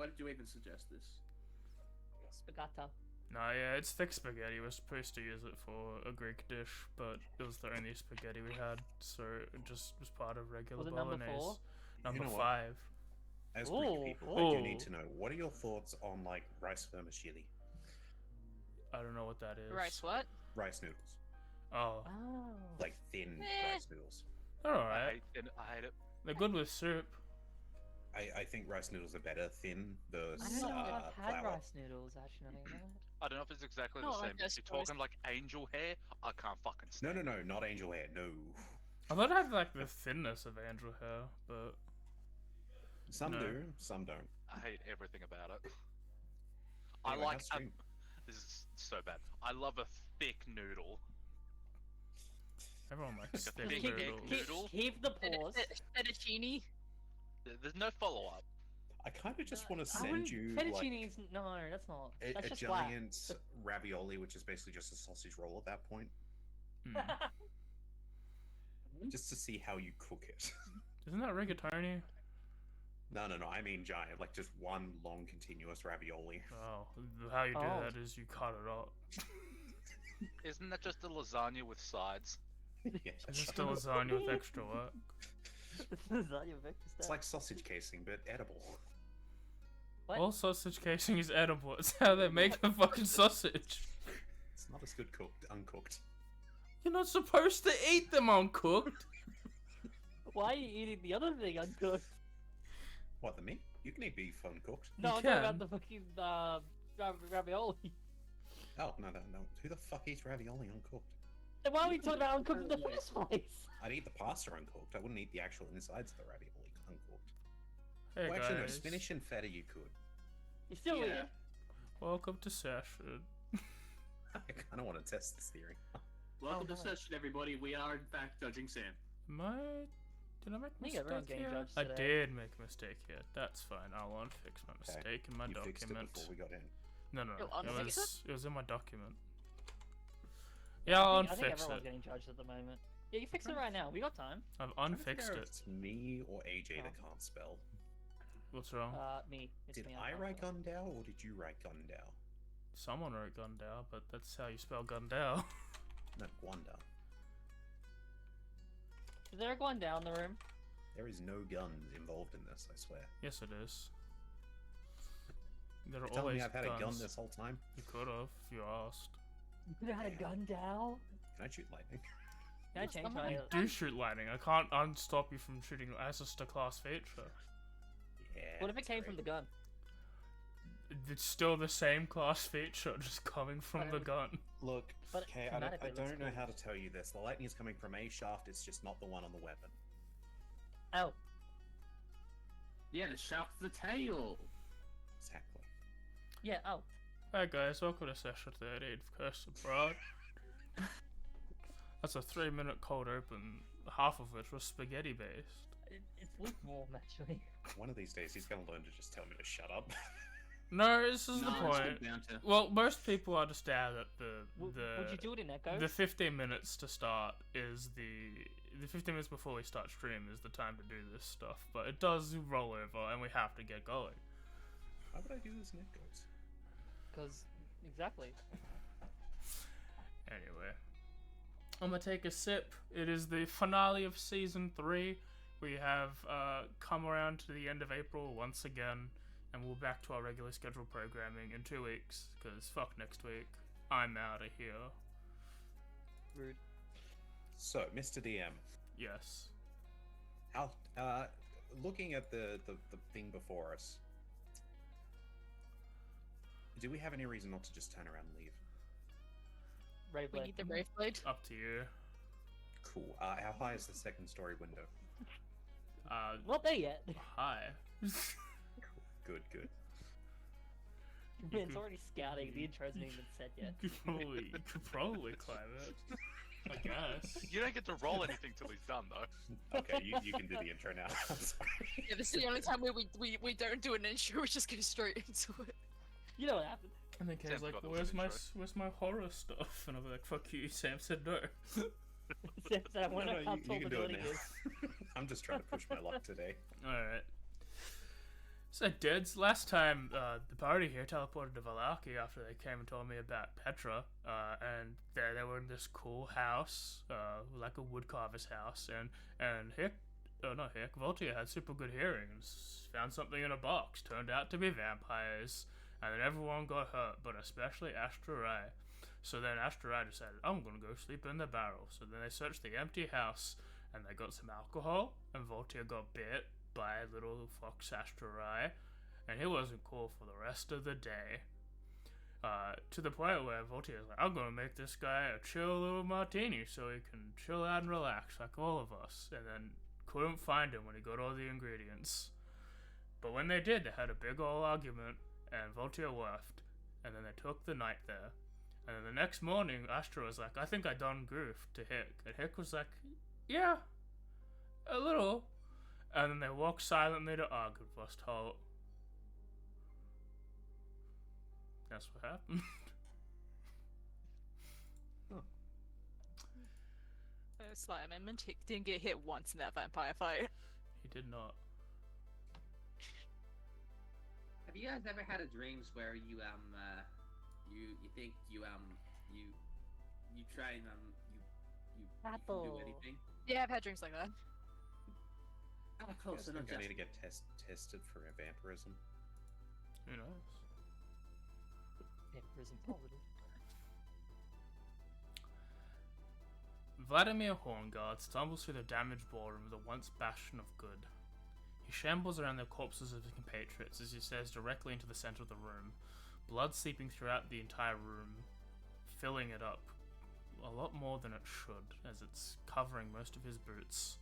Why did you even suggest this? Spaghetti. No, yeah, it's thick spaghetti. We're supposed to use it for a Greek dish, but it was the only spaghetti we had, so it just was part of regular Was it number bolognese. 4? Number You know what? 5. As Ooh, Greek people, I do need ooh. to know, what are your thoughts on, like, rice vermicelli? I don't know what that is. Rice what? Rice noodles. Oh, Oh. Like, thin Eh. rice noodles. they're I alright. hate it. They're good with soup. I think rice noodles are better thin versus I don't know if I've had flour. rice noodles, actually, not even that. I don't know if it's exactly No, the like same. those If you're talking toast- like angel hair, I can't fucking stand No, not angel hair, no. I thought it had like the thinness of angel hair, but Some No. do, some don't. I hate everything about it. I Anyway, like. how's stream? This is so bad. I love a thick noodle. everyone likes Like a thick big egg noodles. noodle. Keep the pause. Fettuccine. There's no follow up. I kind of just want to I send wouldn't- you like Fettuccine is no, that's not. That's a just flat. giant ravioli, which is basically just a sausage roll at that point, Mm. just to see how you cook it. Isn't that rigatoni? No, I mean giant, like just one long continuous ravioli. Oh, how you do Oh. that is you cut it up. Isn't that just a lasagna with sides? Yeah, It's just a lasagna with extra work. Is that your Victor it's like sausage casing, but edible. What? All sausage casing is edible. It's how they make the fucking sausage. It's not as good cooked, uncooked. You're not supposed to eat them uncooked. Why are you eating the other thing uncooked? What, the meat? You can eat beef uncooked. No, You I'm talking about can. the fucking ravioli. Oh, no. Who the fuck eats ravioli uncooked? Then why are we talking about uncooked in the first place? I'd eat the pasta uncooked. I wouldn't eat the actual insides of the ravioli uncooked. Hey Well, actually, no, guys, spinach and feta you could. You still Yeah. eating? welcome to session. I kind of want to test this theory. Welcome to nice. session, everybody. We are in fact judging Sam. Did I make a I think everyone's mistake getting here? judged I today. did make a mistake here. That's fine. I'll unfix my Okay, mistake in my You fixed it document. before we got in. No, You'll unfix it was in my document. Yeah, I'll I think unfix everyone's it. getting judged at the moment. Yeah, you fix it right now. We got time. I've I'm trying to unfixed figure out it. if It's me or AJ that Oh. can't spell. What's wrong? Me. It's Did me. I can't write spell. Gundao or did you write Gundao? Someone wrote Gundao, but that's how you spell Gundao. No, Gwanda. Is there a one down the room? There is no guns involved in this, I swear. Yes, it is. There are You're telling always me I've had guns. a gun this whole time? You could have, if you asked. You could have had a gun down. Can I shoot lightning? Can I change my? You do shoot lightning. I can't unstop you from shooting as just a class feature. Yeah. What if it that's came great. from the gun? It's still the same class feature, just coming from the gun. Look, But okay, I thematically it looks don't know cool. how to tell you this. The lightning is coming from a shaft, it's just not the one on the weapon. Oh, Yeah, the shaft of the tail. Exactly. yeah. Oh, Hi guys, welcome to session 13 of Curse of Brahd. That's a 3-minute cold open, half of which was spaghetti based. it's lukewarm actually. One of these days he's gonna learn to just tell me to shut up. No, this is No, the it's point. good down to- Well, most people understand that Would you do it in echo? the 15 minutes to start is the 15 minutes before we start stream is the time to do this stuff, but it does roll over and we have to get going. Why would I do this in echoes? Because exactly. Anyway, I'm gonna take a sip. It is the finale of season 3. We have come around to the end of April once again, and we're back to our regular scheduled programming in 2 weeks. Cause fuck next week, I'm out of here. Rude. So, Mr. DM, Yes. how looking at the thing before us, do we have any reason not to just turn around and leave? Ray We Blade. need the Brave Blade. Up to you. Cool. How high is the second story window? Not there yet. Hi. Cool. Good. It's already scouting. The intro hasn't even been set yet. You could probably climb it. I guess. You don't get to roll anything till he's done, though. Okay, you can do the intro now. I'm sorry. Yeah, this is the only time where we don't do an intro. We just go straight into it. You know what happened. And then Kay's Sam like, forgot there was where's an my horror stuff? And I'm like, fuck you, Sam said no. Sam said I want to No, know how you tall can the do it building now. is. I'm just trying to push my luck today. Alright. So, dudes, last time the party here teleported to Valaki after they came and told me about Petra, and they were in this cool house, like a woodcarver's house, and V.O.T.A had super good hearing and found something in a box. Turned out to be vampires, and then everyone got hurt, but especially Ashtra. So then Ashtra decided, I'm gonna go sleep in the barrel. So then they searched the empty house, and they got some alcohol, and V.O.T.A got bit by little fox Ashtra, and he wasn't cool for the rest of the day. To the point where V.O.T.A is like, I'm gonna make this guy a chill little martini so he can chill out and relax like all of us, and then couldn't find him when he got all the ingredients. But when they did, they had a big old argument, and V.O.T.A left, and then they took the night there. And then the next morning, Ashtra was like, I think I done goofed to Hick, and Hick was like, yeah, a little. And then they walked silently to Argynvostholt. That's what happened. Slight amendment. He didn't get hit once in that vampire fight. He did not. Have you guys ever had a dreams where you think you try and you can do anything? Yeah, I've had dreams like that. Oh, I close enough. think I need to get tested for vampirism. Who knows? Vampirism positive. Vladimir Horngard stumbles through the damaged ballroom of the once bastion of good. He shambles around the corpses of his compatriots as he stares directly into the center of the room, blood seeping throughout the entire room, filling it up a lot more than it should, as it's covering most of his boots.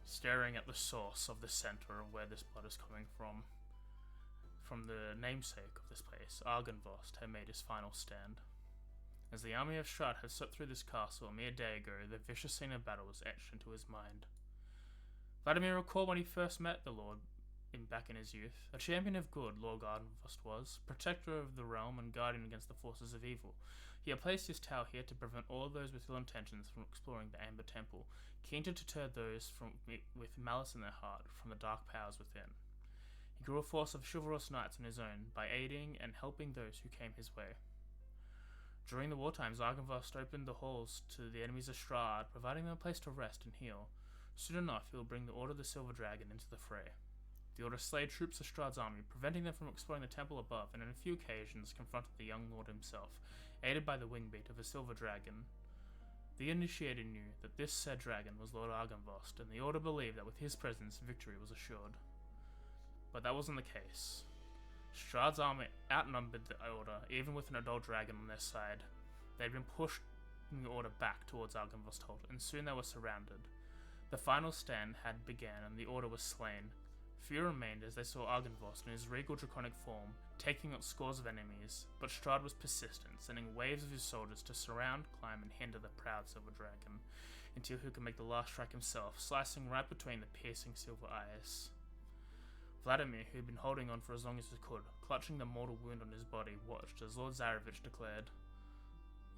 Staring at the source of the center of where this blood is coming from the namesake of this place, Argynvostholt had made his final stand. As the army of Strahd had swept through this castle a mere day ago, the vicious scene of battle was etched into his mind. Vladimir recalled when he first met the Lord back in his youth. A champion of good, Lord Argynvostholt was, protector of the realm and guardian against the forces of evil. He had placed his tower here to prevent all those with ill intentions from exploring the Amber Temple, keen to deter those with malice in their heart from the dark powers within. He grew a force of chivalrous knights on his own by aiding and helping those who came his way. During the war times, Argynvostholt opened the halls to the enemies of Strahd, providing them a place to rest and heal. Soon enough, he will bring the Order of the Silver Dragon into the fray. The Order slayed troops of Strahd's army, preventing them from exploring the temple above, and on a few occasions confronted the young lord himself, aided by the wingbeat of a silver dragon. The initiated knew that this said dragon was Lord Argynvostholt, and the Order believed that with his presence, victory was assured. But that wasn't the case. Strahd's army outnumbered the Order, even with an adult dragon on their side. They had been pushed the Order back towards Argynvostholt, and soon they were surrounded. The final stand had begun, and the Order was slain. Few remained as they saw Argynvostholt in his regal draconic form, taking out scores of enemies, but Strahd was persistent, sending waves of his soldiers to surround, climb, and hinder the proud silver dragon, until he could make the last strike himself, slicing right between the piercing silver eyes. Vladimir, who had been holding on for as long as he could, clutching the mortal wound on his body, watched as Lord Zarochvich declared,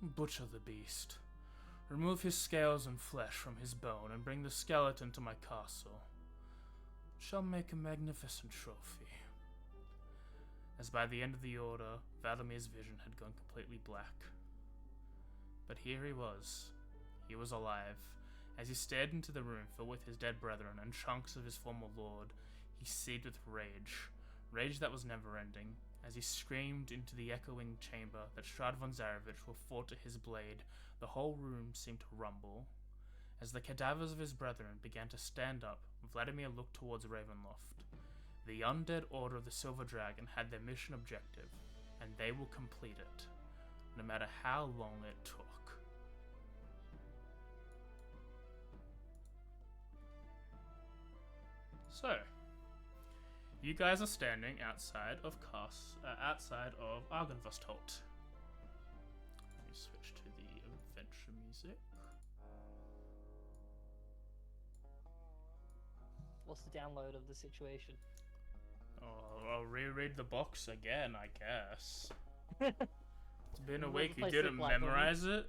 Butcher the beast. Remove his scales and flesh from his bone, and bring the skeleton to my castle. Shall make a magnificent trophy. As by the end of the order, Vladimir's vision had gone completely black. But here he was. He was alive. As he stared into the room filled with his dead brethren and chunks of his former lord, he seethed with rage. Rage that was never-ending. As he screamed into the echoing chamber that Brahd von Zarochvich were fought to his blade, the whole room seemed to rumble. As the cadavers of his brethren began to stand up, Vladimir looked towards Ravenloft. The undead Order of the Silver Dragon had their mission objective, and they will complete it, no matter how long it took. So, you guys are standing outside of Argynvostholt. Let me switch to the adventure music. What's the download of the situation? Oh, I'll reread the box again, I guess. It's been a We'll week. You replace didn't the black one. memorize it?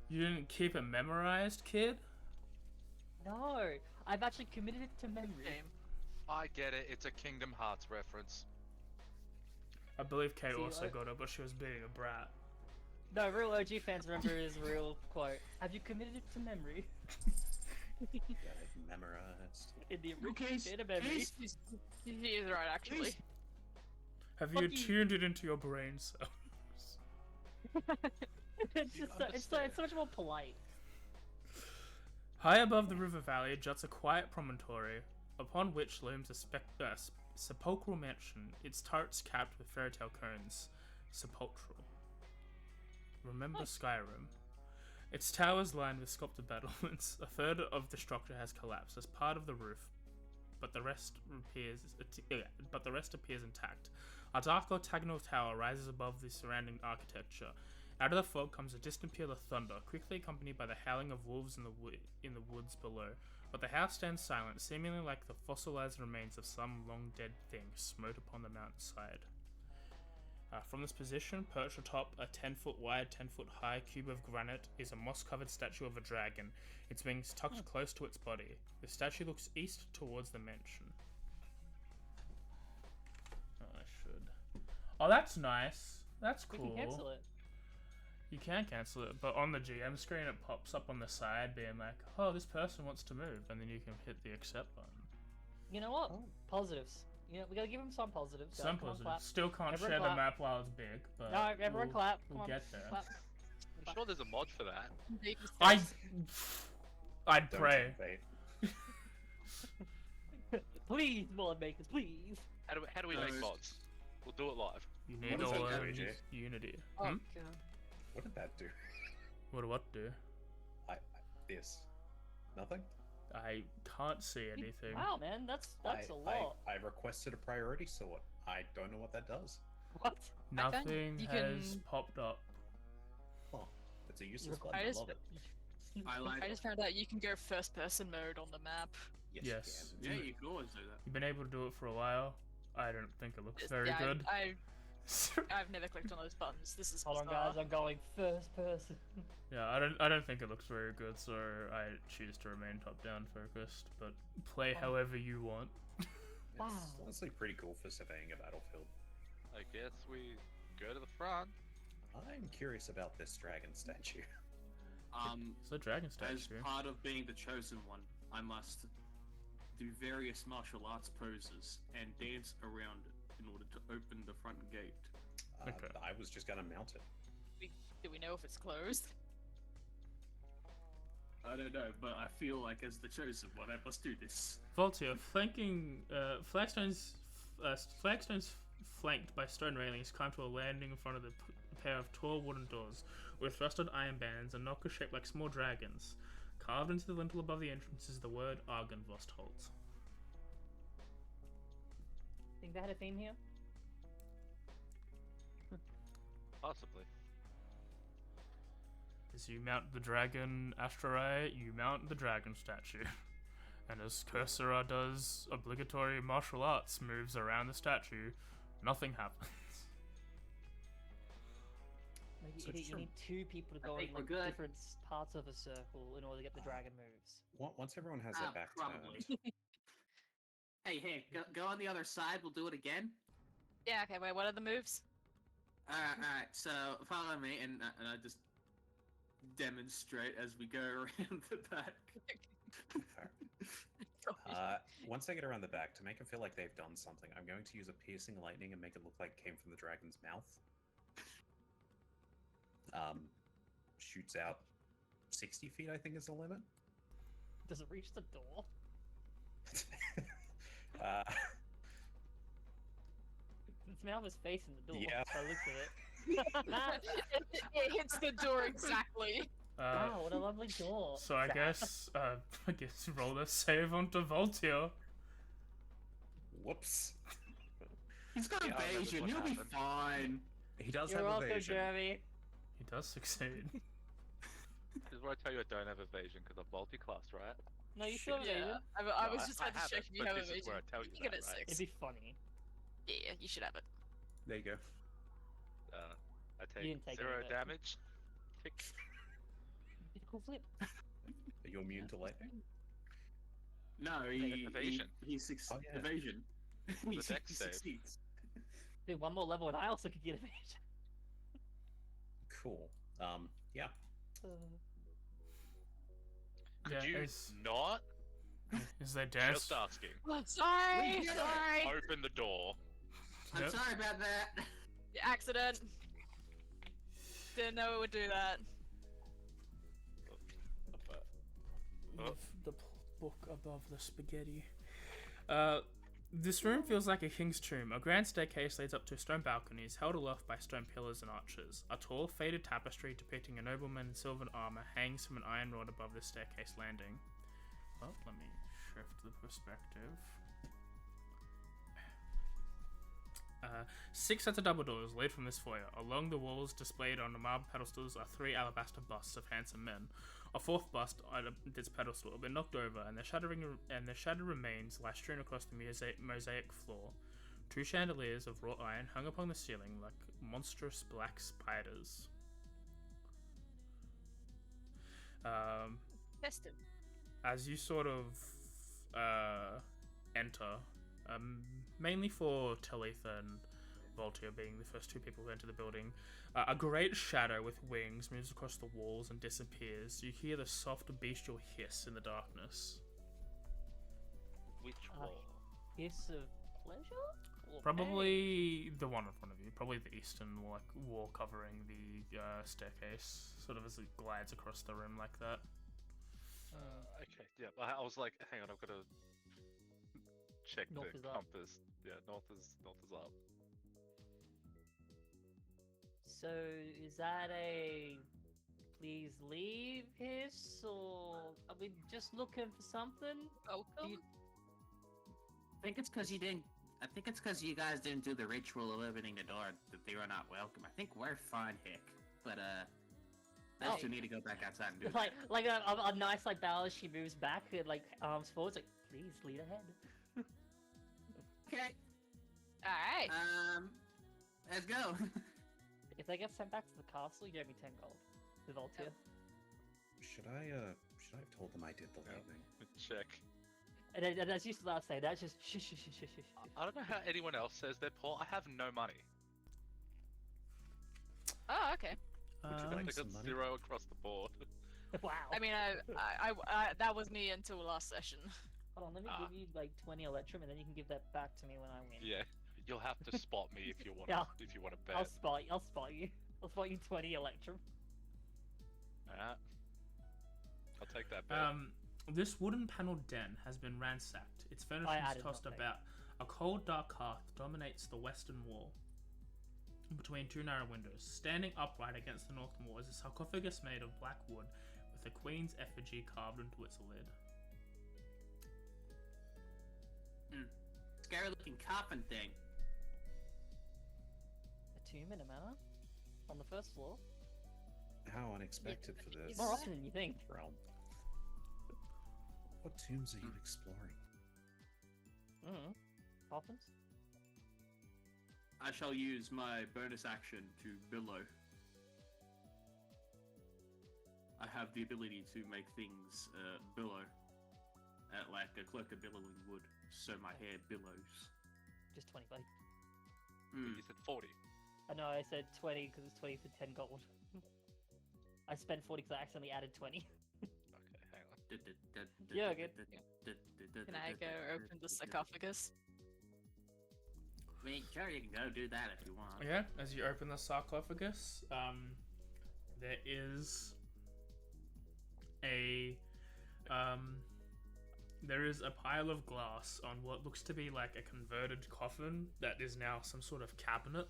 You didn't keep it memorized, kid? No, I've actually committed it to memory. Shame. I get it. It's a Kingdom Hearts reference. I believe Kate See, also I- got it, but she was being a brat. No, real OG fans remember his real quote. Have you committed it to memory? Yeah, I've memorized. In the Okay, original state of memory. He is right, actually. Have Fuck you you. tuned it into your brain cells? It's just it's so much more polite. High above the river valley juts a quiet promontory, upon which looms a sepulchral mansion, its turrets capped with fairy tale cones. Sepulchral. Remember Skyrim. Its towers lined with sculpted battlements. A third of the structure has collapsed as part of the roof, but the rest appears intact. A dark octagonal tower rises above the surrounding architecture. Out of the fog comes a distant peal of thunder, quickly accompanied by the howling of wolves in the woods below. But the house stands silent, seemingly like the fossilized remains of some long-dead thing smote upon the mountainside. From this position, perched atop a 10-foot wide, 10-foot high cube of granite, is a moss-covered statue of a dragon, its wings tucked close to its body. The statue looks east towards the mansion. Oh, that's nice. That's We cool. can cancel it. You can cancel it, but on the GM screen it pops up on the side being like, oh, this person wants to move, and then you can hit the accept button. You know what? Oh. Positives. You know, we gotta give him some positives. Some Come on, positives. clap. Still can't Everyone share the clap. map while it's big, but No, everyone we'll, clap. Come we'll on. get there. Clap. I'm sure there's a mod for that. I'd Don't pray. tempt fate. Please, mod makers, please. How do we make mods? We'll do it live. You need What does all that do, of AJ? Unity. Oh, Hmm? God. What did that do? What do? This. Nothing? I can't see anything. Wow, man, that's a lot. I requested a priority sort. I don't know what that does. What? I found Nothing you has can- popped up. Huh. It's a useless Requ- button. I just- love it. I like. I just found out you can go first person mode on the map. Yes. Yes. Yeah, you can always do that. You've been able to do it for a while. I don't think it looks It's- very yeah, good. I've never clicked on those buttons. This is Hold on, bizarre. guys. I'm going first person. Yeah, I don't think it looks very good, so I choose to remain top-down focused, but play Oh. however you want. It's Wow. honestly pretty cool for surveying a battlefield. I guess we go to the front. I'm curious about this dragon statue. It's a dragon As statue. part of being the chosen one, I must do various martial arts poses and dance around it in order to open the front gate. Okay. I was just gonna mount it. Do we know if it's closed? I don't know, but I feel like as the chosen one, I must do this. Voltaire, flagstones flanked by stone railings, climb to a landing in front of a pair of tall wooden doors with rusted iron bands and knockers shaped like small dragons. Carved into the lintel above the entrance is the word Argynvostholt. Think they had a theme here? Possibly. As you mount the dragon asteroid, you mount the dragon statue. And as Cursora does obligatory martial arts moves around the statue, nothing happens. Maybe So idiot, just you a- need two people to I go in think we're like good. different parts of a circle in order to get the dragon moves. Once everyone has their back Probably. turned, Hey, go on the other side. We'll do it again. Yeah, okay, wait, what are the moves? Alright. So follow me, and I just demonstrate as we go around the back. once they get around the back, to make it feel like they've done something, I'm going to use a piercing lightning and make it look like it came from the dragon's mouth. Shoots out 60 feet, I think is the limit. Does it reach the door? Its mouth is facing the door. Yeah. By the looks of it. It hits the door exactly. Wow, what a lovely door. So I guess roll a save onto Voltaire. Whoops. He's got Yeah, I remember evasion. what He'll be happened. fine. He does You're have welcome, evasion. Jeremy. He does succeed. This is where I tell you I don't have evasion because I'm multi-class, right? No, you still have Yeah, evasion. I No, was just about to have check it, if you but have this is evasion. where I tell you You get that, it right? It'd 6. be funny. Yeah, you should have it. There you go. I take didn't take 0 any of it. damage. Tick. Did a cool flip. Are you immune to lightning? No, evasion. Oh, yeah. evasion. The dex save. succeeds. Dude, one more level and I also could get evasion. Cool. Yeah. Could Yeah, you is not? is there dance? Just asking. Sorry, We did it! sorry. Open the door. I'm Yep. sorry about that. Accident. Didn't know it would do that. Leave the book above the spaghetti. This room feels like a king's tomb. A grand staircase leads up to stone balconies, held aloft by stone pillars and arches. A tall, faded tapestry depicting a nobleman in silver armor hangs from an iron rod above the staircase landing. Well, let me shift the perspective. 6 sets of double doors lead from this foyer. Along the walls, displayed on the marble pedestals, are 3 alabaster busts of handsome men. A 4th bust on this pedestal had been knocked over, and the shattered remains lie strewn across the mosaic floor. 2 chandeliers of wrought iron hung upon the ceiling like monstrous black spiders. Festive. As you sort of enter, mainly for Talitha and Voltaire being the first 2 people who enter the building, a great shadow with wings moves across the walls and disappears. You hear the soft bestial hiss in the darkness. Which Uh, wall? Hiss of pleasure? Or Probably the one in front of you. Probably the eastern wall covering the staircase, sort of as it glides across the room like that. Okay, yeah. I was like, hang on, I've got to check North the is up. compass. Yeah, north is up. So, is that a please leave hiss, or are we just looking for something? Welcome. I think it's because you didn't. I think it's because you guys didn't do the ritual of opening the door that they were not welcome. I think we're fine, Hick. But those Oh. two need to go back outside and do Like a nice like bow as she moves back and like arms forwards, like please lead ahead. that. Okay. Alright. Let's go. If they get sent back to the castle, you owe me 10 gold. With Voltaire. Should I have told them I did the lightning? Check. And as you start saying that, just shush. I don't know how anyone else says they're poor. I have no money. Oh, okay. Would you I like got some money? 0 across the board. Wow. I mean, I that was me until last session. Hold on, let me Ah. give you like 20 electrum, and then you can give that back to me when I win. Yeah, you'll have to spot me if you want. Yeah. If you want to I'll bet. spot you. I'll spot you 20 electrum. Alright. I'll take that bet. This wooden paneled den has been ransacked. Its furnishings added tossed nothing. about. A cold, dark hearth dominates the western wall, between 2 narrow windows. Standing upright against the northern wall is a sarcophagus made of black wood with a queen's effigy carved into its lid. Scary looking coffin thing. A tomb in a manor? On the first floor? How unexpected for this More often than you think. realm. What tombs are you exploring? Mm-hmm. Coffins? I shall use my bonus action to billow. I have the ability to make things billow, like a cloak of billowing wood, so my hair billows. Just 20, buddy. You said 40. I know, I said 20 because it's 20 for 10 gold. I spent 40 because I accidentally added 20. Okay, hang on. Yeah, good. Can I go open the sarcophagus? I mean, sure, you can go do that if you want. Yeah, as you open the sarcophagus, there is a pile of glass on what looks to be like a converted coffin that is now some sort of cabinet.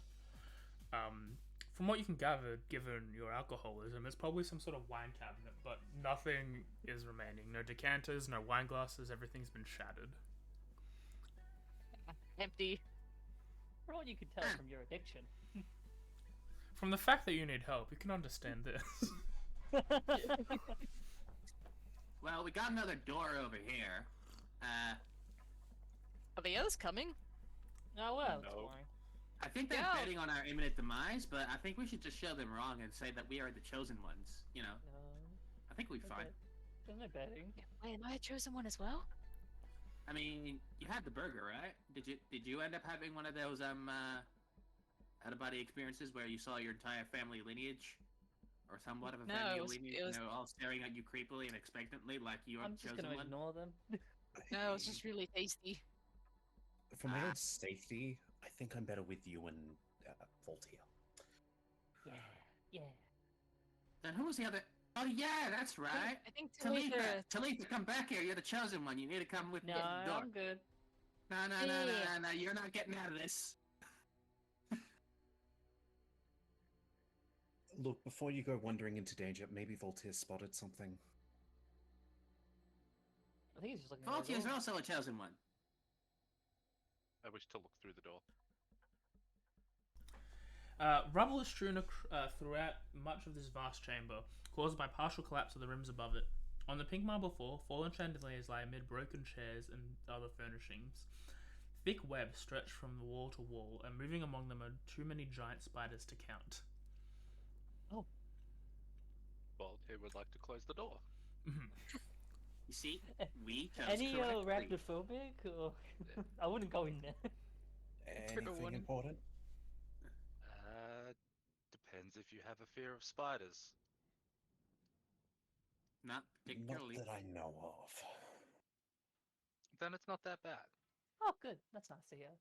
From what you can gather, given your alcoholism, it's probably some sort of wine cabinet, but nothing is remaining. No decanters, no wine glasses, everything's been shattered. Empty. For all you can tell from your addiction. From the fact that you need help, you can understand this. Well, we got another door over here. Are the others coming? Oh well, it's No. boring. I think they're Go. betting on our imminent demise, but I think we should just show them wrong and say that we are the chosen ones. You know, I think we'll be fine. There's no betting. Wait, am I a chosen one as well? I mean, you had the burger, right? Did you end up having one of those out of body experiences where you saw your entire family lineage, or somewhat of a No, family it was- lineage, it was- and they're all staring at you creepily and expectantly, like you're I'm just chosen gonna one? ignore them. No, it's just really tasty. For my Ah. own safety, I think I'm better with you and Voltaire. Yeah, yeah. Then who was the other? Oh yeah, that's right. I think Talitha, Talitha, come back here. You're the chosen one. You need to come with No, me to the door. I'm good. No. You're not getting out of this. Look, before you go wandering into danger, maybe Voltaire spotted something. I think he's just looking. at the Voltier's door. also a chosen one. I wish to look through the door. Rubble is strewn throughout much of this vast chamber, caused by partial collapse of the rooms above it. On the pink marble floor, fallen chandeliers lie amid broken chairs and other furnishings. Thick webs stretch from the wall to wall, and moving among them are too many giant spiders to count. Well, he would like to close the door. You see, we chose Any correctly. arachnophobic? Or I wouldn't go in there. Anything warning. important? Depends if you have a fear of spiders. Not particularly. Not that I know of. Then it's not that bad. Oh, good. That's nice to hear.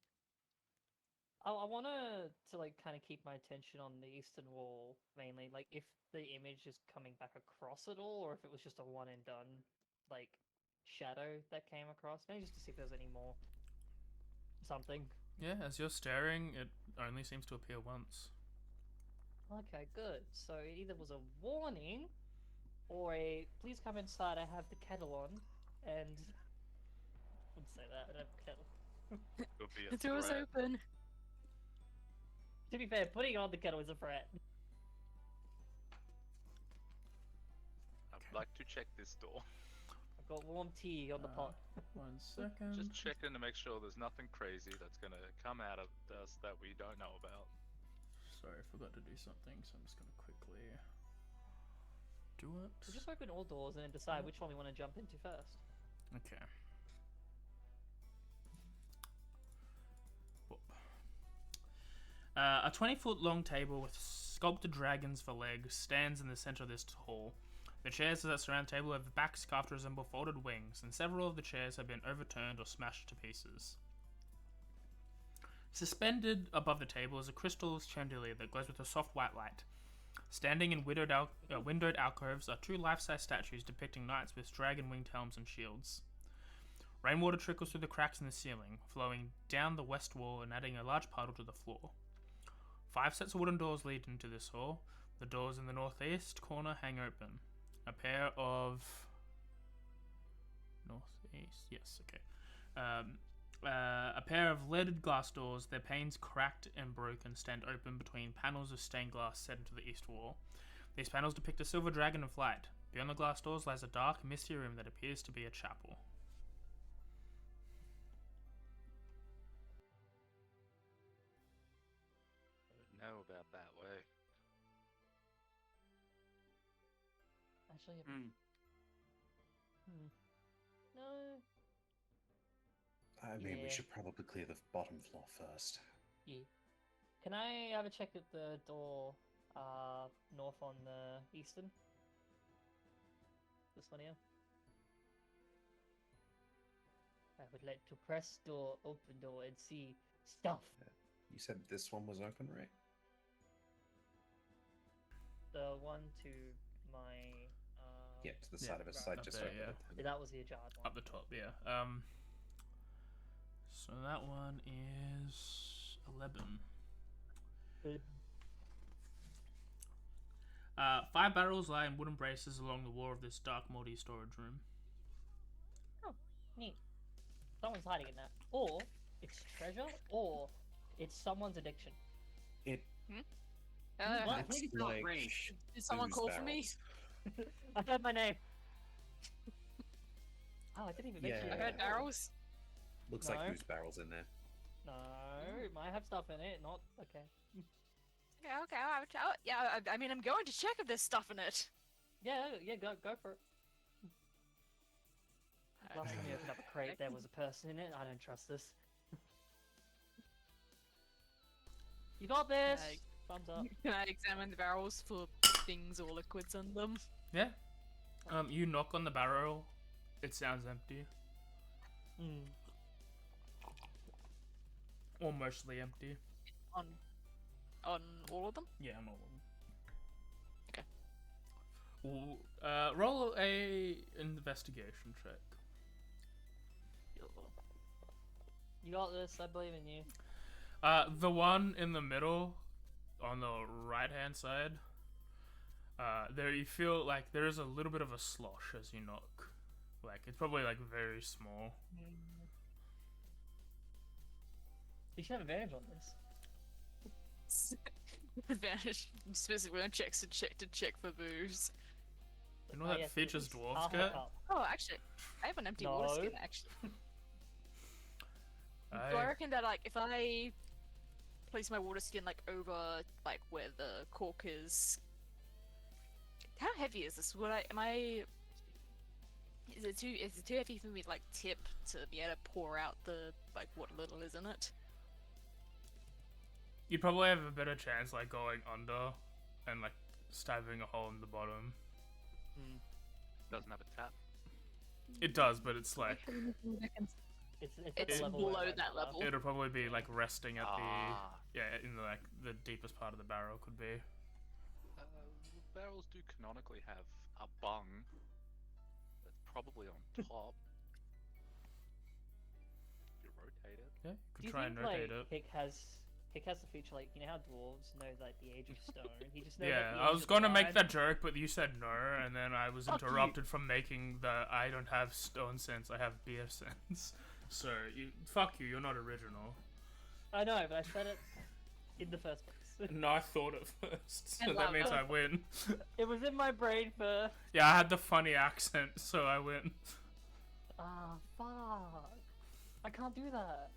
I want to like kind of keep my attention on the eastern wall mainly. Like if the image is coming back across at all, or if it was just a one and done, like shadow that came across. Maybe just to see if there's any more something. Yeah, as you're staring, it only seems to appear once. Okay, good. So it either was a warning, or a please come inside. I have the kettle on, and I wouldn't say that. I don't have a kettle. Could be a The door's threat. open. To be fair, putting on the kettle is a threat. I would like to check this door. I've got warm tea on the pot. 1 second. Just checking to make sure there's nothing crazy that's gonna come out of us that we don't know about. Sorry, I forgot to do something, so I'm just gonna quickly do it. We'll just open all doors and then decide which one we want to jump into first. Okay. Whoop. A 20-foot long table with sculpted dragons for legs stands in the center of this hall. The chairs that surround the table have backs carved to resemble folded wings, and several of the chairs have been overturned or smashed to pieces. Suspended above the table is a crystal chandelier that glows with a soft white light. Standing in windowed alcoves are two life-size statues depicting knights with dragon winged helms and shields. Rainwater trickles through the cracks in the ceiling, flowing down the west wall and adding a large puddle to the floor. 5 sets of wooden doors lead into this hall. The doors in the northeast corner hang open. A pair of... Northeast? Yes, okay. A pair of leaded glass doors, their panes cracked and broken, stand open between panels of stained glass set into the east wall. These panels depict a silver dragon in flight. Beyond the glass doors lies a dark, misty room that appears to be a chapel. I don't know about that way. Actually, Hmm. no. I mean, Yeah. we should probably clear the bottom floor first. Yeah. Can I have a check at the door north on the eastern? This one here. I would like to press door, open door, and see stuff. You said this one was open, right? The one to my Yeah, to the Yeah, side of his right side, up just there, open yeah. it. yeah, that was the ajar one. Up the top, yeah. So that one is 11. Good. 5 barrels lie in wooden braces along the wall of this dark, moldy storage room. Neat. Someone's hiding in that. Or it's treasure, or it's someone's addiction. It What? I think it's not great. Did someone booze call for me? barrels. I heard my name. Oh, I didn't even mention Yeah. I it. heard barrels. Looks No. like booze barrels in there. No, it might have stuff in it. Not okay. Okay. Yeah, I mean, I'm going to check if there's stuff in it. Yeah, go for it. Last time you opened up a crate, there was a person in it. I don't trust this. You got this! Like- Thumbs up. Can I examine the barrels for things or liquids on them? Yeah. You knock on the barrel. It sounds empty. Hmm. Or mostly empty. On all of them? Yeah, I'm all Okay. Roll a investigation check. You got this, I believe in you. The one in the middle, on the right-hand side, there you feel like there is a little bit of a slosh as you knock. Like, it's probably, like, very small. You should have advantage on this. Advantage specifically on checks to check for booze. You know Oh, that yes, features it's dwarves half a get? cup. Oh, actually, I have an empty water No. skin. Actually, do I reckon that like if I place my water skin like over like where the cork is, how heavy is this? Is it too heavy for me to like tip to be able to pour out the like what little is in it? You'd probably have a better chance, like, going under and, like, stabbing a hole in the bottom. Doesn't have a tap. It does, but it's, like, It's It's level below right that now. level. it'll probably be, like, resting at Ah. in the, like, the deepest part of the barrel could be. Barrels do canonically have a bung that's probably on top. If you rotate it. Yeah, you Do could you try think, and rotate like, it. Hick has the feature, like, you know how dwarves know, like, the age of stone? He just knows, Yeah, like, the I age was of gonna make time. that joke, but you said no, and then I was Fuck you. interrupted from making the I don't have stone sense, I have beer sense. So, fuck you, you're not original. I know, but I said it in the first place. No, I thought it first, so I that love means it. I win. It was in my brain first. Yeah, I had the funny accent, so I win. Ah, fuck. I can't do that.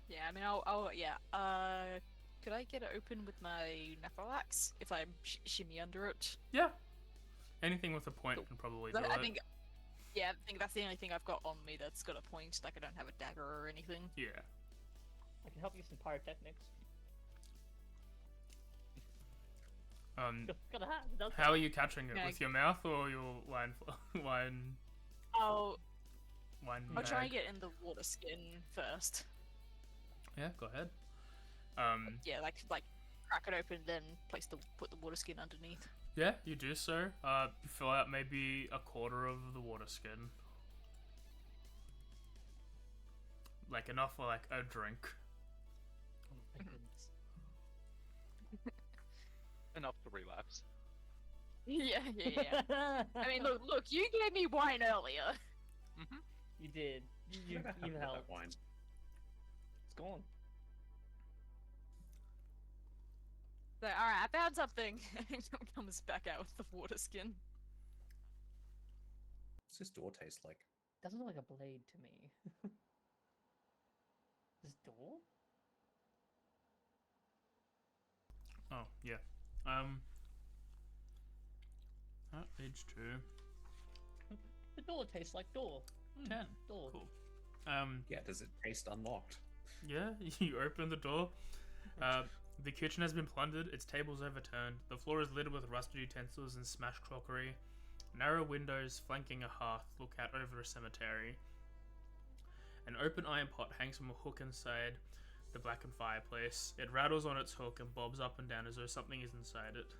Yeah, I mean, yeah. Could I get it open with my knuckle axe if I shimmy under it? Yeah. Anything with a point Cool. can probably do I it. think that's the only thing I've got on me that's got a point. Like I don't have a dagger or anything. Yeah. I can help you with some pyrotechnics. Got a hat. It does How are you catching it? Yeah. With your mouth or your wine I'll bag? try and get in the water skin first. Yeah, go ahead. Yeah, like crack it open, then put the water skin underneath. Yeah, you do so. You fill out maybe a quarter of the water skin. Like enough for like a drink. Oh my goodness. Enough to relapse. Yeah. I mean, look, you gave me wine earlier. You did. You Whatever happened to that helped. wine? It's gone. So, alright, I found something. It comes back out with the water skin. What's this door taste like? Doesn't look like a blade to me. This door? Oh, yeah. Age 2. The door tastes like door. 10. Door. Cool. Yeah, does it taste unlocked? Yeah, you open the door. The kitchen has been plundered, its tables overturned, the floor is littered with rusted utensils and smashed crockery. Narrow windows flanking a hearth look out over a cemetery. An open iron pot hangs from a hook inside the blackened fireplace. It rattles on its hook and bobs up and down as though something is inside it.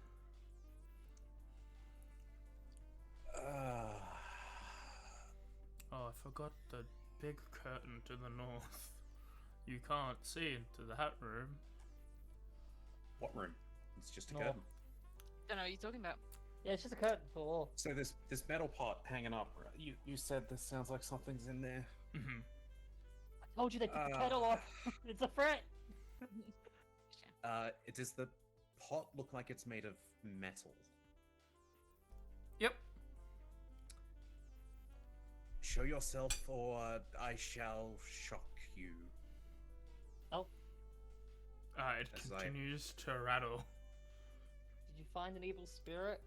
Oh, I forgot the big curtain to the north. You can't see into that room. What room? It's just a No. curtain. Don't know what you're talking about. Yeah, it's just a curtain for all. So this metal pot hanging up. Right? You said this sounds like something's in there. Mm-hmm. I told you they took the kettle off. It's a threat. Does the pot look like it's made of metal? Yep. Show yourself, or I shall shock you. Oh, It As I- continues to rattle. did you find an evil spirit?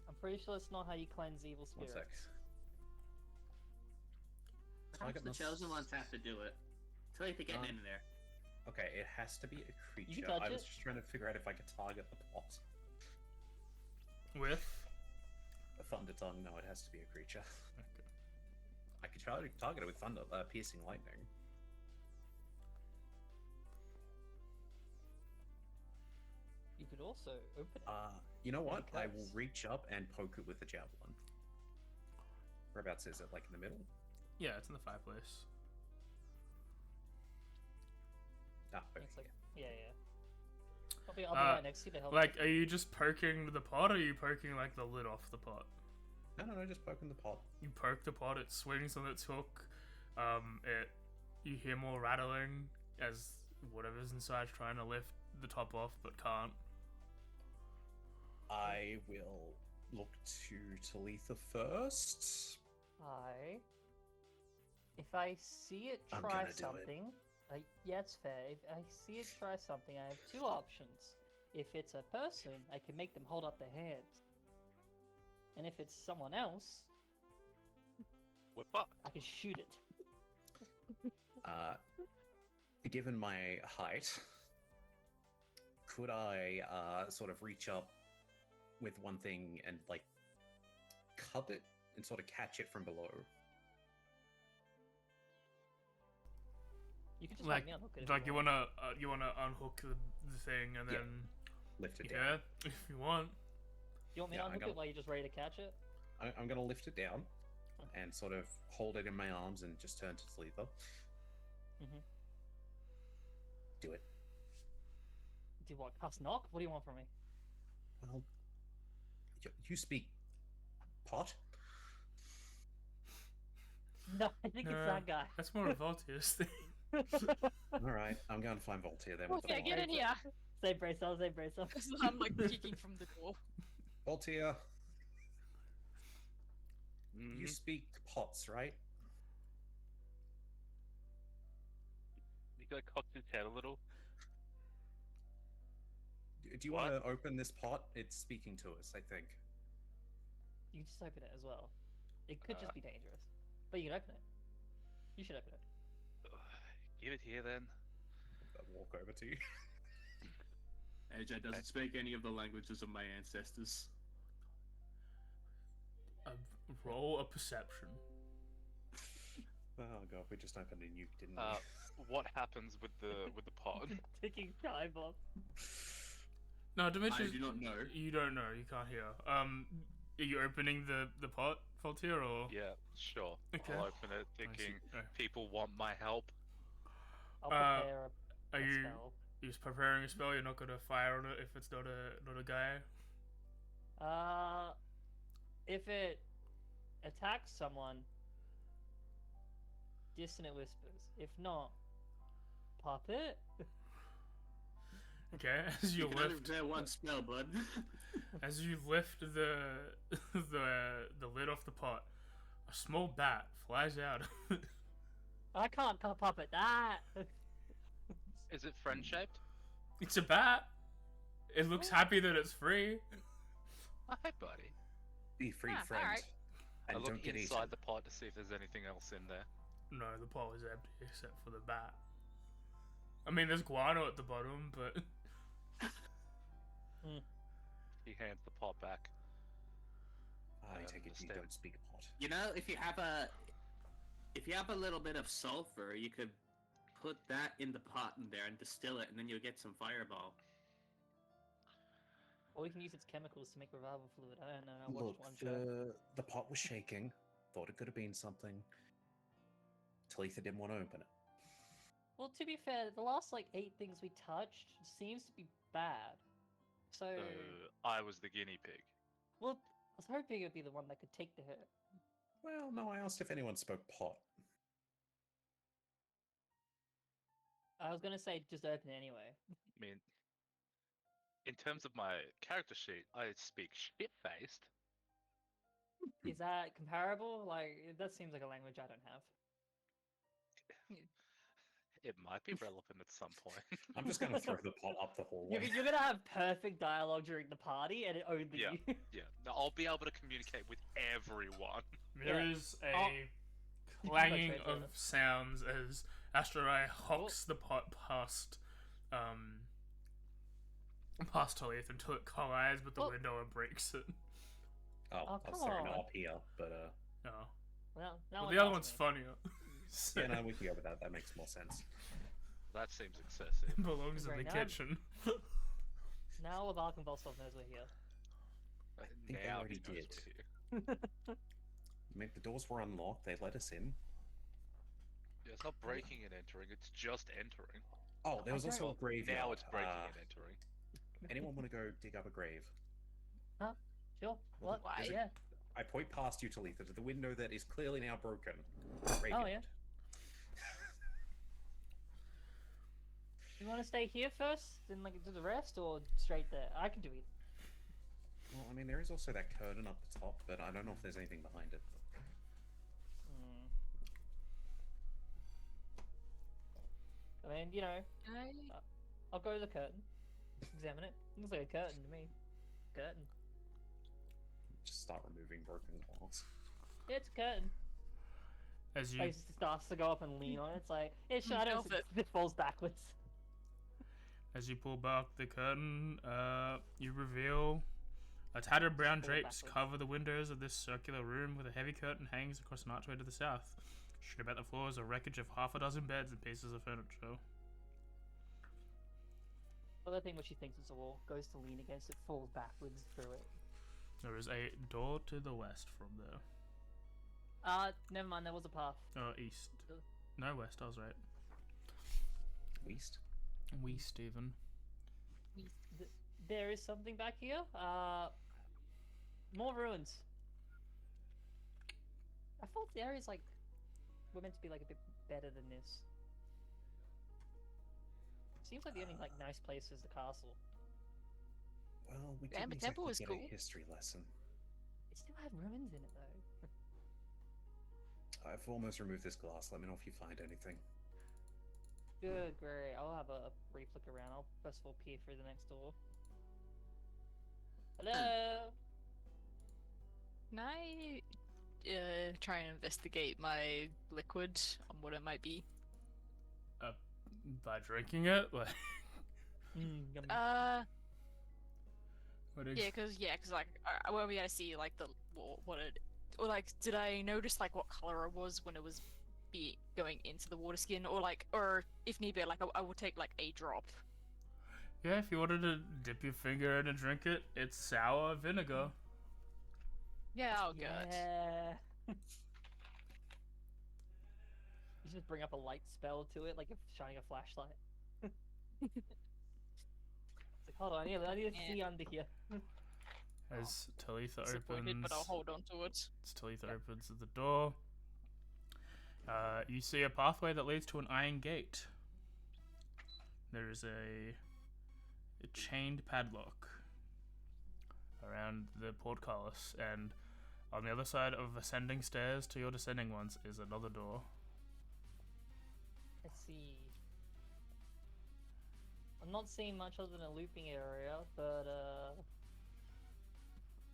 I'm pretty sure that's not how you cleanse evil One spirits. sec. Perhaps the must- chosen ones have to do it. Tell you to get in there. Okay, it has to be a creature. touch I was it? just trying to figure out if I could target the pot. With? A thunder tongue? No, it has to be a creature. Okay. I could try to target it with thunder, piercing lightning. You could also open it. You know what? I will curse. reach up and poke it with the javelin. Whereabouts is it? Like in the middle? Yeah, it's in the fireplace. Ah, over It's here. like, yeah. Probably I'll be right next to you to help. Like, are you just poking the pot, or are you poking, like, the lid off the pot? No, just poking the pot. You poke the pot, it swings on its hook. You hear more rattling as whatever's inside trying to lift the top off, but can't. I will look to Talitha first. If I see it I'm try gonna do it. something, yeah, it's fair. If I see it try something, I have two options. If it's a person, I can make them hold up their hands. And if it's someone else, We're fucked. I can shoot it. Given my height, could I sort of reach up with one thing and like cup it and sort of catch it from below? You can just Like, help me unhook it. If like you you want. wanna unhook the thing and Yeah. then Lift it yeah, down. if you want. You want me Yeah, to I'm unhook gonna- it while you're just ready to catch it? I'm gonna lift it down and sort of hold it in my arms and just turn to Talitha. Mhm. Do it. Do what? Cast knock? What do you want from me? Well, you speak pot? No, I think it's No. that guy. That's more a Voltius thing. All right, I'm going to find Voltaire then. with the Okay, pot. get in here. Save brace up, save brace up. I'm like peeking from the door. Voltaire, Mm-hmm. you speak pots, right? You got cocked his head a little. Do you want to open this pot? It's speaking to us, I think. You just open it as well. It could just be dangerous. But you can open it. You should open it. Give it here then. I'll walk over to you. AJ doesn't speak any of the languages of my ancestors. Roll a perception. Oh god, we just opened a nuke, didn't What happens with the pot? Ticking time bomb. No, I Demetrius, do not know. you don't know. You can't hear. Are you opening the pot, Voltaire, or? Yeah, sure. Okay. I'll open it, thinking Oh. people want my help. I'll Uh, prepare Are a you spell. you're just preparing a spell? You're not gonna fire on it if it's not a guy. If it attacks someone, dissonant whispers. If not, pop it. Okay, as you You can only lift prepare one spell, bud. as you lift the lid off the pot, a small bat flies out. I can't pop it that. Is it friend shaped? It's a bat. It looks happy that it's free. Hi, buddy. Be free, Ah, friend. alright. I And look don't get inside eaten. the pot to see if there's anything else in there. No, the pot is empty except for the bat. I mean, there's guano at the bottom, but He hands the pot back. I I take it you understand. don't speak pot. You know, if you have a little bit of sulfur, you could put that in the pot in there and distill it, and then you'll get some fireball. Or we can use its chemicals to make revival fluid. I don't know. I watched Look, one show. the pot was shaking. Thought it could have been something. Talitha didn't want to open it. Well, to be fair, the last like 8 things we touched seems to be bad. So, I was the guinea pig. well, I was hoping it would be the one that could take the hit. Well, no, I asked if anyone spoke pot. I was gonna say just open it anyway. I mean, in terms of my character sheet, I speak shit-faced. Is that comparable? Like, that seems like a language I don't have. It might be relevant at some point. I'm just gonna throw the pot up the You're, hallway. you're gonna have perfect dialogue during the party, and it only Yeah. you. Yeah, no, I'll be able to communicate with everyone. There Yeah. is Oh. a clanging of translator. sounds as Asterai hocks the pot past Talith until it collides with the Oh. window and breaks it. Oh, Oh, I was come throwing it on. up here, but No. Well, Well, now the it other cost one's me. funnier. So yeah, no, we can go with that. That makes more sense. That seems excessive. it belongs in Right the now- kitchen. Now with Argynvostholt knows we're here. think they Now already he knows did. we're here. I mean, the doors were unlocked. They let us in. Yeah, it's not breaking and entering, it's just entering. Oh, there was Okay. also a Well, graveyard. now it's breaking and entering. Anyone want to go dig up a grave? Sure. Well, What? there's a- Yeah. I point past you, Talitha, to the window that is clearly now broken. Oh, Graveyard. yeah. You want to stay here first, then like do the rest, or straight there? I can do it. Well, I mean, there is also that curtain up the top, but I don't know if there's anything behind it. I mean, you know, Can I? I'll go to the curtain, examine it. Looks like a curtain to me. Curtain. Just start removing broken glass. Yeah, it's a curtain. As you Like, it starts to go up and lean on it. It's like it shadows. Velvet. It falls backwards. As you pull back the curtain, you reveal a tattered brown Pull it drapes backwards. cover the windows of this circular room with a heavy curtain hangs across an archway to the south. Strewn about the floor is a wreckage of half a dozen beds and pieces of furniture. Other thing which she thinks is a wall goes to lean against it, falls backwards through it. There is a door to the west from there. Never mind. There was a path. East. No, west, I was right. East? West, even. There is something back here. More ruins. I thought the areas like were meant to be like a bit better than this. Seems like the only like nice place is the castle. Well, we Yeah, didn't but Temple exactly was get cool. a history lesson. It still had ruins in it though. I've almost removed this glass. Let me know if you find anything. Good, great. I'll have a brief look around. I'll first of all peer through the next door. Hello. Can I try and investigate my liquid on what it might be? By drinking it? Like, Yum. what is- Yeah, cause like I won't be able to see like the what it or like did I notice like what color it was when it was going into the water skin or if need be like I would take like a drop. Yeah, if you wanted to dip your finger in and drink it, it's sour vinegar. Yeah, oh good. Yeah. You just bring up a light spell to it, like if shining a flashlight. It's like, hold on, I need to Yeah. see under here. As Talitha Disappointed, opens, but I'll hold on to it. as Talitha opens the door, you see a pathway that leads to an iron gate. There is a chained padlock around the portcullis, and on the other side of ascending stairs to your descending ones is another door. Let's see. I'm not seeing much other than a looping area, but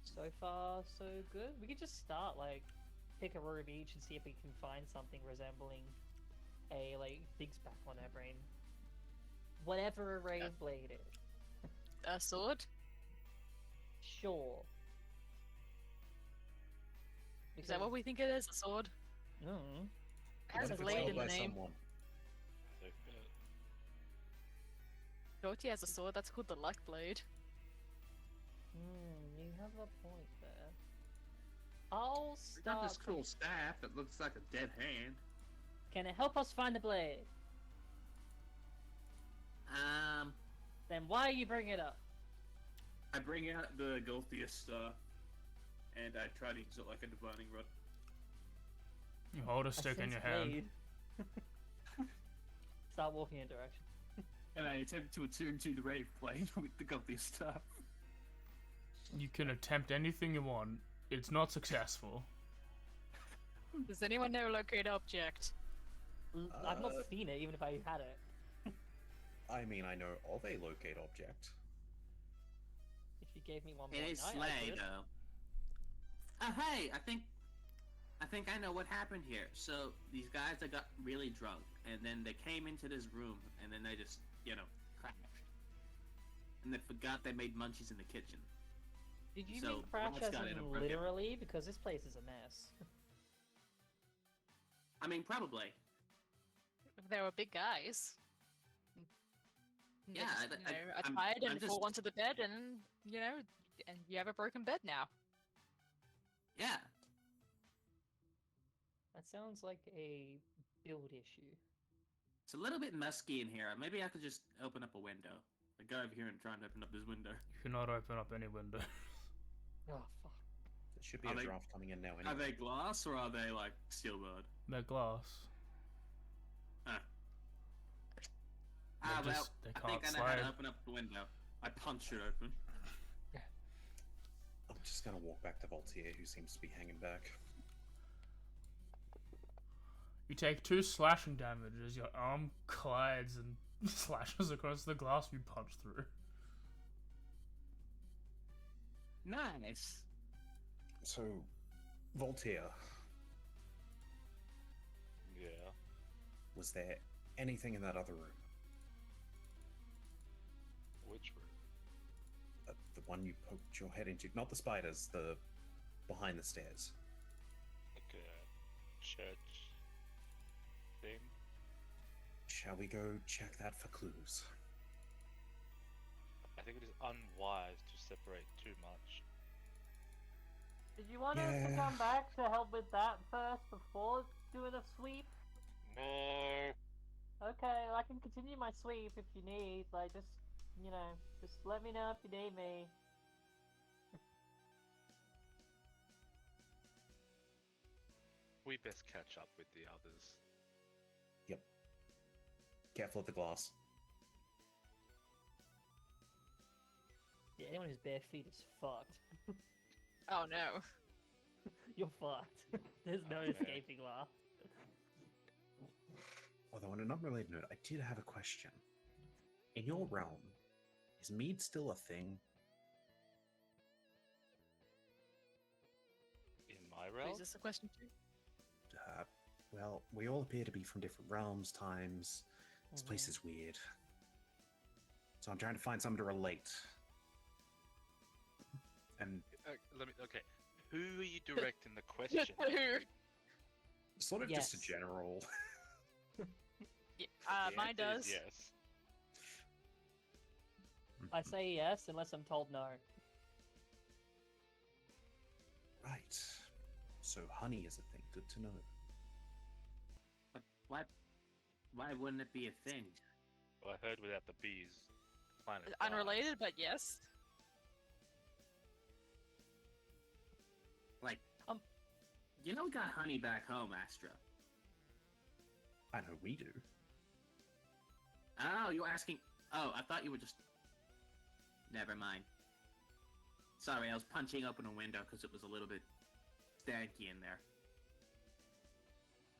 so far so good. We could just start like pick a room each and see if we can find something resembling a like digs back on our brain. Whatever a rave blade is. A sword? Sure. Is that what we think it is? A sword? Mm. It has What if it's blade held in the by name. someone? Shorty has a sword. That's called the luck blade. You have a point there. I'll We got start. this cool staff that looks like a dead hand. Can it help us find the blade? Then why are you bringing it up? I bring out the Gulthius stuff, and I try to use it like a divining rod. You hold a I stick in sense your hand. blade. Start walking in direction. And I attempt to attune to the rave blade with the Gulthius stuff. You can attempt anything you want. It's not successful. Does anyone know locate object? I've not seen it, even if I had it. I mean, I know of a locate object. If you gave me one It more is night, I Slay, could. though. Oh, hey, I think I know what happened here. So these guys that got really drunk, and then they came into this room, and then they just, crashed. And they forgot they made munchies in the kitchen. Did you So, mean crash Brad's as got it in and broke it. literally? Because this place is a mess. I mean, probably. They were big guys. And they Yeah, just, are I'm- tired I'm and just- fall onto the bed, and and you have a broken bed now. Yeah. That sounds like a build issue. It's a little bit musky in here. Maybe I could just open up a window. Like, go over here and try and open up this window. You cannot open up any window. Oh, fuck. There should be Are a they- draft coming in now Are anyway. they glass or are they, like, steelboard? They're glass. Huh. They Ah, well, just- they I think I can't know how to slide. open up the window. I punch it open. I'm just gonna walk back to V.O.D.T.A, who seems to be hanging back. You take 2 slashing damage as your arm collides and slashes across the glass you punch through. Nice. So, V.O.D.T.A, Yeah. was there anything in that other room? Which room? The one you poked your head into? Not the spiders, the behind the stairs. Like a church thing? Shall we go check that for clues? I think it is unwise to separate too much. Did you want us to Yeah. come back to help with that first before doing a sweep? No. Okay, I can continue my sweep if you need. Like, just let me know if you need me. We best catch up with the others. Yep. Careful of the glass. Yeah, anyone who's bare feet is fucked. Oh no. You're fucked. There's no Okay. escaping laugh. Although, on an unrelated note, I did have a question. In your realm, is mead still a thing? In my realm? Is this a question too? Well, we all appear to be from different realms, times. This place is weird. So I'm trying to find something to relate. And Okay. Who are you directing the question? sort of just a Yes. general. Yeah, The mine answer is does. yes. I say yes unless I'm told no. Right. So honey is a thing. Good to know. But why wouldn't it be a thing? Well, I heard without the bees, the planet dies. Unrelated, but yes. Like, you know we got honey back home, Astra. I know we do. Oh, you were asking... Oh, I thought you were just... Never mind. Sorry, I was punching open a window because it was a little bit stanky in there.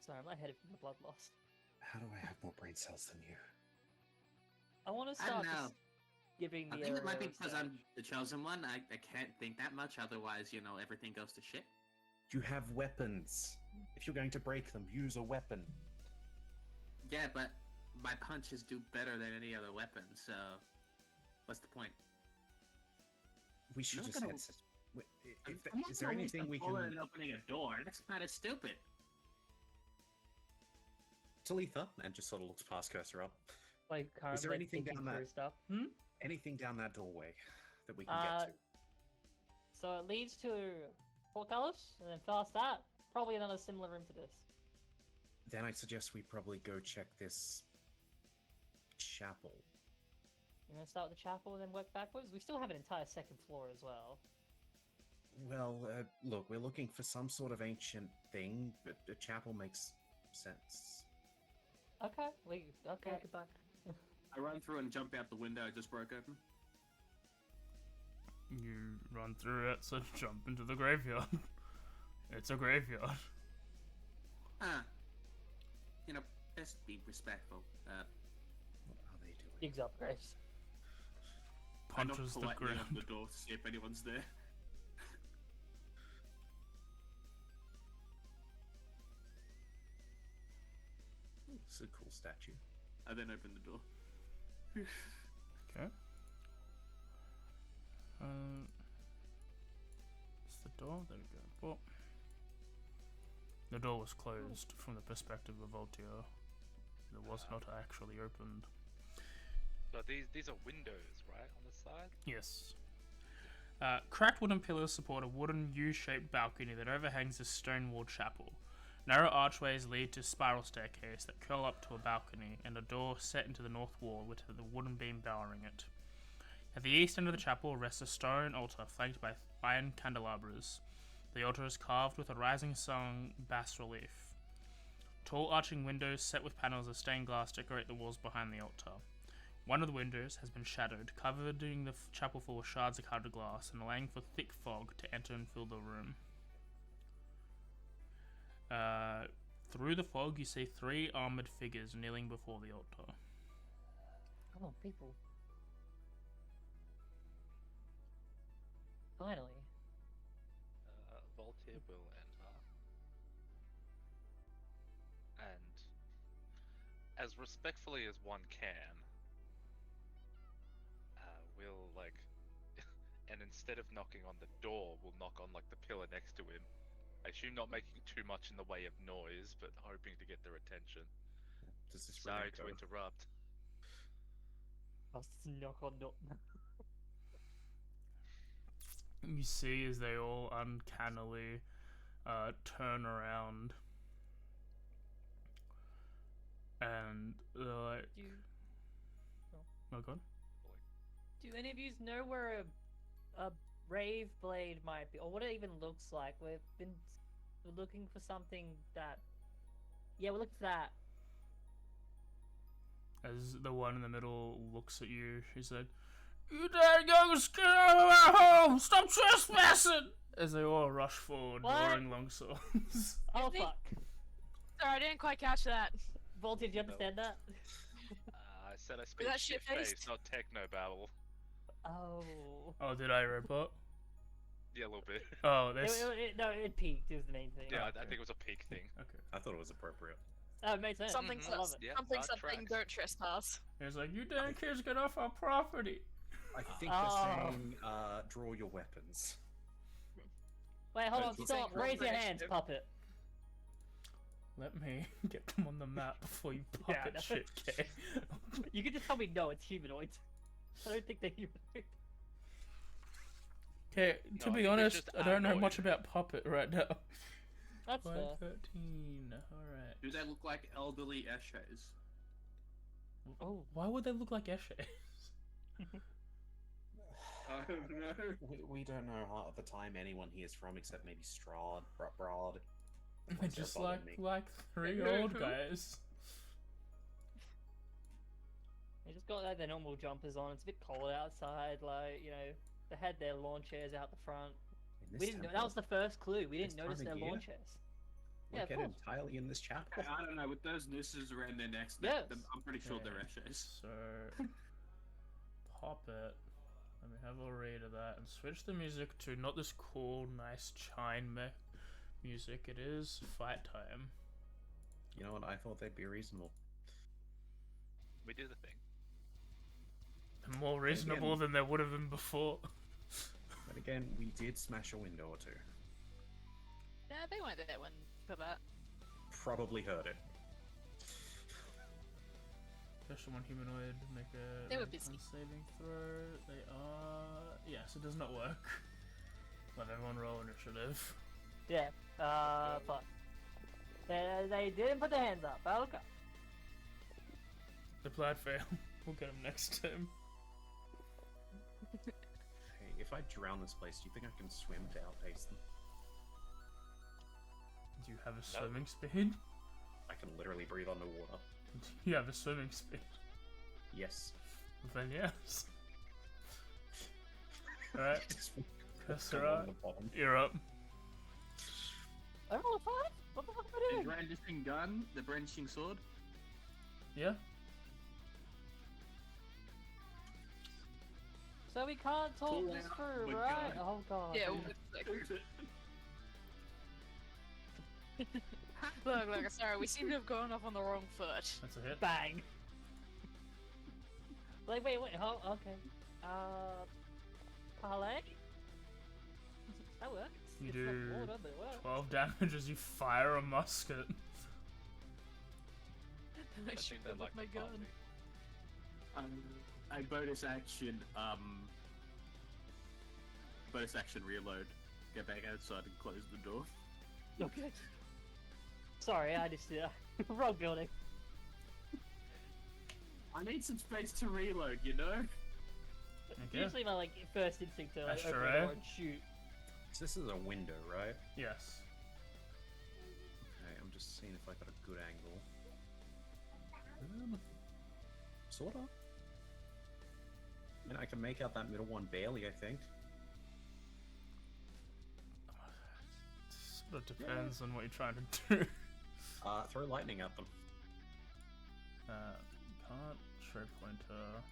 Sorry, my head from the blood loss. How do I have more brain cells than you? I want to I don't start know. just giving the I think it might be aerials because that- I'm the chosen one. I can't think that much, otherwise, everything goes to shit. You have weapons. If you're going to break them, use a weapon. Yeah, but my punches do better than any other weapon, so... What's the point? We should not just gonna- head. Wait, I'm not is there gonna waste anything a we bullet can? in opening a door? That's kind of stupid. Talitha, and just sort of looks past cursor up. Like, currently there anything thinking down through that- stuff. Anything down that doorway that we can Uh, get to? So it leads to portcullis, and then past that, probably another similar room to this. Then I suggest we probably go check this chapel. You want to start with the chapel and then work backwards? We still have an entire second floor as well. Well, look, we're looking for some sort of ancient thing, but a chapel makes sense. Okay, Okay. goodbye. I run through and jump out the window I just broke open. You run through it, so jump into the graveyard. It's a graveyard. Huh. Just be respectful. What are they doing? Digs up graves. I knock Punches the politely on ground. the door to see if anyone's there. It's a cool statue. I then open the door. Okay. It's the door. There we go. Well, the door was closed from the perspective of V.O.D.T.A. It was not actually opened. So these are windows, right, on the side? Yes. Cracked wooden pillars support a wooden U-shaped balcony that overhangs a stone-walled chapel. Narrow archways lead to spiral staircase that curl up to a balcony and a door set into the north wall with the wooden beam bowering it. At the east end of the chapel rests a stone altar flanked by iron candelabras. The altar is carved with a rising sun bas-relief. Tall arching windows set with panels of stained glass decorate the walls behind the altar. One of the windows has been shattered, covering the chapel full of shards of colored glass and allowing for thick fog to enter and fill the room. Through the fog, you see 3 armored figures kneeling before the altar. Come on, people. Finally. V.O.D.T.A will enter. And as respectfully as one can, we'll like, and instead of knocking on the door, we'll knock on like the pillar next to him. I assume not making too much in the way of noise, but hoping to get their attention. Does this Sorry ring to echo? interrupt. Must knock on door. You see as they all uncannily turn around and they're like, Do you, oh god. do any of you know where a rave blade might be, or what it even looks like? We're looking for something that. Yeah, we're looking for that. As the one in the middle looks at you, she said, "You dare young skin out of our home! Stop trespassing!" As they all rush forward, What? drawing long swords. Oh Is it? fuck! Sorry, I didn't quite catch that. Volty, did you understand that? I said I speak that shit-faced, shit-faced? not techno-babble. Oh. Oh, did I robot? Yeah, a little bit. Oh, It, this. no, it peaked. It was the main thing. Yeah, I okay. think it was a peak thing. Okay. I thought it was appropriate. Oh, it made sense. Something, I love it. Yeah, something, that something. tracks. Don't trespass. It's like, you damn kids, get off our property. I think Oh. they're saying, draw your weapons. Wait, hold Wait, on. he's Stop. saying Raise your roll hands, initiative? puppet. Let me get them on the map before you Yeah, puppet no. shit, okay? You can just tell me no, it's humanoids. I don't think they're humanoid. Okay, to No, I be think it's honest, just I don't know annoyed. much about puppet right now. That's fair. 113, alright. Do they look like elderly Eshes? Oh. Why would they look like Eshe? I don't know. We don't know half the time anyone here's from except maybe Strahd, Brahd. They're just like 3 Who? old guys. They just got like their normal jumpers on. It's a bit cold outside. Like, you know, they had their lawn chairs out the front. We didn't know. That was the first clue. We didn't this notice time their of lawn year? chairs. Yeah, of Located course. entirely in this chapel. I don't know, with those nooses around their necks, Yes. I'm pretty sure they're Okay, Eshes. So, puppet. Let me have a read of that and switch the music to not this cool, nice chime music. It is fight time. You know what? I thought they'd be reasonable. We do the thing. More reasonable than they would have been before. But again, we did smash a window or two. Yeah, they weren't there when for that. Probably heard it. Special one humanoid, make a They were make a busy. saving throw. They are... Yes, it does not work. Let everyone roll initiative. Yeah. Fuck. They didn't put their hands up. But okay. The plaid fail. We'll get him next time. Hey, if I drown this place, do you think I can swim to outpace them? Do you have a swimming speed? I can literally breathe underwater. Do you have a swimming speed? Yes. Then yes. Alright, Just Kassara, go on the bottom. you're up. I roll a 5? What the fuck am I The doing? brandishing gun, the brandishing sword. Yeah. So we can't talk Pull this out, through, we're right? going. Oh god. Yeah. Look. Sorry, we seem to have gone off on the wrong foot. That's a hit. Bang. Like, wait. Oh, okay. Parlay? That works. You It's do not water, but it works. 12 damage as you fire a musket. I I shoot think them they're with like my the gun. party. I bonus action reload, get back outside and close the door. Okay. Sorry, I just wrong building. I need some space to reload, you know? Okay. Usually my first instinct to That's open true. the door and shoot. So this is a window, right? Yes. Okay, I'm just seeing if I got a good angle. Sorta. I mean, I can make out that middle one barely, I think. Sort of depends on what you're trying to do. Throw lightning at them. Can't show pointer.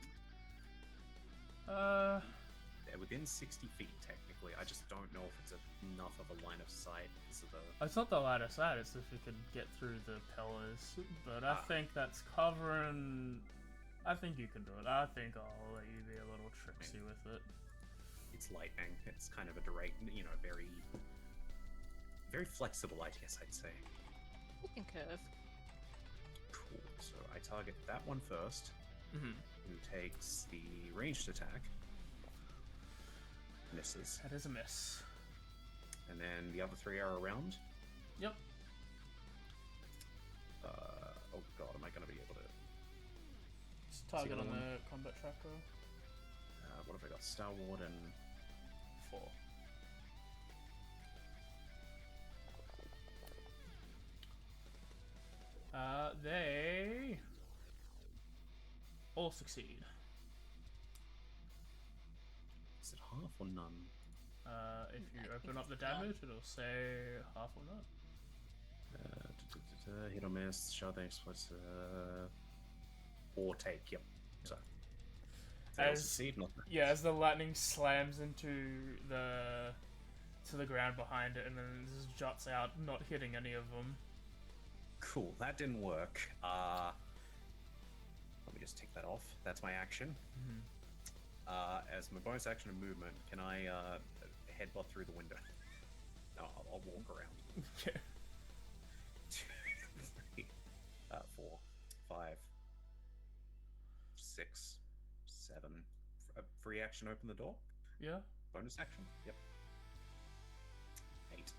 They're within 60 feet, technically. I just don't know if it's enough of a line of sight because of the... It's not the ladder side, it's if you could get through the pillars. But I think that's covering... I think you can do it. I think I'll let you be a little tricksy with it. It's lightning. It's kind of a direct, very... Very flexible, I guess I'd say. You can curve. Cool. So I target that one first, Mm-hmm. who takes the ranged attack. Misses. That is a miss. And then the other three are around. Yep. Oh god, am I going to be able to... Just target the on other the combat tracker. what have I got? Star Ward and... 4. They all succeed. Is it half or none? If you open up the damage, it'll say half or none. Hit or miss, sharding exploits, or take, yep. So, they all As- succeed, not Yeah, as the lightning slams into the ground behind it, and then it just juts out, not hitting any of them. Cool, that didn't work. Let me just take that off. That's my action. As my bonus action and movement, can I headbutt through the window? No, I'll walk around. Okay. 2, 3, 4, 5, 6, 7. Free action, open the door. Yeah. Bonus action. Yep. 8.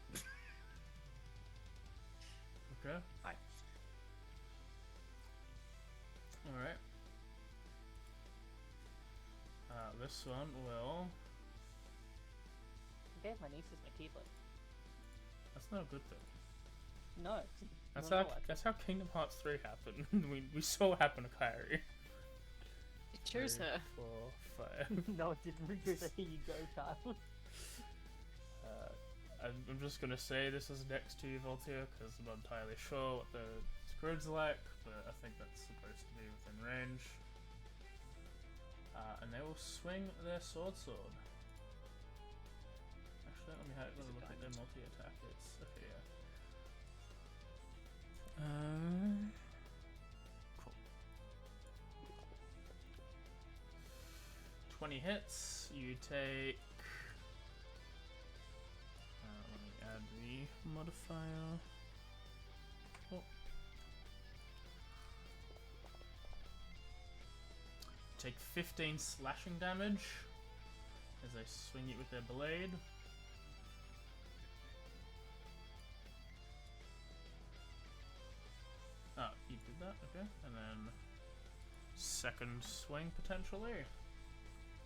Okay. Hi. All right. This one will. Okay, my niece is my keeper. That's not a good thing. No. That's no, how. no, I- That's how Kingdom Hearts 3 happened. we saw what happened to Kairi. It chose 3, her. 4, 5. No, it didn't redo the here you go, child. I'm just gonna say this is next to you, Voltaire, because I'm not entirely sure what the grid's like, but I think that's supposed to be within range. And they will swing their sword. Actually, let me have a look at their multi-attack. It's okay, yeah. Cool. 20 hits. You take. Let me add the modifier. Oh. Take 15 slashing damage as they swing it with their blade. Oh, you did that? Okay. And then second swing potentially.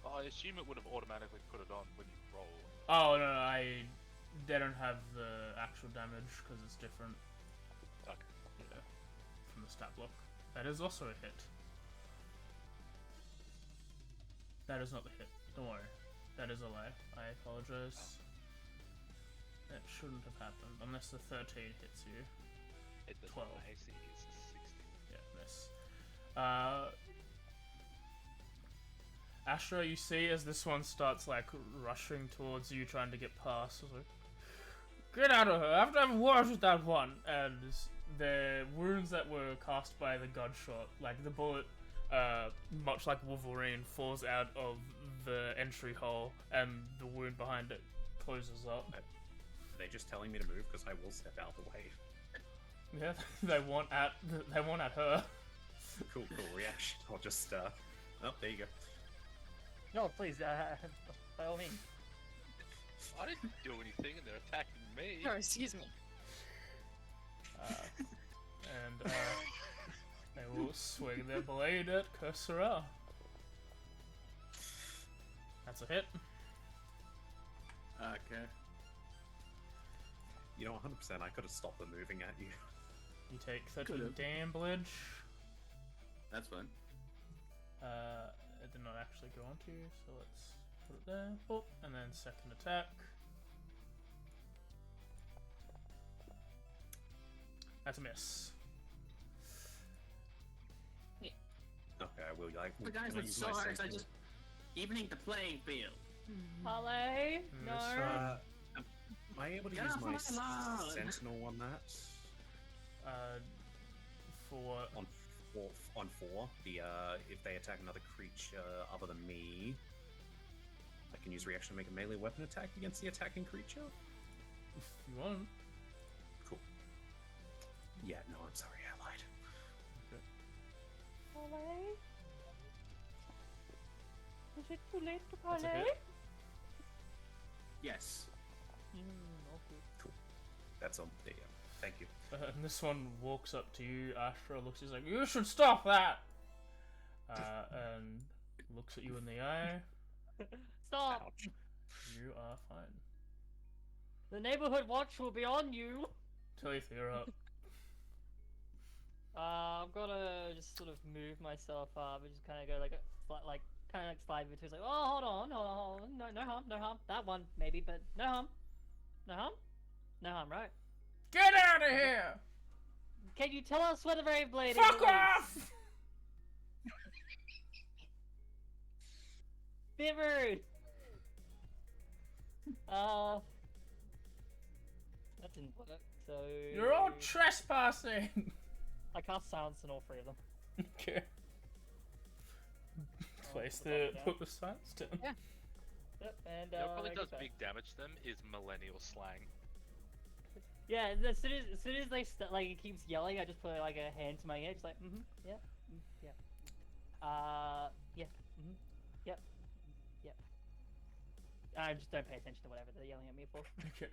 I assume it would have automatically put it on when you roll. Oh no, they don't have the actual damage because it's different. Okay. Yeah, from the stat block. That is also a hit. That is not the hit. Don't worry. That is a lie. I apologize. That shouldn't have happened unless the 13 hits you. It does 12. not. AC is 16. Yeah, miss. Astra, you see as this one starts like rushing towards you, trying to get past. It's like, get out of here! I have to have words with that one. And the wounds that were cast by the gunshot, like the bullet, much like Wolverine, falls out of the entry hole, and the wound behind it closes up. Are they just telling me to move? Because I will step out the way. Yeah, they want at her. Cool reaction. I'll just, oh, there you go. No, please, by all means. I didn't do anything and they're attacking me. Oh, excuse me. And they will swing their blade at Kursara. That's a hit. Okay. You know, 100%, I could have stopped them moving at you. You take 13 Could've. damage. That's fun. It did not actually go onto you, so let's put it there. Oh, and then second attack. That's a miss. Okay, I will, like... The guys can I with use my swords are sentinel? just evening the playing field. Pale? No. Am I able to Get use off my my lawn! sentinel on that? For On four, if they attack another creature other than me, I can use reaction to make a melee weapon attack against the attacking creature? if you want. Cool. Yeah, no, I'm sorry, I lied. Pale? Is it too late to That's a Pale? hit. Yes. Okay. That's on. There you go. Thank you. And this one walks up to you, Astra, looks, he's like, you should stop that! And looks at you in the eye. Stop! You are fine. The neighborhood watch will be on you! Talith, you're up. I'm gonna just sort of move myself up and just kind of go like kind of like slide between. Like, oh, hold on, no harm. That one maybe, but no harm, right? Get out of here! Can you tell us where the Brave Blade is? Fuck at off! least? Bit rude. That didn't work. So You're all trespassing! I cast silence on all three of them. Okay. Place put the that down. put the silence down. Yeah. Yep, and What probably I does get big damage to them is millennial slang. that. Yeah, as soon as they like it keeps yelling, I just put like a hand to my ear, just like yeah, yeah, yeah, yep, yep. I just don't pay attention to whatever they're yelling at me for. Okay.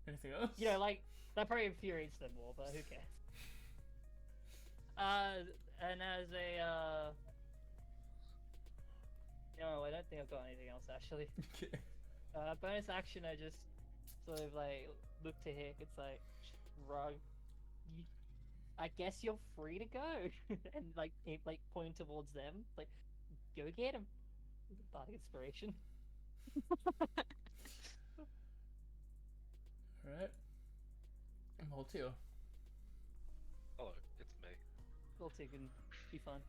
Anything else? You know, like that probably infuriates them more, but who cares? And as a no, I don't think I've got anything else actually. Okay. Bonus action, I just sort of like look to Hick. It's like, Rug, I guess you're free to go, and like point towards them, like, go get him. Bardic inspiration. Alright. Moltio. Hello, it's me. Voltig can be fun.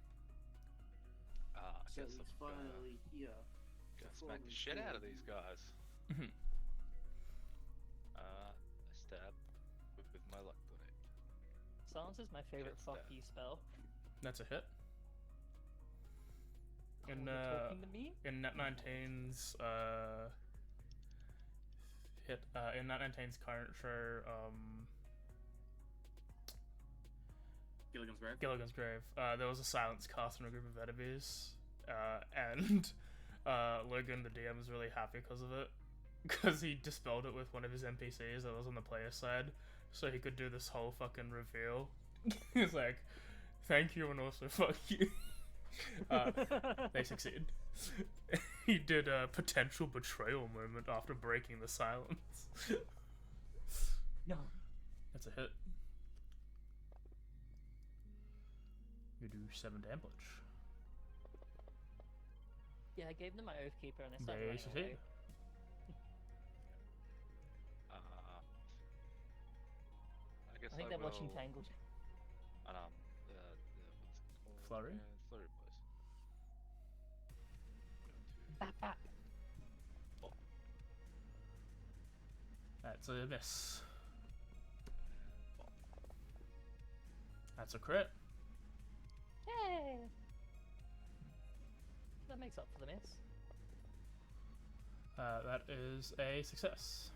I So guess it's I'm finally here. gonna smack the shit out of these guys. Mhm. I stab with my luck grenade. Silence is my favorite Gets fuck that. you spell. That's a hit. In You're talking to me? in Nat 19's hit in Nat 19's current show, Gilligan's Grave. Gilligan's Grave, there was a silence cast on a group of enemies, and Logan, the DM, was really happy because of it, because he dispelled it with one of his NPCs that was on the player side, so he could do this whole fucking reveal. He's like, thank you and also fuck you. They succeed. He did a potential betrayal moment after breaking the silence. No. That's a hit. You do 7 damage. Yeah, I gave them my Oathkeeper and they started They running succeed. away. I guess I think they're watching will- Tangled. what's it called? Flurry? Flurry, please. Bap, bap. That's a miss. That's a crit. Yay! That makes up for the miss. That is a success.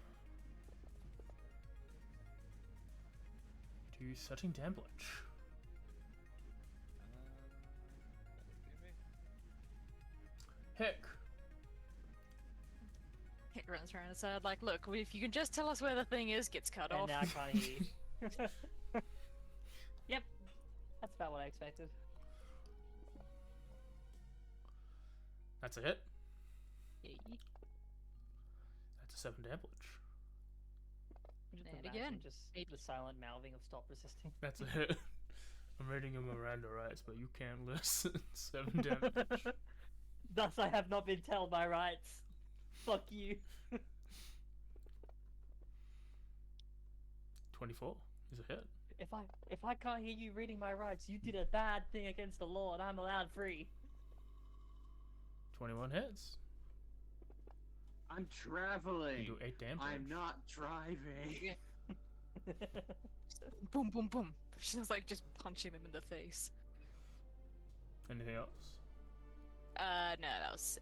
2 setting damage. Heck. It runs around inside like, look, if you can just tell us where the thing is, gets cut And off. now I can't hear you. Yep. That's about what I expected. That's a hit. Yay. That's a 7 damage. Just And imagine again, just maybe. the silent mouthing of stop resisting. That's a hit. I'm reading your Miranda rights, but you can't listen. 7 damage. Thus I have not been told my rights. Fuck you. 24 is a hit. If I can't hear you reading my rights, you did a bad thing against the law, and I'm allowed free. 21 hits. I'm You traveling. do 8 damage. I'm not driving. Boom, boom, boom. She's like just punching him in the face. Anything else? No, that was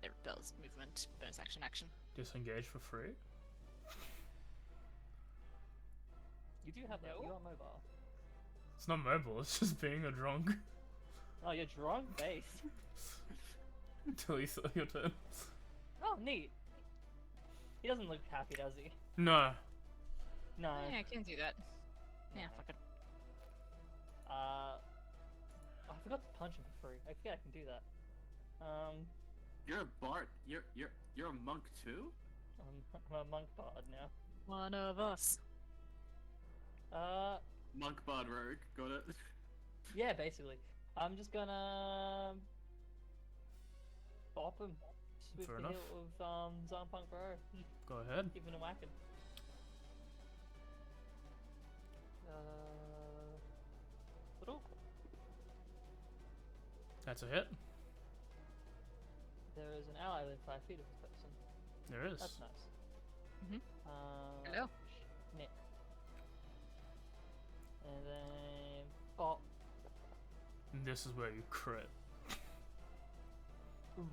movement, bonus action, action. Disengage for free. You do have No. you are mobile. It's not mobile, it's just being a drunk. Oh, you're drunk? Base. Until you thought your turn. Oh, neat. He doesn't look happy, does he? No. No. Yeah, I can do that. Yeah, fuck it. I forgot to punch him for free. I forget I can do that. You're a bard. You're a monk too. I'm a monk bard now. One of us. Monk bard rogue. Got it. Yeah, basically. I'm just gonna bop him just with Fair the enough. hilt of Zarpunk Bro. Go ahead. Give him a whacking. Little. That's a hit. There is an ally within 5 feet of this person. There is. That's nice. Mhm. Hello. Nick. And then bop. And this is where you crit. Ooh.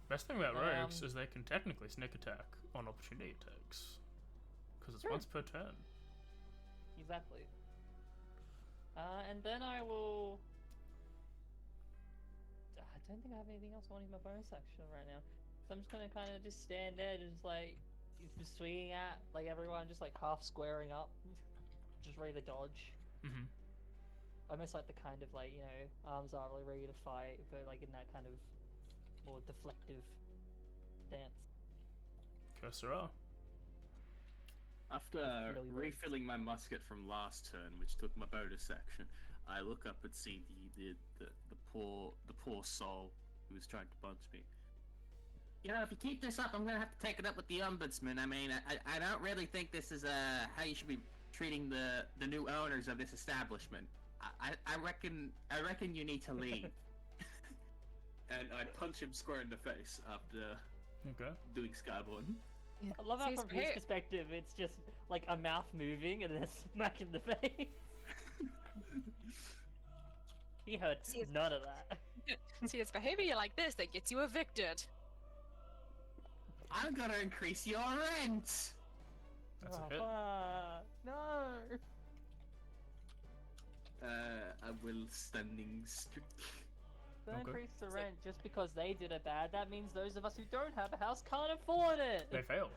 Best thing about rogues Um, is they can technically sneak attack on opportunity attacks. Because it's True. once per turn. Exactly. And then I will. I don't think I have anything else I want in my bonus action right now. So I'm just gonna kind of just stand there, just like just swinging at like everyone, just like half squaring up, just ready to dodge. Mm-hmm. Almost like the kind of like arms are really ready to fight, but like in that kind of more deflective stance. Cursor. After Really weird. refilling my musket from last turn, which took my bonus section, I look up and see the poor soul who was trying to punch me. You know, if you keep this up, I'm gonna have to take it up with the ombudsman. I mean, I don't really think this is how you should be treating the new owners of this establishment. I reckon you need to leave. And I punch him square in the face after Okay. doing Skyborn. I love how See, from his perspective, it's just like a mouth moving and then a smack in the face. He heard See, it's- none of that. See, it's behavior like this that gets you evicted. I'm gonna increase your rent. That's a Oh, hit. fuck. No. I will standing stick. Don't Okay. increase the It's like- rent just because they did it bad. That means those of us who don't have a house can't afford it. They fail.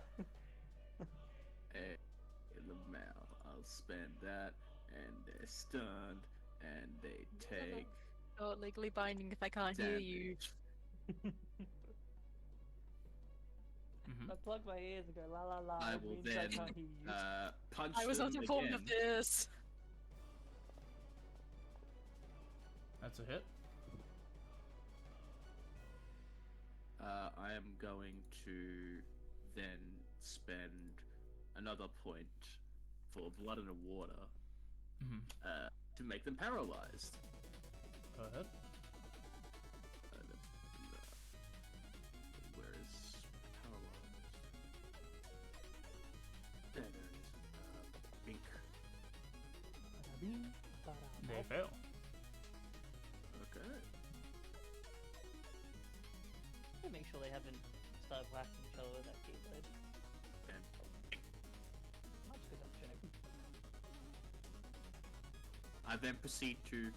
In the mail, I'll spend that, and they're stunned, and they take Not legally binding if I can't hear you. damage. Mm-hmm. I plug my ears and go la la la. I it will means then I can't hear you. punch I was them not informed again. of this. That's a hit. I am going to then spend another point for blood and water Mm-hmm. to to make them paralyzed. Go ahead. Where is paralyzed? There it is. Bink. They fail. Okay. Make sure they haven't started whacking each other with that keyblade. Okay. Much good opportunity. I then proceed to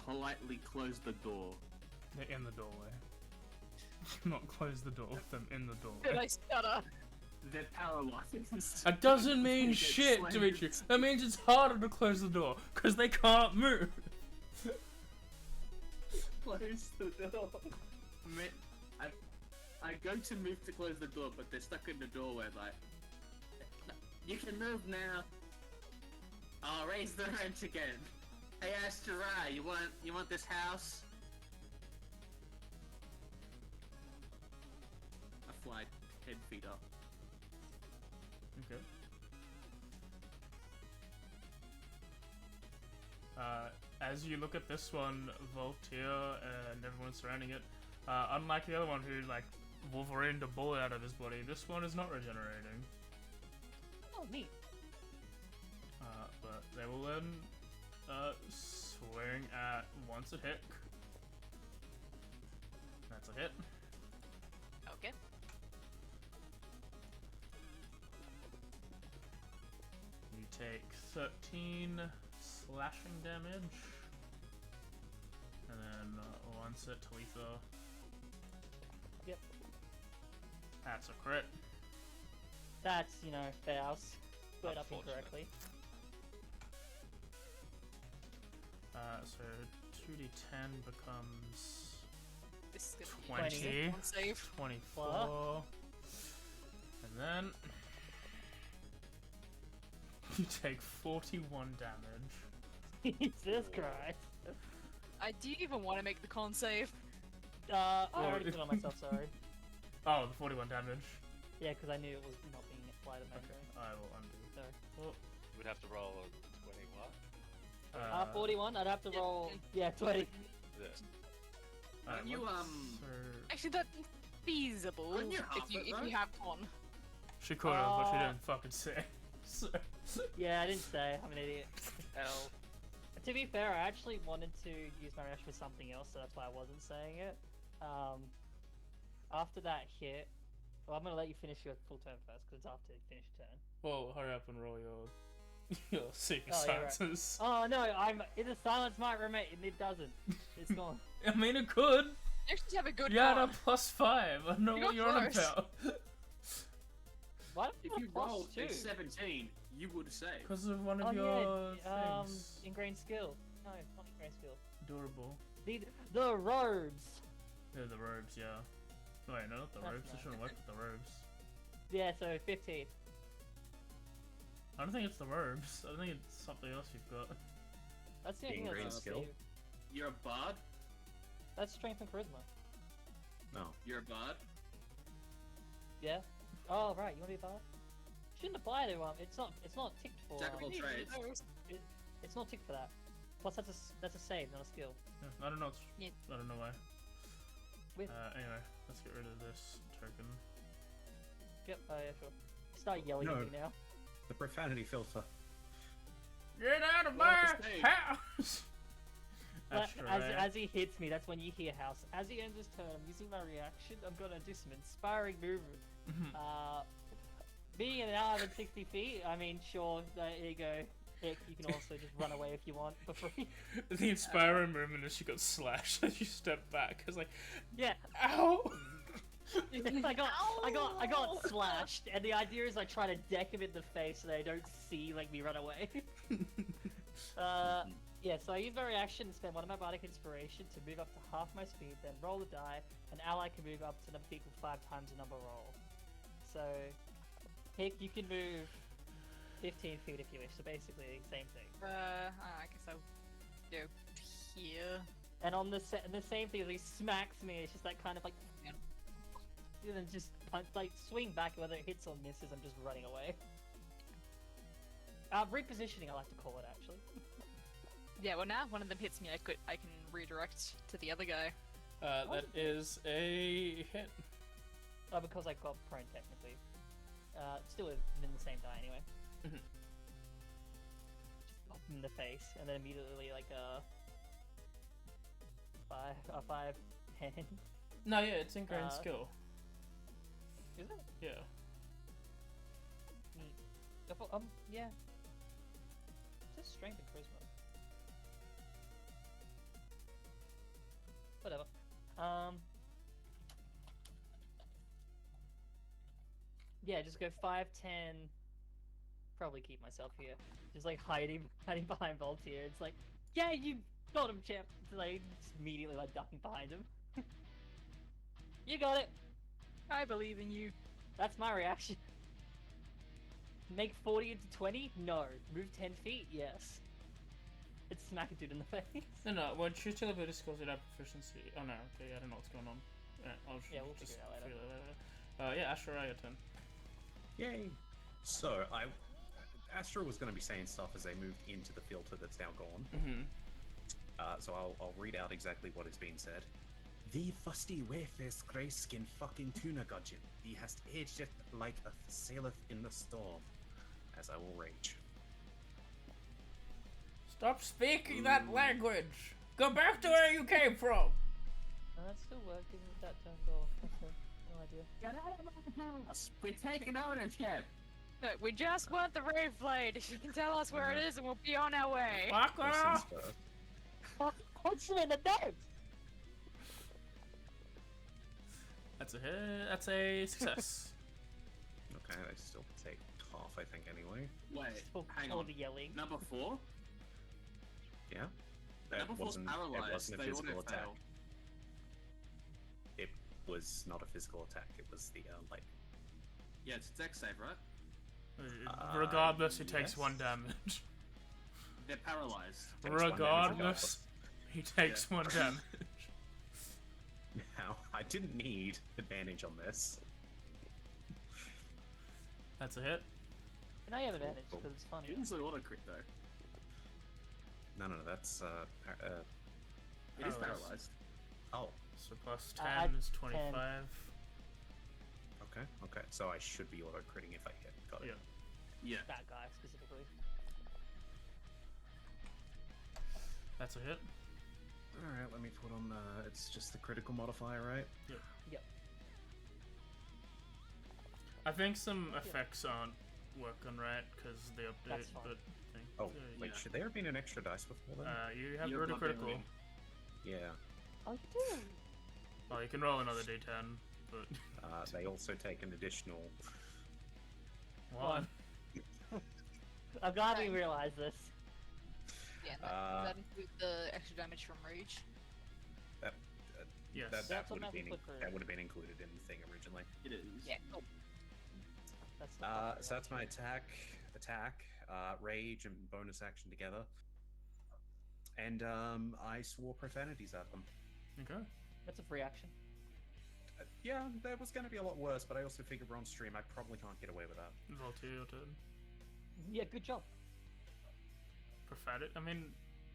politely close the door. They're in the doorway. Not close the door with them in the Did doorway. I stutter? They're paralyzed. That doesn't mean Get shit, slammed. Dimitri. That means it's harder to close the door because they can't move. Close the door. I go to move to close the door, but they're stuck in the doorway. Like, you can move now. I'll raise the rent again. Hey, Asterai, you want this house? I fly 10 feet up. Okay. As you look at this one, Voltaire and everyone surrounding it, unlike the other one who like Wolverine the bullet out of his body, this one is not regenerating. Oh, neat. But they will then swing at once a hit. That's a hit. Okay. You take 13 slashing damage. And then once at Talitha. Yep. That's a crit. That's, fails. Split up Unfortunate. incorrectly. So 2d10 becomes This is gonna be 20. one save. 24. And then you take 41 damage. Jesus Christ. Do you even want to make the con save? I already put it on myself, sorry. Oh, the 41 damage. Yeah, because I knew it was not being applied automatically. I will undo. Sorry. Oh, You would have to roll a 20 what? 41, I'd have to roll... Yeah, 20. Yeah. alright, Can you, so Actually, that's feasible Couldn't you if half you it, if though? you have con. she could have, but she Uh, didn't fucking say. So, Yeah, I didn't say. I'm an idiot. Hell. To be fair, I actually wanted to use my reaction for something else, so that's why I wasn't saying it. After that hit... Well, I'm gonna let you finish your full turn first, because it's after you finish your turn. well, hurry up and roll your secret Oh, yeah, right. silences. Oh no, the silence might remain. It doesn't. It's gone. I mean, it could. You actually have a good You had a con. +5. I don't know You what got you're on close. about. Why don't If have you a plus rolled a 2? 17, you would save. Because of one Oh of your yeah, things. ingrained skill. No, not ingrained skill. Durable. The robes. They're the robes, yeah. Wait, no, not the That's robes. I nice. shouldn't work with the robes. Yeah, so 15. I don't think it's the robes. I think it's something else you've got. That's the only thing Ingrained that's skill? You're a bard? That's strength and charisma. No. You're a bard? Yeah. Oh right, you want to be a bard? Shouldn't apply to It's not ticked for. Jack of all trades. It's not ticked for that. Plus that's a save, not a skill. Yeah, I don't know. Yeah. I don't know why. With Anyway, let's get rid of this token. Yep. Oh yeah, sure. Start yelling No. at me now. The profanity filter. Get out of Well, my it's a save. house! But Asteroid. as he hits me, that's when you hear house. As he ends his turn, I'm using my reaction. I'm gonna do some inspiring movement. Mhm. Being an hour and 60 feet, I mean, sure, there you go. Heck, you can also just run away if you want for free. The inspiring movement is she got slashed as you step back. It's like, Yeah, ow! I got slashed, and the idea is I try to deck him in the face so they don't see me run away. Yeah, so I use my reaction and spend one of my bardic inspiration to move up to half my speed, then roll a die. An ally can move up to number equal 5 times the number roll. So, Hick, you can move 15 feet if you wish. So basically, same thing. I guess I'll go here. And on the same thing, he smacks me. It's just that kind of Yeah. and then just swing back. Whether it hits or misses, I'm just running away. Repositioning, I like to call it actually. Yeah, well now one of them hits me, I can redirect to the other guy. That is a hit. Oh, because I got prone technically. Still within the same die anyway. Mhm. Just pop him in the face, and then immediately like a 5, 10. No, yeah, it's ingrained Uh, skill. Is it? Yeah. Neat. Yeah. It's just strength and charisma. Whatever. Yeah, just go 5, 10. Probably keep myself here. Just like hiding behind Voltaire. It's like, yeah, you got him, champ. It's like just immediately like ducking behind him. You got it. I believe in you. That's my reaction. Make 40 into 20? No. Move 10 feet? Yes. It's smack a dude in the face. No, when choose teleporter skills at proficiency. Oh no, okay, I don't know what's going on. I'll Yeah, we'll just figure it out later. figure that out later. Yeah, Astra, your turn. Yay! So, Astra was going to be saying stuff as they moved into the filter that's now gone. Mm-hmm. So I'll read out exactly what is being said. The fusty wayface grey skin fucking tuna gudgeon. Thee hast aged it like a saileth in the storm. As I will rage. Stop speaking that language! Go back to where you came from! That's still working with that turned off. Okay. No idea. Get out of my house! We're taking ownership! Look, we just want the Rave Blade. If you can tell us where it is, and we'll be on our way. Fuck off! Punch him in the nose! That's a hit. That's a success. Okay, I still take half, I think, anyway. Wait, Still hang all on. the yelling. Number 4? Yeah? That Number 4's it paralyzed. wasn't a They physical auto attack. fail. It was not a physical attack, it was the, like... Yeah, it's a dex save, right? Regardless, he takes yes. 1 damage. They're paralyzed. Takes 1 damage Regardless, he takes Yeah. 1 damage. Now, I didn't need advantage on this. That's a hit. And I have advantage Cool. because it's funny. It is an auto crit though. No, that's, It is Paralyzed. paralyzed. oh, So plus I- 10 is 10. 25. okay. So I should be auto-critting if I hit. Got it. Yeah. Yeah. That guy specifically. That's a hit. Alright, let me put on the... It's just the critical modifier, right? Yep. I think some effects aren't working right because the update. That's fine. But I think, Oh, wait, yeah. should there have been an extra dice before then? you have You're rotor not critical. doing Yeah. Oh, you do? Well, you can roll another d10, but They also take an additional... one. I'm glad we Thanks. realized this. Yeah, Uh, that includes the extra damage from Rage. Yes. That That's would have been automatically for- that would have been included in the thing originally. It is. Yeah. Cool. That's the So that's my attack, rage, and bonus action together. And I swore profanities at them. Okay. That's a free action. Yeah, that was going to be a lot worse, but I also figure we're on stream. I probably can't get away with that. Voltaire, your turn. Yeah, good job. Profanity. I mean,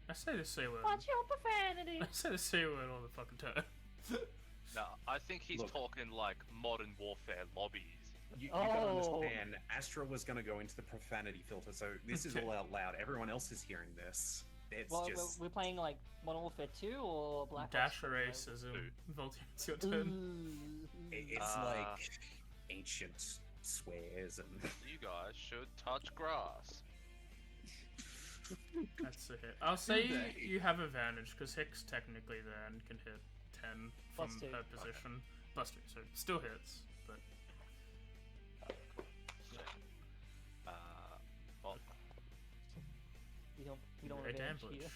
I say the C word. Watch your profanity! I say the C word all the fucking time. No, I think he's Look. talking like modern warfare lobbies. You gotta Oh. understand, Astra was going to go into the profanity filter, so this is all out loud. Everyone else is hearing this. It's Well, just... we're playing like Modern Warfare 2 or Black Dash Ops? racism. Voltaire, it's your turn. It's like ancient swears and... You guys should touch grass. That's a hit. I'll say they? you have advantage because Hicks technically then can hit 10 from Plus 2. her position. Plus 2, so still hits, but Well, We don't a advantage damage. here.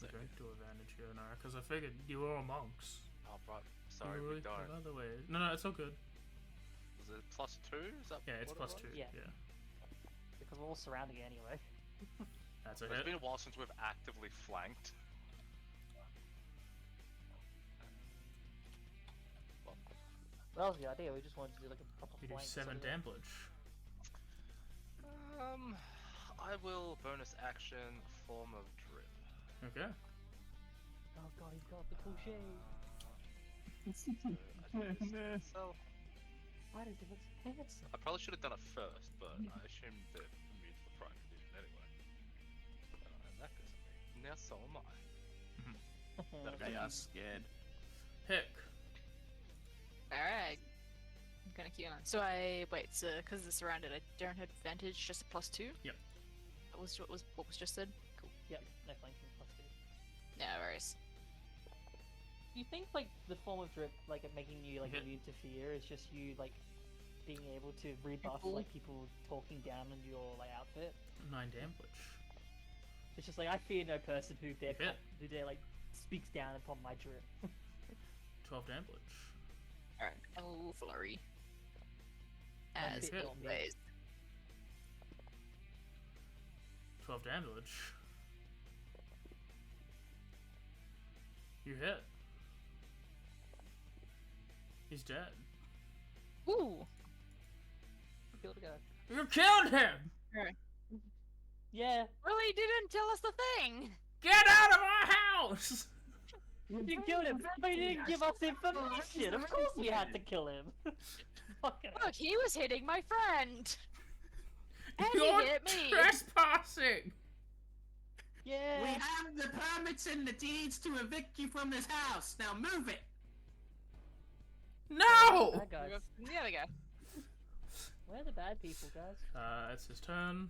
We don't do advantage here now because I figured you were all monks. oh, right. Sorry, You we were don't. Other way. No, it's all good. Is it plus 2? Is that Yeah, it's what it plus was? 2. Yeah. Yeah. Because we're all surrounding it anyway. That's a It's hit. been a while since we've actively flanked. That was the idea, we just wanted to do like a proper You do flank. 7 sort of thing. damage. I will bonus action form of drip. Okay. Oh god, he's got the cool shade. So I do this myself. Why does he look so handsome? I probably should have done it first, but I assumed that immune to the prime condition anyway. And that goes on me. Now so am I. That'll They be are scared. Hick. Alright. I'm gonna keep on. So I wait. So because it's surrounded, I don't have advantage. Just a +2. Yep. That was what was just said. Cool. Yep, no flanking +2. No worries. Do you think like the form of drip, like it making you like Mhm. immune to fear, is just you like being able to rebuff People. like people talking down on your like outfit? 9 damage. It's just like I fear no person who dare Yeah. who dare like speaks down upon my drip. 12 damage. Alright. I will flurry. That's As it, not me. always. 12 damage. You hit. He's dead. Ooh. Killed a guy. You killed him! Yeah, Really didn't tell us the thing. Get out of our house! you killed him, but you didn't give us information. Of course we had to kill him. Fucking hell. Look, he was hitting my friend. And You're he hit me. trespassing! Yeah. We have the permits and the deeds to evict you from this house. Now move it. No! Bad guys. There we go. Where are the bad people, guys? It's his turn.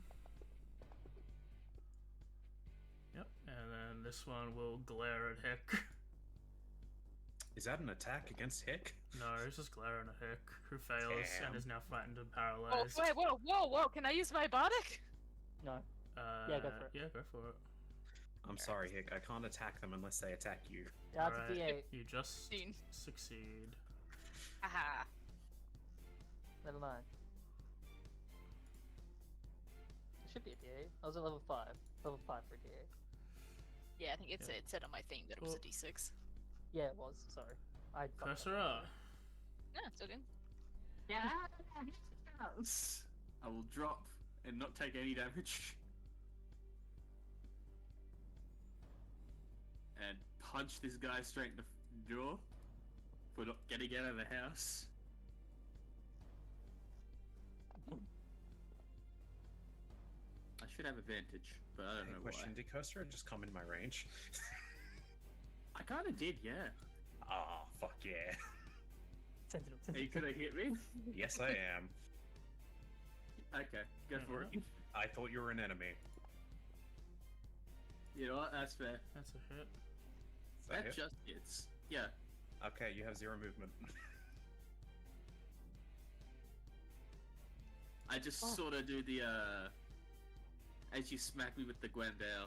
Yep, and then this one will glare at Hick. Is that an attack against Hick? No, he's just glaring at Hick, who fails Damn. and is now frightened and Oh, paralyzed. wait, whoa! Can I use my bardic? No. Yeah, go for it. Yeah, go for it. I'm sorry, Hick. I can't attack them unless they attack you. That's Alright, a D8. You just 16. succeed. Haha. Level 9. It should be a D8. I was at level 5. Level 5 for a D8. Yeah, I think it Yeah. said on my thing that it was a D6. Yeah, it was. Sorry. I fucked up. Cursor. Yeah, still good. Get out of the house. I will drop and not take any damage. And punch this guy straight in the jaw for not getting out of the house. I should have advantage, but I don't know Question: why. Did Cursor just come in my range? I kind of did, yeah. Ah, fuck yeah. Sentinel. He could have hit me. Yes, I am. Okay, go for it. I thought you were an enemy. You know what? That's fair. That's a hit. Is that That hit? just hits. Yeah. Okay, you have 0 movement. I just sort of do the as you smack me with the Gwendale,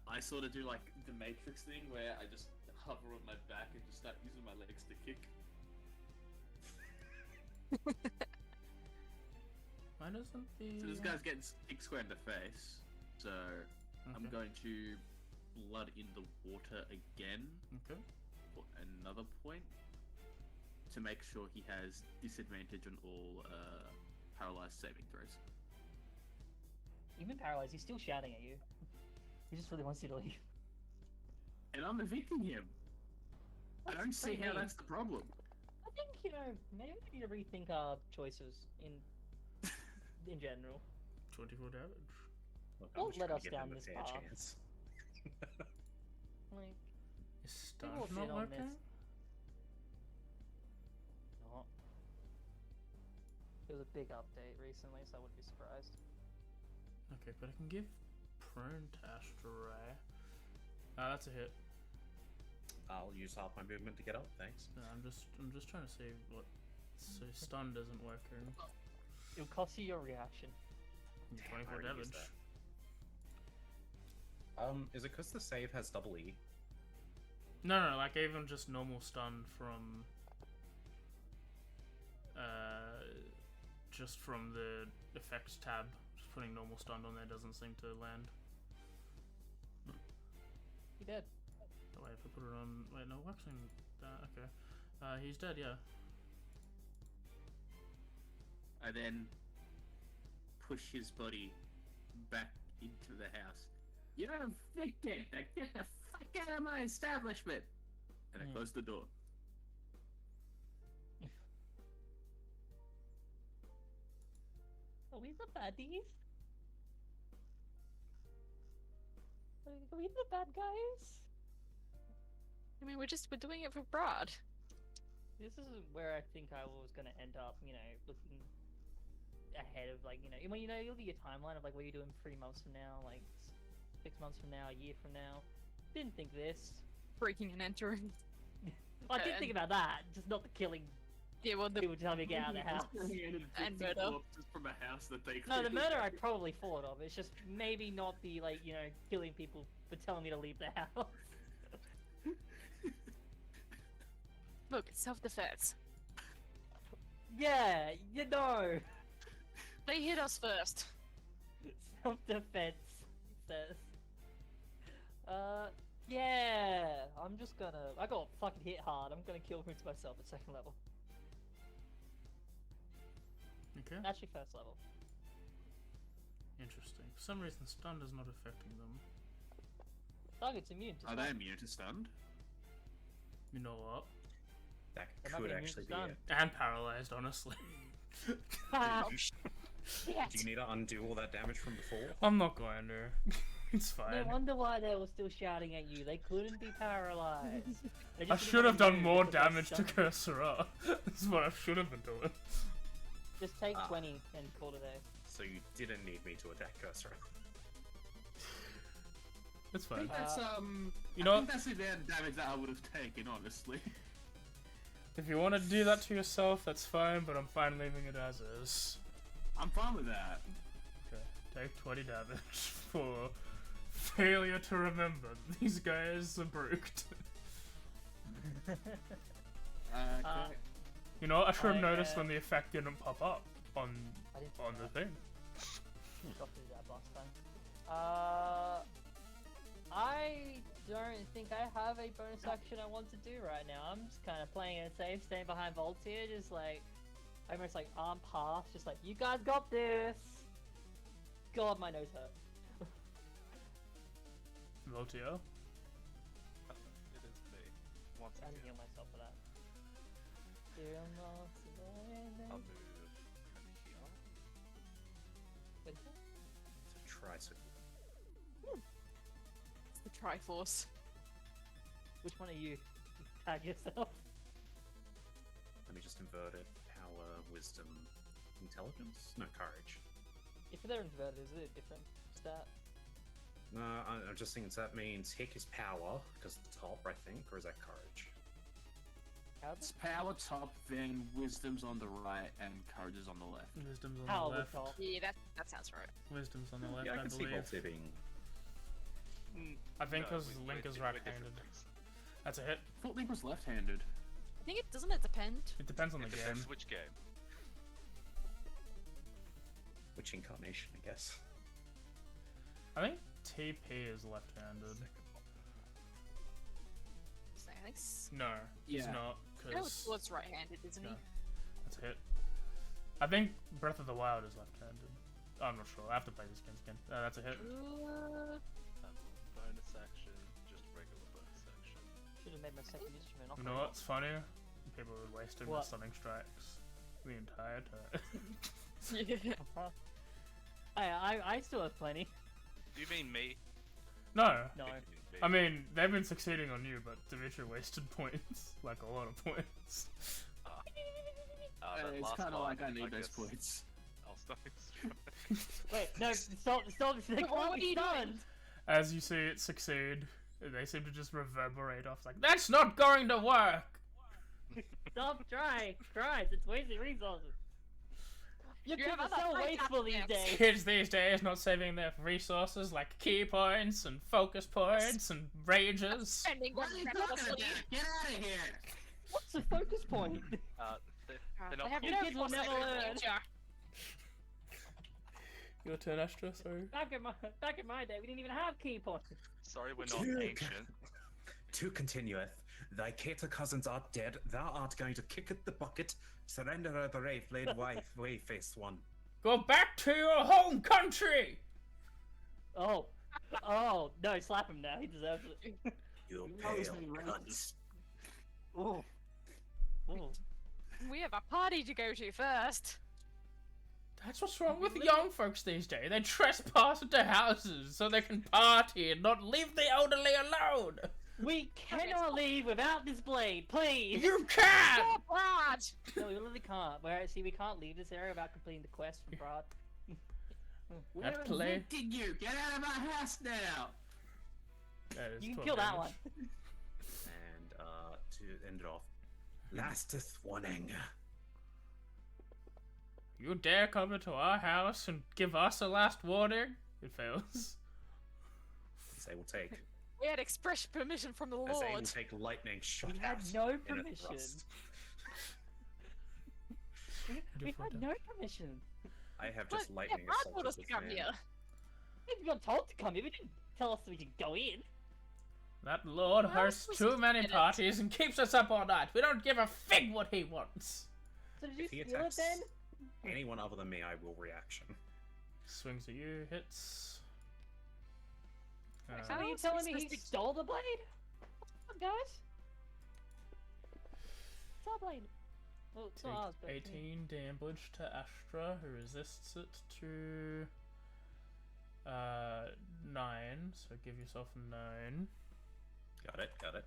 I sort of do like the Matrix thing where I just hover on my back and just start using my legs to kick. Why doesn't the... So this guy's getting kicked square in the face. So I'm Okay. going to blood in the water again Okay. for another point to make sure he has disadvantage on all paralyzed saving throws. Even paralyzed, he's still shouting at you. He just really wants you to leave. And I'm evicting him. I That's don't see pretty how mean. that's the problem. I think, maybe we need to rethink our choices in general. 24 damage. Look, Don't just let trying us to give down them a this fair path. chance. Like, Is People stuff have not been on working? this. not. There was a big update recently, so I wouldn't be surprised. Okay, but I can give Prune to Astray. That's a hit. I'll use half my movement to get up, thanks. No, I'm just trying to see what... So stun isn't working. It'll cost you your reaction. Damn, I 24 already damage. used that. Is it because the save has double E? No, like even just normal stun from... just from the effects tab. Just putting normal stun on there doesn't seem to land. He did. Oh, wait, if I put it on... Wait, no, actually... okay. He's dead, yeah. I then push his body back into the house. You're evicted! Now get the fuck out of my establishment! And I close the door. Are we the baddies? Are we the bad guys? I mean, we're doing it for Brad. This is where I think I was gonna end up, you know, looking ahead of, like, you know, when you know, you'll get your timeline of, like, what you're doing 3 months from now, like, 6 months from now, a year from now. Didn't think this. Breaking and entering. I did think about that, just not the killing Yeah, well, the people telling me to get out of the house. And murder. Just from a house that they No, the clearly- murder I probably thought of. It's just maybe not the, like, you know, killing people for telling me to leave the house. look, it's self-defense. Yeah, you know. They hit us first. Self-defense, it says. Yeah, I'm just gonna... I got fucking hit hard. I'm gonna kill Prince myself at 2nd level. Okay. Actually, 1st level. Interesting. For some reason, stun is not affecting them. Target's immune to Are stun. they immune to stunned? You know what? That They might could be immune to actually be stun. it. And paralyzed, honestly. Ah, Do shit. you need to undo all that damage from before? I'm not going to. It's fine. No wonder why they were still shouting at you. They couldn't be paralyzed. They I just should have didn't done wanna more move because damage to they're Cursora. This is what I should have been doing. Just take Ah. 20 and call it a day. So you didn't need me to attack Cursor. It's I fine. think that's You I know think that's the amount of damage that I would have taken, honestly. If you want to do that to yourself, that's fine, but I'm fine leaving it as is. I'm fine with that. Okay, take 20 damage for failure to remember. These guys are brooked. Okay. You know what? I should have I, noticed when the effect didn't pop up on I didn't on the thing. Got through that last time. I don't think I have a bonus action I want to do right now. I'm just kind of playing it safe, staying behind Volts here, just like, almost like arm pass, just like, you guys got this! God, my nose hurt. Voltio. It is me. Once I didn't again. heal myself for that. Dear lost I'll move here. Wait, It's a tricycle. It's the Triforce. which one are you? Tag yourself. Let me just invert it. Power, wisdom, intelligence? No, courage. If they're inverted, is it a different stat? No, I'm just thinking, so that means Hick is power, because the top, I think, or is that courage? How It's power top, then wisdom's on the right, and courage is on the left. Wisdom's on Power the left. top. Yeah, that sounds right. Wisdom's on the left, Yeah, I I can see believe. Voltaire being... I think No, because we're Link is different right-handed. things. That's a hit. I thought Link was left-handed. I think it doesn't it depend. It depends on the It game. depends which game. Which incarnation, I guess. I think TP is left-handed. So I think No, he's Yeah. not. no, Because it's right-handed, isn't no, he? that's a hit. I think Breath of the Wild is left-handed. I'm not sure. I have to play this game again. That's a hit. Bonus action, just regular bonus action. Should have made my second instrument. You know what's funny? People were wasting their What? stunning strikes the entire time. Yeah. I still have plenty. Do you mean me? No. No. think you mean me. I mean, they've been succeeding on you, but Dimitri wasted points. Like a lot of points. That It's last kind of one, like I need guess those points. I'll stunning strike. Wait, no, stop, they What can't are be you doing? stunned! As you see it succeed, they seem to just reverberate off like, that's not going to work! Stop trying! Christ, it's wasting resources! Your You kids have are so other wasteful these tactics. days! Kids these days not saving their resources like key points and focus points and rages. Spending What are you talking about? Get out of here! What's the focus point? They're not They have called Your no kids will never prospect in the learn. future. Your turn, Astra, sorry. Back in my day, we didn't even have key points. Sorry, we're not Dude. ancient. To continueth, thy cater cousins art dead, thou art going to kick at the bucket, surrender her the brave blade wife, way-faced one. Go back to your home country! Oh. Oh, no, slap him now. He deserves it. You knows pale me, right? cunts. Oh. Oh. We have a party to go to first. That's what's wrong with young folks these days. They trespass into houses so they can party and not leave the elderly alone. We cannot leave without this blade, please! You can! Stop, Brad! No, we literally can't. See, we can't leave this area without completing the quest from Brad. We're That play- evicting you! Get out of my house now! That is You can 12 kill that damage. one. And to end it off, lasteth warning. You dare come into our house and give us a last warning? It fails. As they will take, We had express permission from the as they will Lord. take lightning shot We had out no in a permission. thrust. We had no permission. I have But, just yeah, lightning Brad assaulted told us to this come man. here. We got told to come here. We didn't tell us we could go in. That lord Well, hosts this too is many minutes. parties and keeps us up all night. We don't give a fig what he wants. So did you If he steal it attacks then? anyone other than me, I will reaction. Swings at you, hits. So How are you else are we telling me he supposed to- stole the blade? Come on, guys. It's our blade. Well, it's not ours, but... 18 damage to Astra, who resists it to 9, so give yourself a 9. Got it, got it.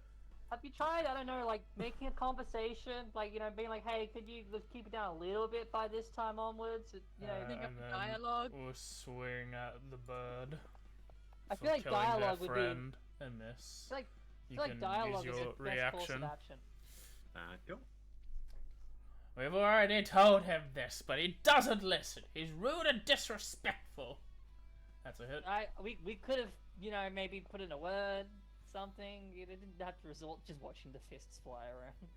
Have you tried, I don't know, like, making a conversation? Like, you know, being like, hey, could you just keep it down a little bit by this time onwards? You know, Think of and then dialogue. we'll swing at the bird. I for feel like killing dialogue their would be... friend and miss. I You feel like can dialogue use is your the best course reaction. of action. Go. We've already told him this, but he doesn't listen. He's rude and disrespectful. That's a hit. We could have, you know, maybe put in a word, something. You didn't have to resort just watching the fists fly around.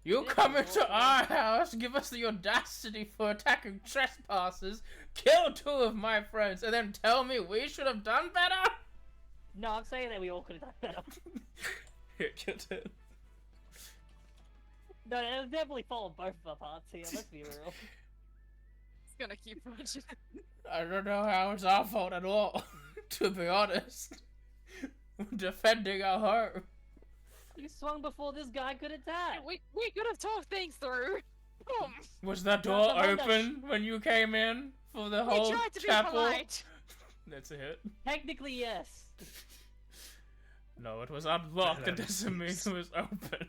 You Yeah, come but into what- our house, give us the audacity for attacking trespassers, kill 2 of my friends, and then tell me we should have done better? No, I'm saying that we all could have done better. Hit your turn. No, it'll definitely fall on both of our parts here, let's be real. It's gonna keep punching. I don't know how it's our fault at all, to be honest. We're defending our home. You swung before this guy could attack. We could have talked things through. Boom. Was that door the one that open when you came in for the We whole tried to be chapel? polite. That's a hit. Technically, yes. No, it was unlocked. It doesn't mean it was open.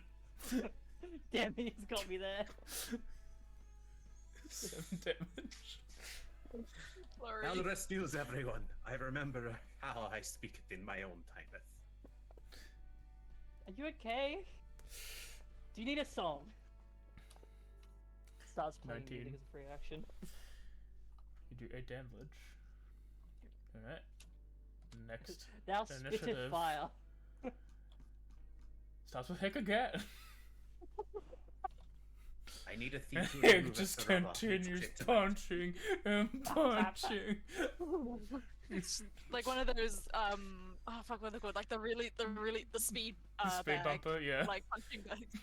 Damn it, he's got me there. 7 damage. Sorry. Now the rest news, everyone. I remember how I speak it in my own timeth. Are you okay? Do you need a song? Starts playing 19. music as a free action. You do 8 damage. Alright. Next. Now spit it Initiative. fire. Starts with Hick again. I need a theme to Hick remove just it, so I'll continues shit tonight. punching and punching. It's like one of those oh fuck, what are they called? Like the speed Speed bag, bumper, yeah. like punching bags.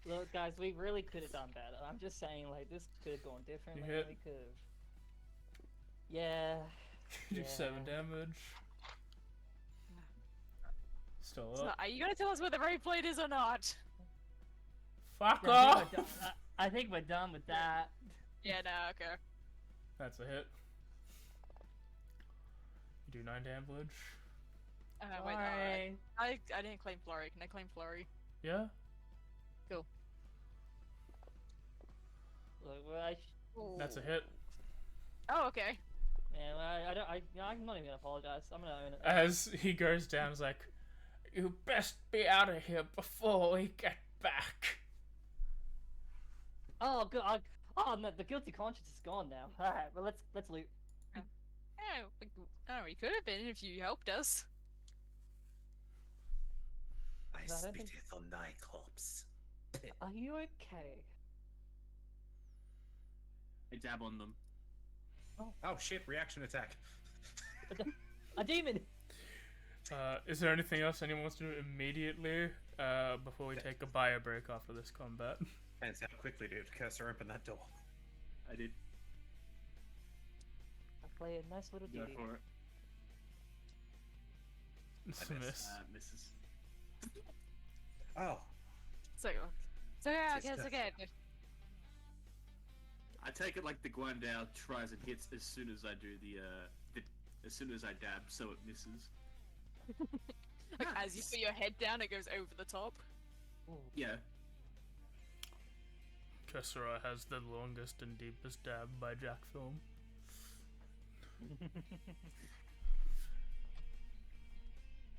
Look, guys, we really could have done better. I'm just saying, like, this could have gone differently. hit. We could have. Yeah. You do Yeah. 7 damage. Still So, up. are you gonna tell us where the raid plate is or not? Fuck Yeah, off! I think we're done with that. Yeah, no, okay. That's a hit. You do 9 damage. Wait, Sorry. I didn't claim flurry. Can I claim flurry? Yeah? Look, well, That's a hit. Oh, okay. man, I'm not even gonna apologize. I'm gonna own it. As he goes down, he's like, "You best be out of here before we get back." Oh, good. Oh, no, the guilty conscience is gone now. All right, well, let's loot. Oh, we could have been if you helped us. I Is that spit it? it on thy corpse. Are you okay? I dab on them. Oh shit, reaction attack. A demon. Is there anything else anyone wants to do immediately before we take a bio break after this combat? And how quickly did Cursor open that door? I did I play a nice little go duty. for it. It's a miss. Misses. Oh, So yeah, Tis it's okay. I take it like the Guandao tries and hits as soon as I do as soon as I dab, so it misses. Like, as you put your head down, it goes over the top. Yeah. Kursura has the longest and deepest dab by Jack Film.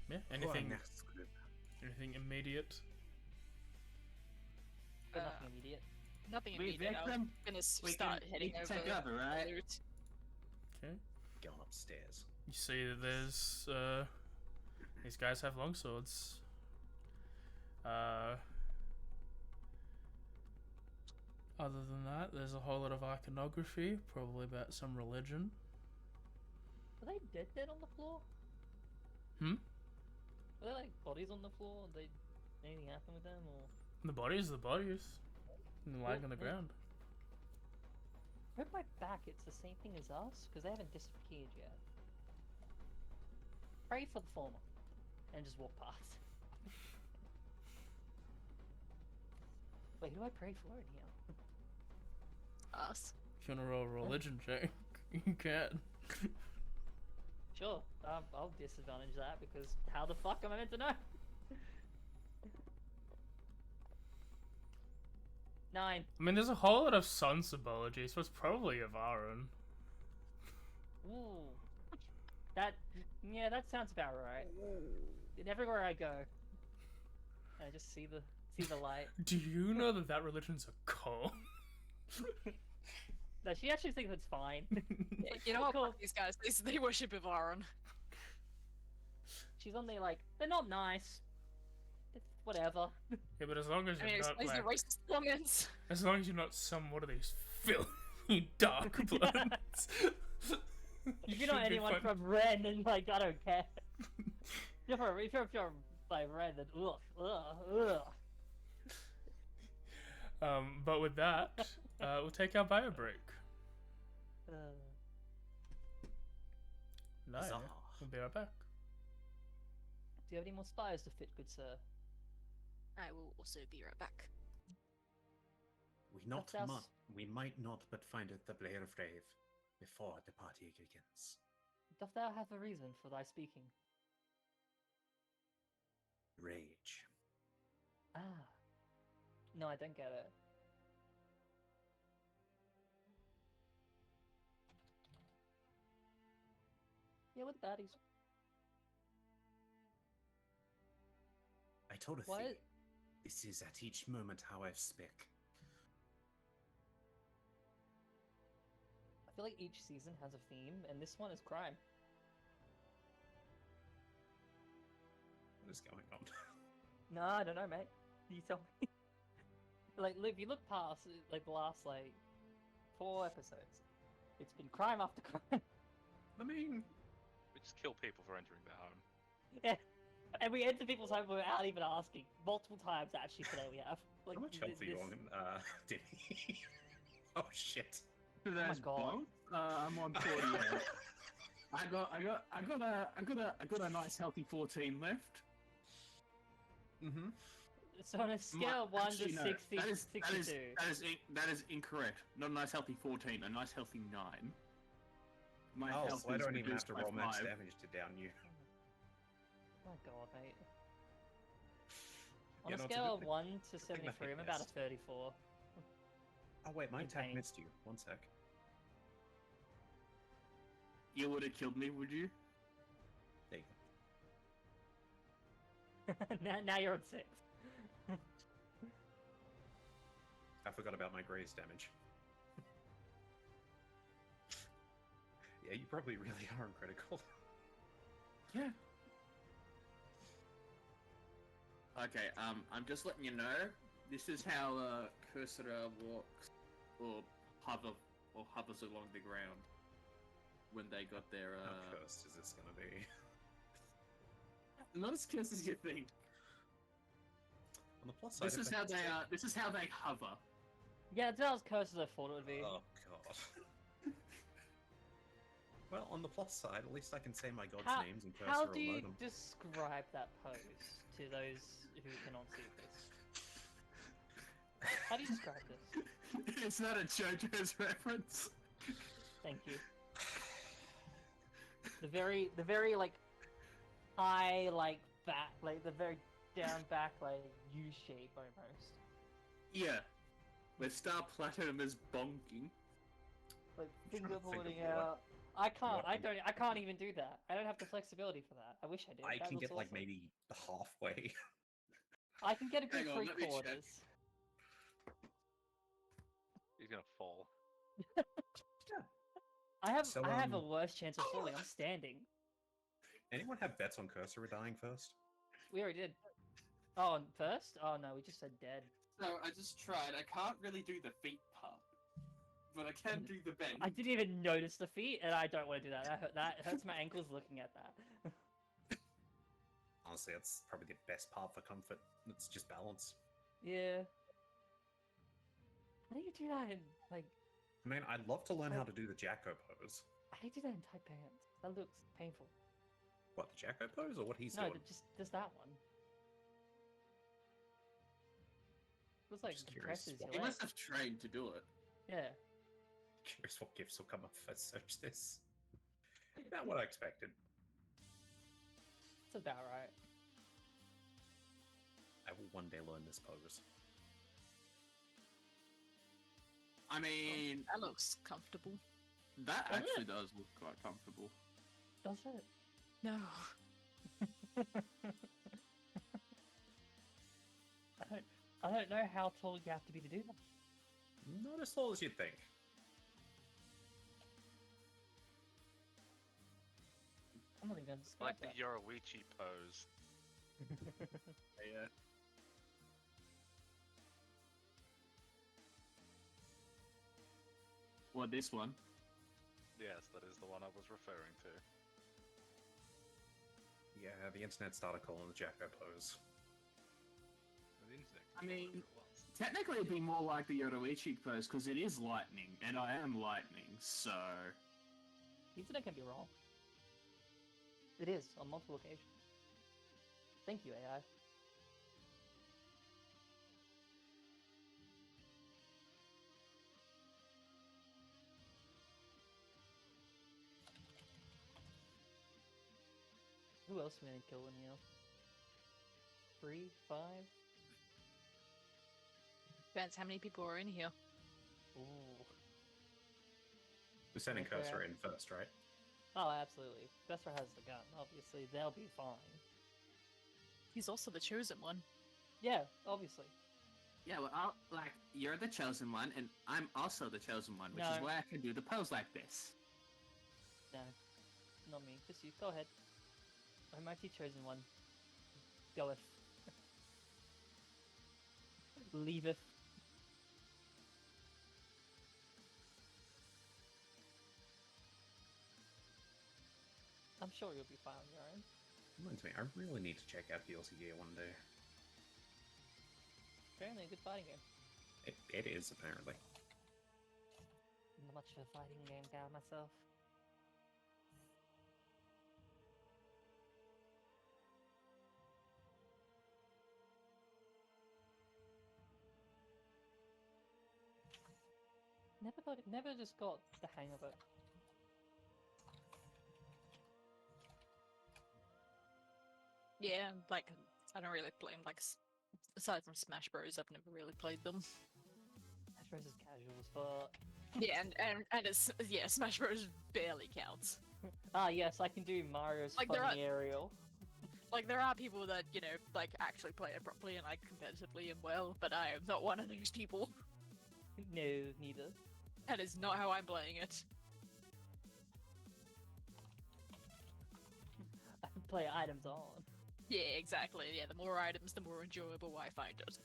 Yeah, anything immediate? But nothing immediate. Nothing We immediate. I'm victim, gonna we start can heading over. take over, right? loot. Okay. going upstairs. You see that there's these guys have longswords. Other than that, there's a whole lot of iconography, probably about some religion. Are they dead on the floor? Hmm? Are they like bodies on the floor? Did anything happen with them or? The bodies, and lying on the Yeah. ground. With my back, it's the same thing as us because they haven't disappeared yet. Pray for the former, and just walk past. Wait, who do I pray for in here? Us. If you wanna roll a religion check, you can. Sure, I'll disadvantage that because how the fuck am I meant to know? 9. I mean, there's a whole lot of sun symbology, so it's probably Avaran. Ooh. That sounds about right. And everywhere I go, I just see the light. Do you know that religion's a cult? No, she actually thinks it's fine. Yeah, you know what? Cool. Fuck these guys. They worship Ivaron. She's on there like, they're not nice. It's whatever. Yeah, but as long as I mean, you're it not explains like, the racist comments. as long as you're not some one of these filthy dark bloods. If you're not anyone from Ren, then like I don't care. if you're by Ren, then ugh. But with that, we'll take our bio break. No, Huzzah. we'll be right back. Do you have any more spies to fit, good sir? I will also be right back. That's us. We might not but find it the Blair of Rave before the party begins. Doth thou have a reason for thy speaking? Rage. Ah. No, I don't get it. Yeah, with the baddies. I told What? thee, this is at each moment how I speak. I feel like each season has a theme, and this one is crime. What is going on? No, I don't know, mate. You tell me. Like, if you look past, like, the last, 4 episodes, it's been crime after crime. I mean, We just kill people for entering their home. Yeah. And we enter people's home without even asking. Multiple times, actually, today we have. Like, how much health are you on, Dimmy? Oh shit. There's God. both. I'm on 48. I got a nice healthy 14 left. Mm-hmm. So on a scale of 1 Actually, to no. 60, That is 62. that is incorrect. Not a nice healthy 14, a nice healthy 9. My Oh, health so I is don't even have reduced to by roll max 5. damage to down you. Oh god, mate. On Yeah, a no, it's a scale good of thing- 1 to thing that 73, I'm hit about a missed. 34. Oh wait, my In attack pain. missed you. One sec. You would have killed me, would you? There you go. now you're on 6. I forgot about my graze damage. Yeah, you probably really are critical. Yeah. Okay, I'm just letting you know, this is how Kursura walks or hovers along the ground when they got their How cursed is this gonna be? not as cursed as you think. On the plus side, This if is I how hit they save- this is how they hover. Yeah, it's not as cursed as I thought it would be. Oh god. Well, on the plus side, at least I can say my god's How, names and how cursor do will know you them. describe that pose to those who cannot see this? How do you describe this? It's not a JoJo's reference. Thank you. The very like high, like back, like the very down back, like U shape almost. Yeah. Where Star Platinum is bonking. Like trying finger to think of pointing what- out. I can't. what- I can't even do that. I don't have the flexibility for that. I wish I did. I That can looks get like awesome. maybe halfway. I can get a good Hang on, let me check. 3/4. He's gonna fall. I have So, I have a worse chance of falling. I'm standing. Anyone have bets on cursor dying first? We already did. Oh, first? Oh no, we just said dead. So I just tried. I can't really do the feet part. But I can do the bend. I didn't even notice the feet, and I don't want to do that. That hurts my ankles looking at that. Honestly, that's probably the best part for comfort. It's just balance. Yeah. How do you do that in, like, I mean, I'd love to learn how to do the Jacko pose. how do you do that in tight pants? That looks painful. What, the Jacko pose, or what he's No, doing? just that one. Looks like Just curious compresses what- your He legs. must have trained to do it. Yeah. Curious what gifts will come up if I search this. Not what I expected. It's about right. I will one day learn this pose. I mean, That looks comfortable. that Does it? actually does look quite comfortable. Does it? No. I don't know how tall you have to be to do that. Not as tall as you'd think. I'm not even going to describe Like the that. Yoruichi pose. Yeah. Well, this one. Yes, that is the one I was referring to. Yeah, the internet started calling the Jacko pose. The internet I mean, whatever it was. Technically, it'd be more like the Yoruichi pose because it is lightning, and I am lightning, so. Internet can be wrong. It is, on multiple occasions. Thank you, AI. Who else am I gonna kill in here? 3, 5? Depends how many people are in here. Ooh. We're sending Okay. cursor in first, right? Oh, absolutely. Besser has the gun, obviously. They'll be fine. He's also the chosen one. Yeah, obviously. Yeah, well, you're the chosen one, and I'm also the chosen one, which is No. why I can do the pose like this. No. Not me. Just you. Go ahead. I'm mighty chosen one. Goeth. Leaveth. I'm sure you'll be fine on your own. Reminds me, I really need to check out DLC Gear one day. Apparently a good fighting game. It is, apparently. I'm not much of a fighting game guy myself. Never just got the hang of it. Yeah, like I don't really play them. Like aside from Smash Bros, I've never really played them. Smash Bros is casual as fuck. Yeah, and it's yeah, Smash Bros barely counts. Ah yes, I can do Mario's Like, there funny aerial. Like there are people that like actually play it properly and like competitively and well, but I am not one of those people. No, neither. That is not how I'm playing it. I can play items on. Yeah, exactly. Yeah, the more items, the more enjoyable I find it.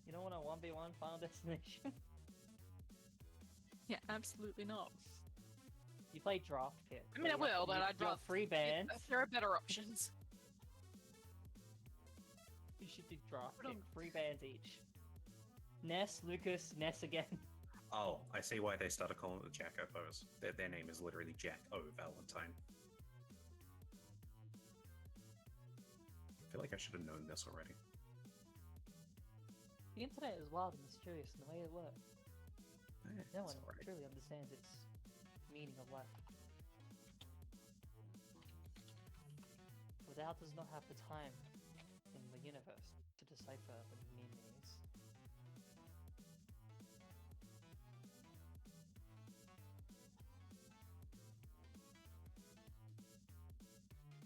You don't want a 1v1 Final Destination? Yeah, absolutely not. You play Draft Pick. I mean, I will, but I'd you got rather free bands. There are better options. You should do Draft Put on- Pick. 3 bands each. Ness, Lucas, Ness again. Oh, I see why they started calling it the Jack O'Foes. Their name is literally Jack O. Valentine. I feel like I should have known this already. The internet is wild and mysterious in the way it works. No It's one alright. truly understands its meaning of life. Without does not have the time in the universe to decipher the meanings.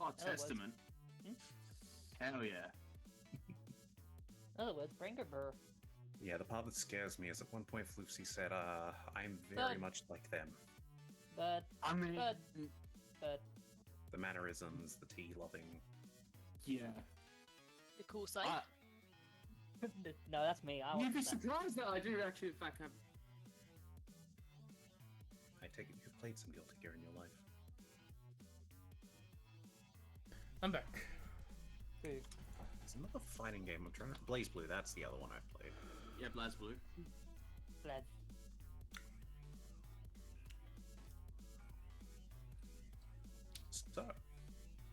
Oh, words. Testament. Hmm? Hell yeah. In other words, Brangerber. Yeah, the part that scares me is at one point Floopsy said, I'm very But- much like them. But, I mean, but, The mannerisms, the tea loving. yeah. The cool side. no, that's me. I You'd want be that. surprised that I do actually, in fact, have. I take it you've played some Guilty Gear in your life. I'm back. Food. It's another fighting game. I'm trying to. Blaze Blue, that's the other one I've played. Yeah, BlazBlue. Blood. So,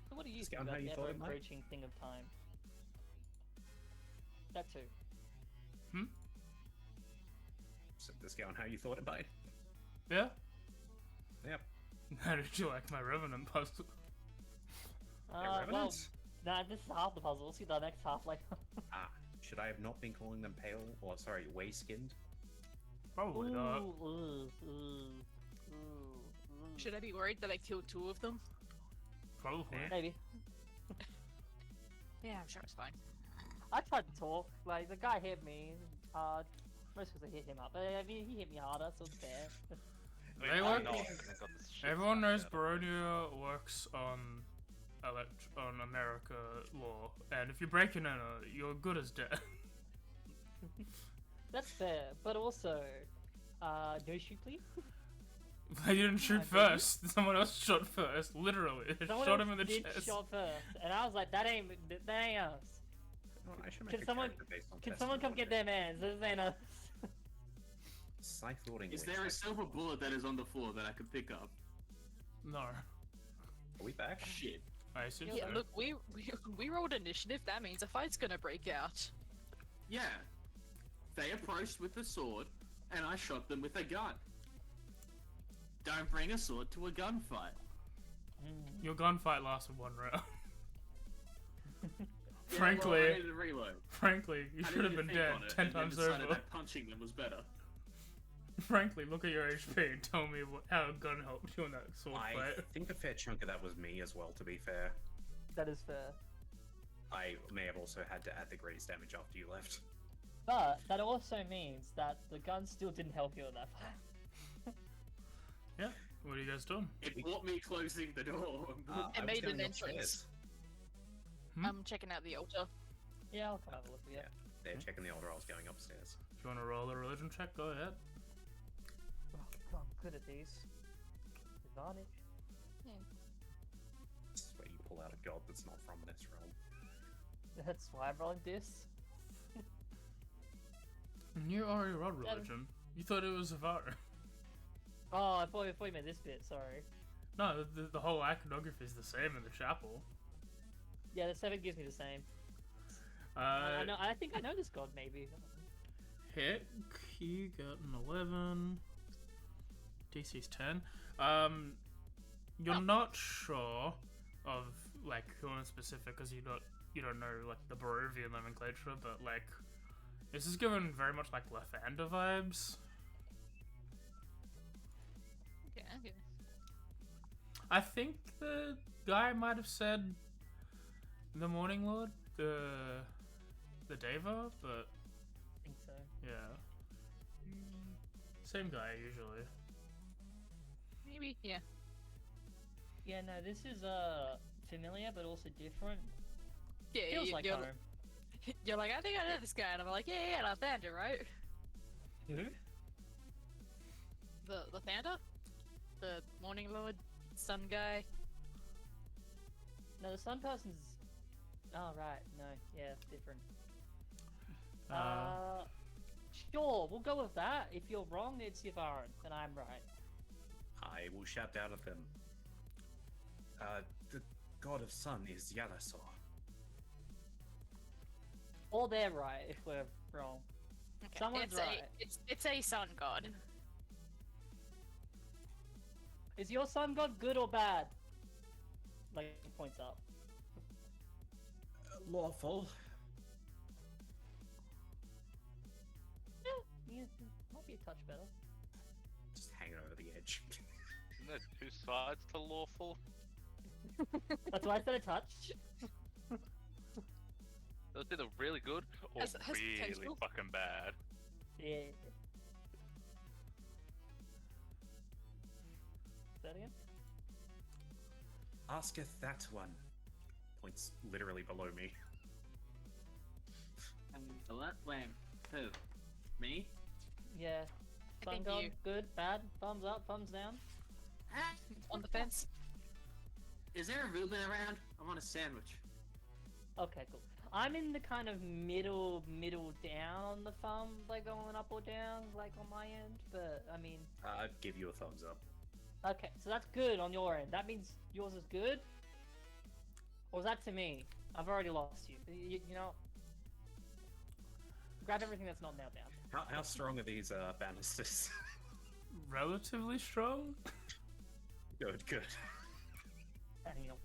So what do you Just think on how about you the thought it might. ever-approaching thing of time? That too. set this down how you thought it might. Yeah? Yep. How did you like my Revenant puzzle? Well, Revenants? nah, this is half the puzzle. We'll see the next half later. Ah, should I have not been calling them pale? Or, sorry, way-skinned? Probably not. Should I be worried that I killed two of them? Probably. Maybe. Yeah, I'm sure it's fine. I tried to talk. Like, the guy hit me hard. Most because I hit him up. But I mean, he hit me harder, so it's fair. They Why work- not? They've got this shit Everyone knows fucked up. Barovia works on on America law, and if you break in you're good as dead. That's fair. But also, no shoot, please. They didn't shoot I first. Someone else shot first. Literally, they Someone shot else him in the did chest. shot first, and I was like, that ain't us. Well, I should make Can a someone- character based on Can Testament someone come one get day. their mans? This ain't us. Scythe Lording Is Witch. there a silver bullet that is on the floor that I could pick up? No, Are we back? Shit. I assume Yeah, so. look, we rolled initiative. That means a fight's gonna break out. Yeah. They approached with a sword, and I shot them with a gun. Don't bring a sword to a gunfight. Your gunfight lasted one round. Yeah, Frankly, well, I needed to reload. frankly, you I should have didn't been think dead on it, 10 and then times decided over. that punching them was better. Frankly, look at your HP and tell me how a gun helped you in that sword I fight. think a fair chunk of that was me as well, to be fair. That is fair. I may have also had to add the greatest damage after you left. But that also means that the gun still didn't help you in that fight. Yeah, what are you guys doing? It brought me closing the door. It I was made an going entrance. upstairs. I'm checking out the altar. Yeah, I'll come have a look. Yeah. They're checking the order, I was going upstairs. If you want to roll a religion check, go ahead. Oh, I'm good at these. Advantage. This is where you pull out a god that's not from this realm. That's why I'm rolling this. And you already rolled religion. You thought it was Zavara. Oh, I thought you meant this bit. Sorry. No, the whole iconography is the same in the chapel. Yeah, the 7 gives me the same. I Uh, know. I think I know this god. Maybe. Hick, you got an 11. DC's 10. You're Oh. not sure of like who in specific because you don't know like the Barovian nomenclature, but like this is given very much like Lathander vibes. Yeah. I think the guy might have said the Morning Lord, the Deva, but I think so. yeah, same guy usually. Maybe. Yeah. Yeah, no, this is familiar but also different. Yeah. Feels like you're, home. you're like, I think I know this guy, and I'm like, yeah, Lathander, right? Who? The Lathander, the Morning Lord, Sun guy. No, the sun person's. Oh right, no, yeah, different. Sure, we'll go with that. If you're wrong, it's Yavarin, and I'm right. I will shout down at them. The god of sun is Yalasor. Or they're right if we're wrong. Okay. Someone's it's right. it's a sun god. Is your sun god good or bad? Like, he points up. Lawful. Yeah, might be a touch better. Just hanging over the edge. Isn't there two sides to lawful? That's why I said a touch. It was either really good or Has really potential. fucking bad. Yeah. That again? Asketh that one. Points literally below me. Wait, who? Me? Yeah. I Sun think god, you. good, bad, thumbs up, thumbs down. On the fence. Is there a Reuben around? I want a sandwich. Okay, cool. I'm in the kind of middle down on the thumb, like going up or down, like on my end, but I mean, I'd give you a thumbs up. okay, so that's good on your end. That means yours is good? Or is that to me? I've already lost you. You know, grab everything that's not nailed down. How strong are these banisters? Relatively strong. Good. And, you know,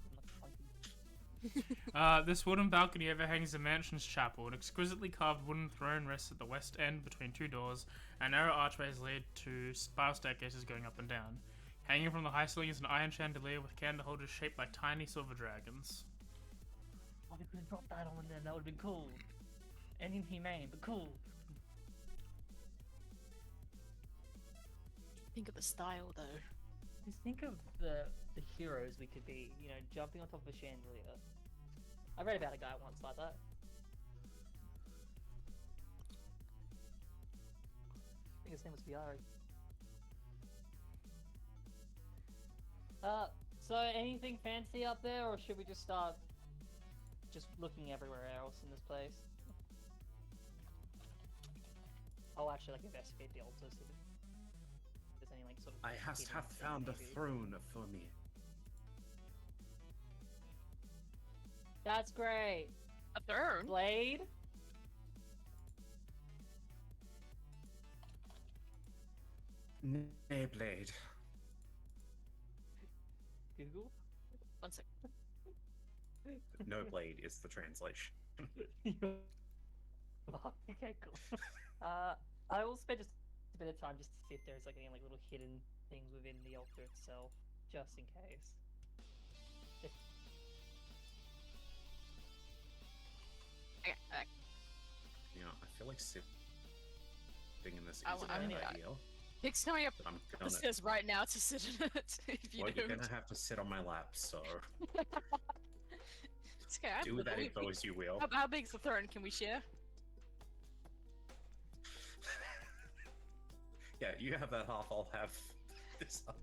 I'm not funky. This wooden balcony overhangs the mansion's chapel. An exquisitely carved wooden throne rests at the west end between two doors, and narrow archways lead to spiral staircases going up and down. Hanging from the high ceiling is an iron chandelier with candle holders shaped like tiny silver dragons. Oh, we could have dropped that on then, that would have been cool. And inhumane, but cool. Think of the style though. Just think of the heroes we could be, you know, jumping on top of a chandelier. I read about a guy once like that. I think his name was Viari. So anything fancy up there, or should we just start just looking everywhere else in this place? I'll actually like investigate the altar, see if there's any like sort of. I hidden hath thing found a maybe. throne for me. That's great. A throne? Blade. Nay, blade. Google. 1 sec. No blade is the translation. Okay, cool. I will spend just a bit of time just to see if there's like any like little hidden things within the altar itself, just in case. If... Okay, okay. You know, I feel like sitting in this is I a bad mean, idea, Pick's coming up but I'm the gonna. stairs right now to sit in it. If you Well, you're don't. gonna have to sit on my lap, so It's okay. I'm do little. that info as you will. How big's the throne? Can we share? Yeah, you have that half, I'll have this half.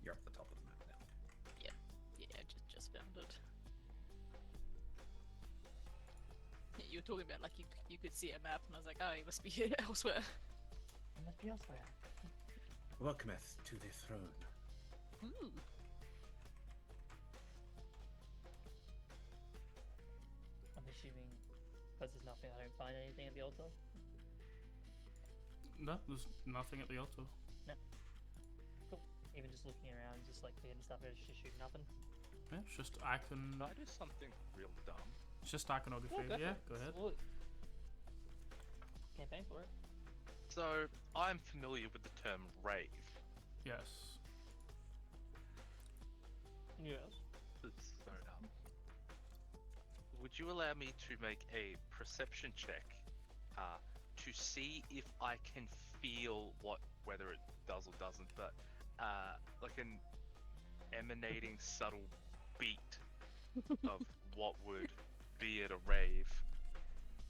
You're up the top of the map now. Yeah, just found it. Yeah, you were talking about like you could see a map, and I was like, oh, you must be here elsewhere. It must be elsewhere. Welcometh to the throne. Ooh. I'm assuming because there's nothing, I don't find anything at the altar. No, there's nothing at the altar. Cool. Even just looking around, just like the hidden stuff, it's just shoot nothing. Yeah, it's just icon. Can I do something real dumb? It's just iconography. Yeah, go ahead. Absolutely. Campaign for it. So, I'm familiar with the term rave. Yes. Yes. It's so dumb. Would you allow me to make a perception check to see if I can feel whether it does or doesn't, but like an emanating subtle beat of what would be at a rave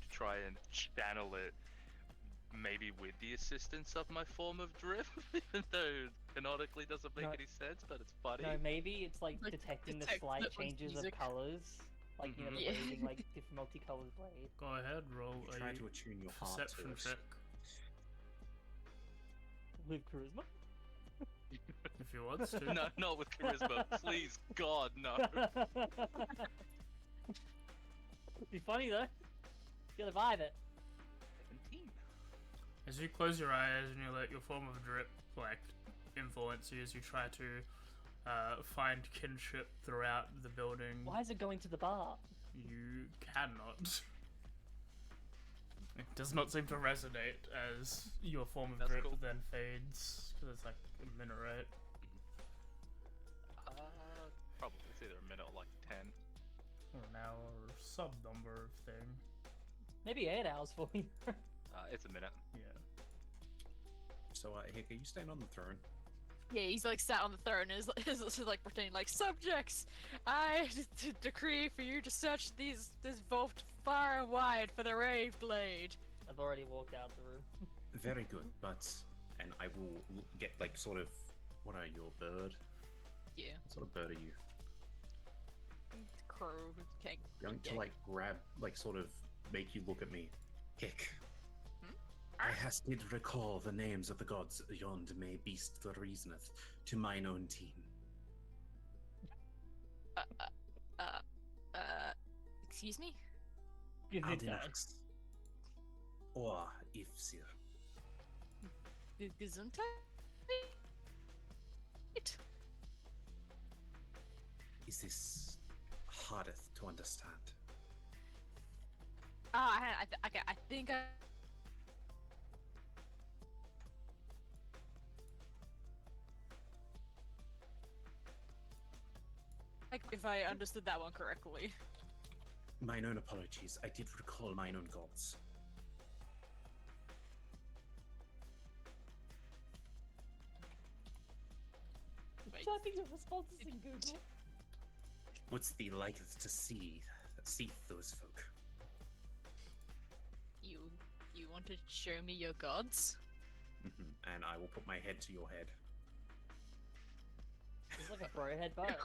to try and channel it, maybe with the assistance of my form of drift, even though they're canonically doesn't make No. any sense, but it's funny. No, maybe it's like Like, detecting the detect slight that one's changes of music. colors. Like, you know, the Yeah. blading, like, different multicolored blade. Go ahead, roll You a try to attune your heart to perception it. check With charisma? if you want to. No, not with charisma. Please, God, no. Be funny though. You'll revive it. 17. As you close your eyes and you let your form of drip like influence you as you try to find kinship throughout the building, Why is it going to the bar? you cannot. It does not seem to resonate as your form of That's drip cool. then fades because it's like a minaret. Probably it's either a minute or like 10. Or an hour or some number of thing. Maybe 8 hours for you. It's a minute. Yeah. So, Hick, are you staying on the throne? Yeah, he's like sat on the throne and is like pretending like, subjects, I decree for you to search this vault far and wide for the Rave Blade. I've already walked out the room. Very good, but... And I will get, like, sort of... What are you, a bird? Yeah, What sort of bird are you? crow. Okay. Going to, like, grab, like, sort of make you look at me. Hick. Hmm? I hast did recall the names of the gods yond may beast the reasoneth to mine own team. Excuse me? Give it time. Aldinax. Or Ifsir. Gesundheit? Is this hardeth to understand? Okay, I think I... Like, if I understood that one correctly. Mine own apologies. I did recall mine own gods. Wait, Typing your responses in Google. Wouldst thee liketh to see those folk? you want to show me your gods? And I will put my head to your head. It's like a bro headbutt.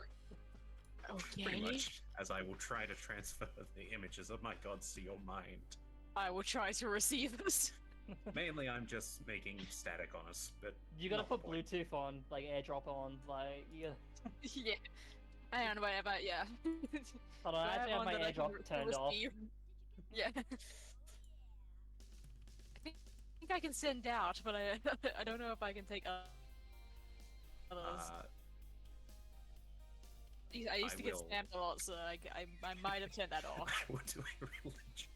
Pretty Okay. much, as I will try to transfer the images of my gods to your mind. I will try to receive this. Mainly, I'm just making static on us, but You gotta not the put point. Bluetooth on, like airdrop on, like you gotta... Yeah. Hang on, wait, but yeah. Hold on, I Do actually have one my that I can airdrop turned off. receive? Yeah. I think I can send out, but I don't know if I can take others. I used I to get will- spammed a lot, so I might have turned that off. I will do a religion.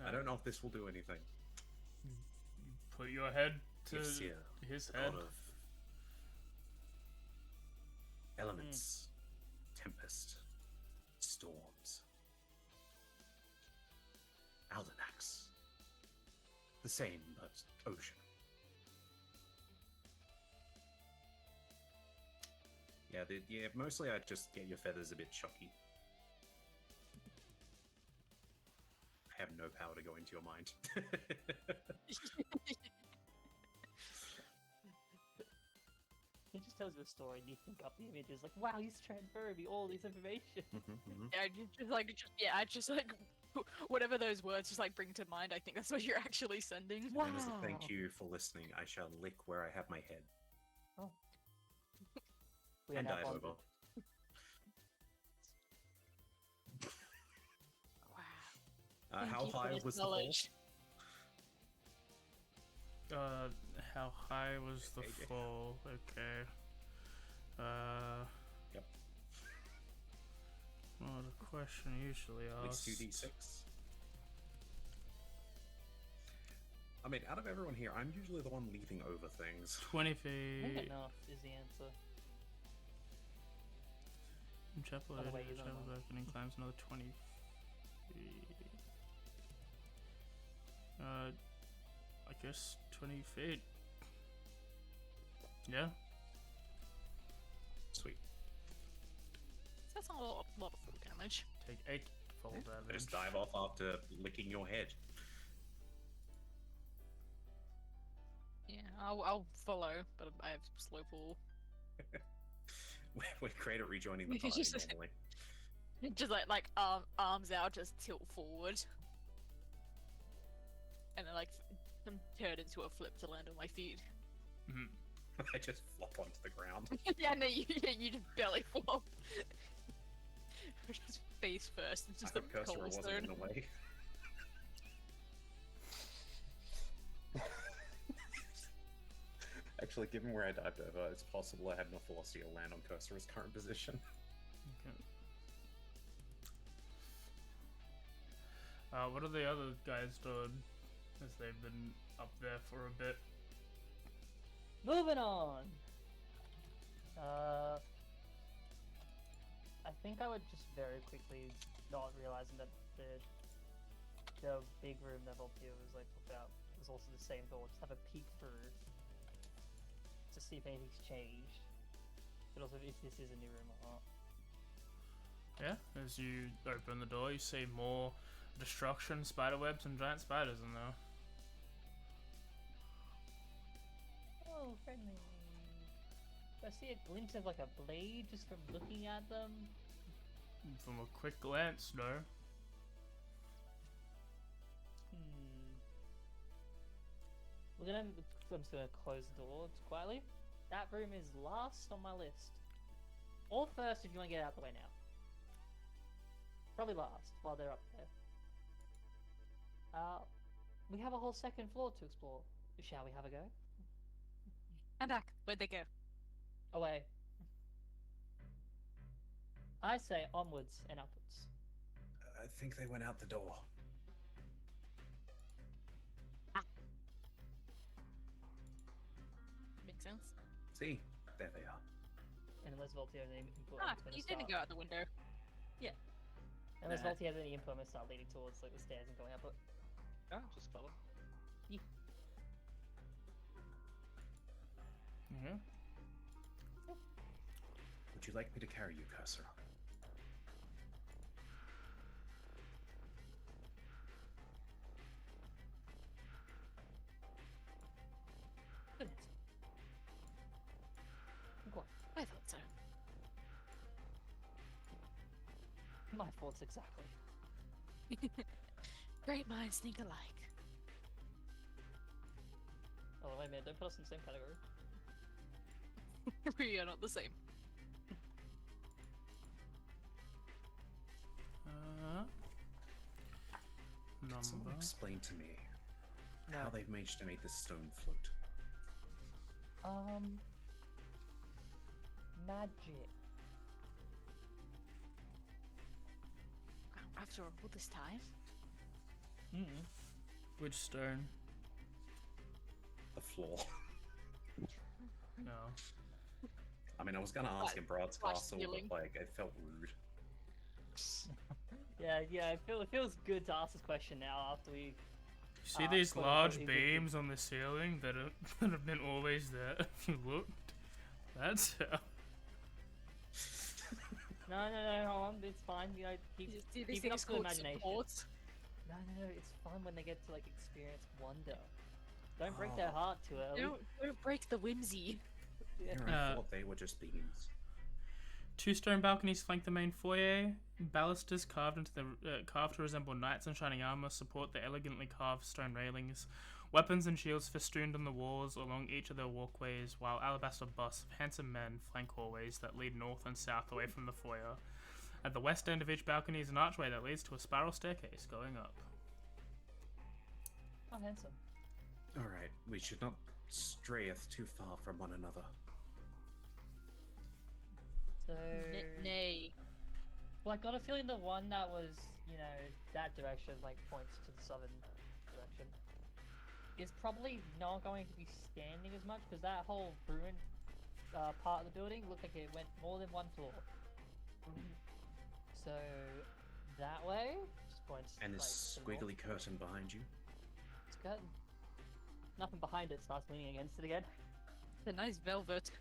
I don't know if this will do anything. Put your head to Ifsir, his the head. god of elements, tempest, storms. Aldinax. The same, but ocean. Yeah, mostly I just get your feathers a bit shocky. I have no power to go into your mind. He just tells you a story and you think up the images, like, wow, he's transferring me all this information. Yeah, I just like whatever those words just like bring to mind. I think that's what you're actually sending. Wow. And as a thank you for listening, I shall lick where I have my head We are and now dive bonded. over. Wow. Thank How you for high this was the hole? knowledge. How high was the AJ. fall? Okay. Yep. Well, the question usually At least asks. 2d6. I mean, out of everyone here, I'm usually the one leaving over things. 20 I think feet. enough is the answer. Chapel By the way, Edge, you don't Chapel know. Balcony climbs another 20 feet. I guess 20 feet. Yeah. Sweet. That's not a lot of full damage. Take 8 fall I damage. just dive off after licking your head. I'll follow, but I have slow pull. We're great at rejoining the You party just- normally. Just like arms out, just tilt forward, and then like turn into a flip to land on my feet. Mhm. I just flop onto the ground. Yeah, no, you just belly flop. Just face first into I the hope Cursor wasn't cobblestone. in the way. Actually, given where I dived over, it's possible I had enough velocity to land on Cursor's current position. Okay. What are the other guys doing? As they've been up there for a bit. Moving on. I think I would just very quickly, not realizing that the big room that Voltaire was like talking about was also the same door. Just have a peek through to see if anything's changed, but also if this is a new room or not. Yeah, as you open the door, you see more destruction, spiderwebs, and giant spiders in there. Oh, friendly. Do I see a glint of like a blade just from looking at them? From a quick glance, no. I'm just gonna close the door quietly. That room is last on my list. Or first if you want to get out of the way now. Probably last while they're up there. We have a whole second floor to explore. Shall we have a go? I'm back. Where'd they go? Away. I say onwards and upwards. I think they went out the door. Makes sense. See? There they are. Unless Voltaire has any input, Ah, I'm just gonna you didn't start. go out the window. Unless Nah. Voltaire has any input, I'm gonna start leading towards like the stairs and going up it. Oh, just follow. Yeah. Would you like me to carry you, Cursor? Goodness. Go on. I thought so. My thoughts exactly. Great minds think alike. Oh wait a minute, don't put us in the same category. We are not the same. Can someone Number. explain to me No. how they've managed to make this stone float? Magic. Wow, after all this time? Which stone? The floor. No. I mean, I was gonna ask in Brad's Flash castle, ceiling. but like, it felt rude. Yeah, it feels good to ask this question now after we... You see Ah, these quote, large unquote, evicted. beams on the ceiling that have been always there? If you looked, that's how. No, hold on, it's fine. You know, keep See these it up things to called imagination. supports? No, it's fun when they get to like experience wonder. Don't break their Oh. heart too early. Don't break the whimsy. Yeah. Here, I thought they were just beams. Two stone balconies flank the main foyer. Balusters carved to resemble knights in shining armor support the elegantly carved stone railings. Weapons and shields festooned on the walls along each of their walkways, while alabaster busts of handsome men flank hallways that lead north and south away from the foyer. At the west end of each balcony is an archway that leads to a spiral staircase going up. Oh, handsome. Alright, we should not strayeth too far from one another. So... Nay. Well, I got a feeling the one that was, you know, that direction, like, points to the southern direction, is probably not going to be standing as much, because that whole ruined part of the building looked like it went more than one floor. So, that way, just points, And like, this to the north. squiggly curtain behind you? It's good. Nothing behind it starts leaning against it again. The nice velvet.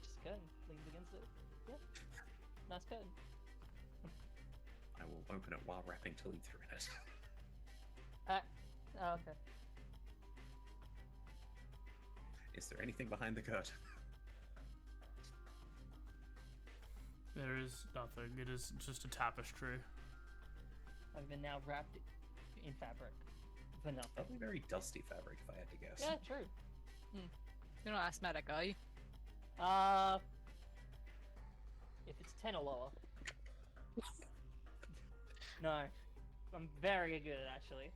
Just curtain leans against it. Yeah. Nice curtain. I will open it while wrapping Tilly through it. Oh, okay. Is there anything behind the curtain? There is nothing. It is just a tapestry. I've been now wrapped in fabric. For nothing. Probably very dusty fabric, if I had to guess. Yeah, true. You're not asthmatic, are you? If it's 10 or lower. No. I'm very good, actually.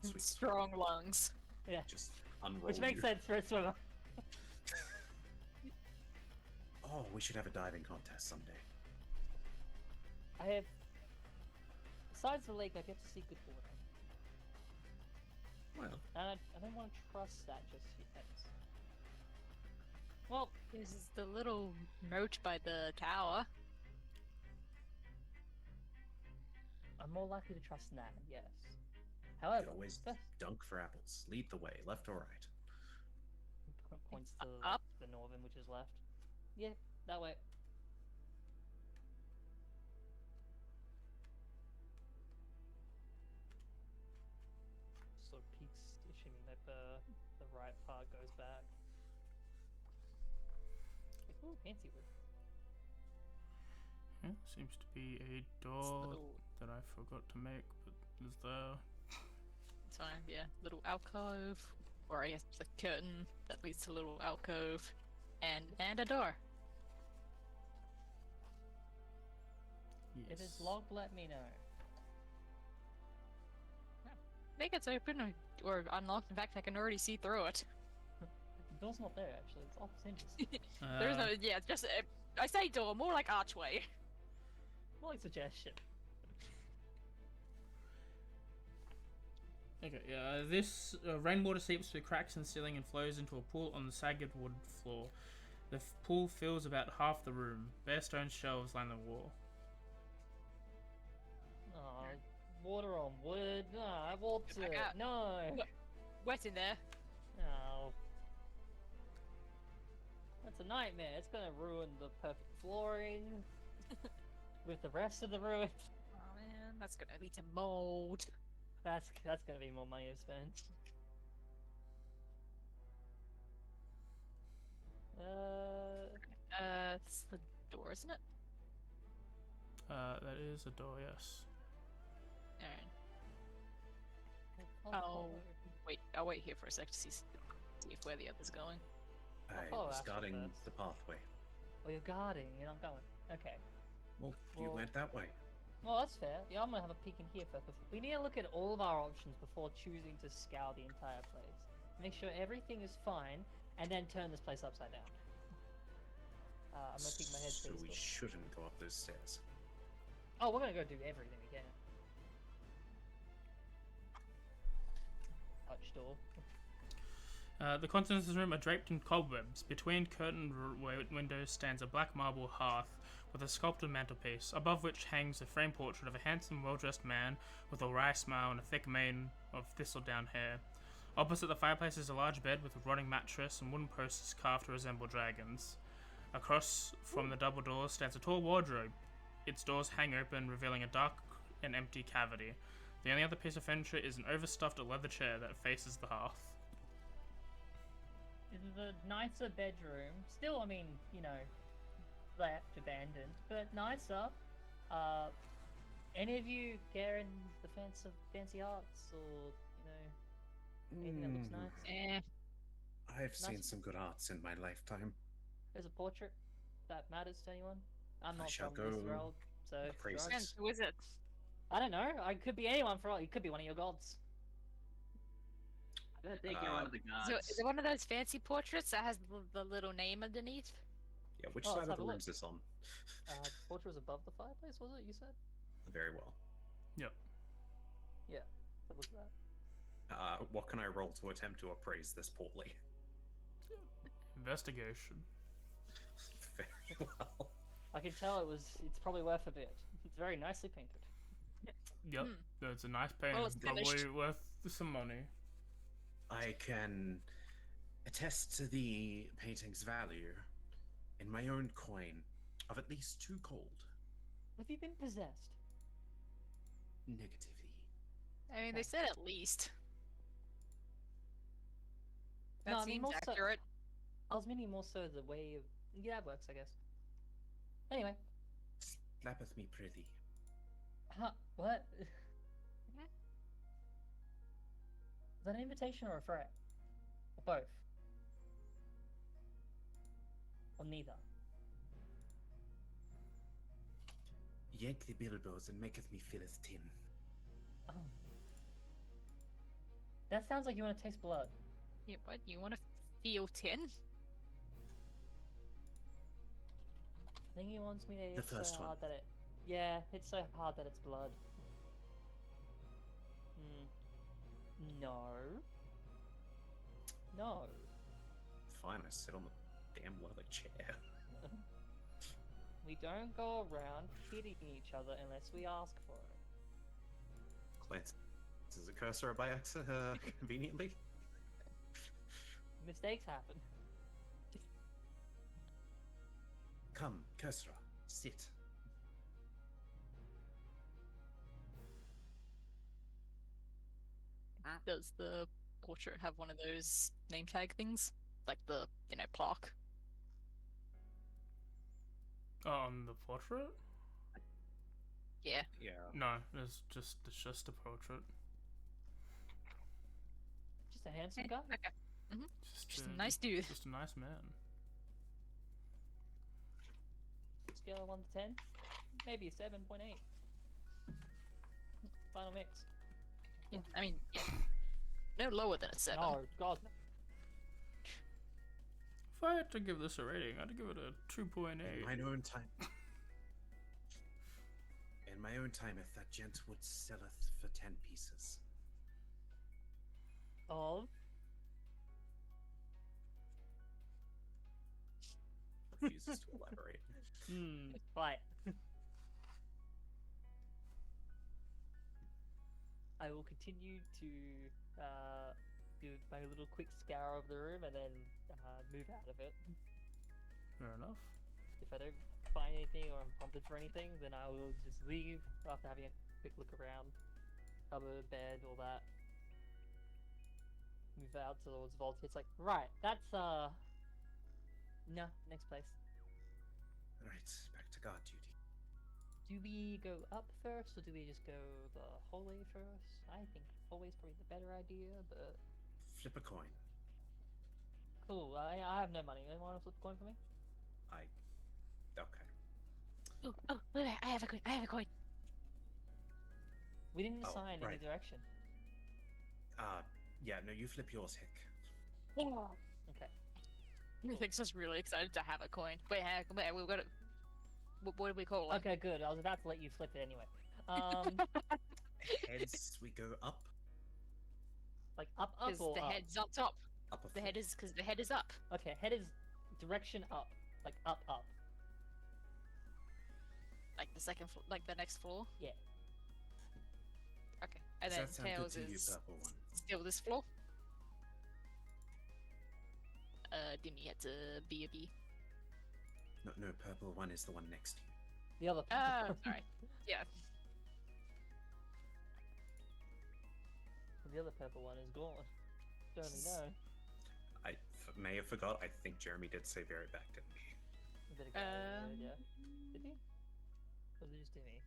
Sweet. Strong lungs. Yeah. Just unroll Which makes you. sense for a swimmer. Oh, we should have a diving contest someday. I have... Besides the lake, I get to see good water. Well, And I don't want to trust that just yet. Well, This is the little moat by the tower. I'm more likely to trust that, yes. you However, could always first dunk for apples. Lead the way, left or right. points to Up. the northern, which is left. Yeah, that way. Sort of peaks, assuming that the right part goes back. Ooh, fancy wood. Yeah, seems to be a It's door little, that I forgot to make, but is there. sorry, yeah, little alcove, or I guess the curtain that leads to a little alcove, and a door. If Yes. it's locked, let me know. I think it's open or unlocked. In fact, I can already see through it. The door's not there, actually. It's off hinges. There's no, yeah, it's just I say door, more like archway. More like suggestion. Okay, this rainwater seeps through cracks in the ceiling and flows into a pool on the sagged wood floor. The pool fills about half the room. Bare stone shelves line the wall. Oh, water on wood. No, I warped Get back it. out. No. Wet in there. Oh. That's a nightmare. It's gonna ruin the perfect flooring with the rest of the ruin. Oh man, that's gonna lead to mold. That's gonna be more money to spend. It's the door, isn't it? That is a door, yes. Alright. I'll wait here for a sec to see if where the other's going. I follow was Astral guarding first. the pathway. Oh, you're guarding, and I'm going. Okay. Well, you Well- went that way. Well, that's fair. Yeah, I'm gonna have a peek in here first. We need to look at all of our options before choosing to scour the entire place. Make sure everything is fine, and then turn this place upside down. I'm gonna peek my head So through we this door. shouldn't go up those stairs. Oh, we're gonna go do everything again. Touch door. The contents of the room are draped in cobwebs. Between curtained windows stands a black marble hearth with a sculpted mantelpiece, above which hangs a framed portrait of a handsome, well-dressed man with a wry smile and a thick mane of thistledown hair. Opposite the fireplace is a large bed with a rotting mattress and wooden posts carved to resemble dragons. Across from the double doors stands a tall wardrobe. Its doors hang open, revealing a dark and empty cavity. The only other piece of furniture is an overstuffed leather chair that faces the hearth. This is a nicer bedroom. Still, I mean, you know, left, abandoned, but nicer. Any of you care in the fancy arts, or anything that looks nice? Eh. I've seen Nice. some good arts in my lifetime. There's a portrait that matters to anyone. I'm I not shall from this go world, so appraise drugs- it. Who is it? I don't know. I could be anyone for all. It could be one of your gods. I think you're one of the gods. So, is it one of those fancy portraits that has the little name underneath? Yeah, which Oh, side let's of have the a room look. is this on? The portrait was above the fireplace, was it? You said? Very well. Yep. Yeah. That was that. What can I roll to attempt to appraise this portly? Investigation. Very well. I can tell it's probably worth a bit. It's very nicely painted. Yep. It's a nice painting. Well, it's Probably finished. worth some money. I can attest to the painting's value in my own coin of at least 2 gold. Have you been possessed? Negativity. I mean, they said at least. That No, I mean, seems more so- accurate. I was meaning more so the way of... Yeah, that works, I guess. Anyway. Slappeth me prithee. Huh? What? Is that an invitation or a threat? Or both? Or neither? Yank the bilboes and maketh me feel as tin. Oh. That sounds like you want to taste blood. Yeah, what? You want to feel tin? I think he wants me to... The It's so first one. hard that it... Yeah, it's so hard that it's blood. No. No. Fine, I sit on the damn leather chair. We don't go around hitting each other unless we ask for it. Glance. Is a cursor by accident, conveniently? Mistakes happen. Come, Cursor, sit. Does the portrait have one of those name tag things? Like the, plaque? On the portrait? Yeah. Yeah. No, it's just a portrait. Just a handsome guy? Okay. Just a nice dude. Just a nice man. Scale of 1 to 10? Maybe a 7.8. Final mix. Yeah, I mean, yeah. No lower than a 7. Oh, God. No. If I had to give this a rating, I'd give it a 2.8. In my own time. In my own time, if that gent would selleth for 10 pieces. Of? Refuses to elaborate. Right. I will continue to do my little quick scour of the room and then move out of it. Fair enough. If I don't find anything or I'm prompted for anything, then I will just leave after having a quick look around. Cupboard, bed, all that. Move out towards Vault. It's like, right, that's no, next place. Alright, back to guard duty. Do we go up first, or do we just go the hallway first? I think hallway's probably the better idea, but... Flip a coin. Cool, I have no money. Anyone want to flip a coin for me? Okay. Oh, wait, I have a coin. We didn't Oh, assign any right. direction. Yeah, no, you flip yours, Hick. Okay. Everything's just really excited to have a coin. Wait, we've got it. What do we call it? Okay, good. I was about to let you flip it anyway. Heads, we go up. Like up Because or the up? head's up top. Up a The head is because the head is up. Okay, head is direction up. Like up. Like the second floor, like the next floor. Yeah. Okay, and Does then that sound good tails to you, is purple one? still this floor. Didn't you get to be a bee? No, purple one is the one next to you. The other. Sorry. Yeah. The other purple one is gone. Don't really know. I may have forgot. I think Jeremy did say very back, didn't he? A bit ago, yeah. Did he? Or was it just me?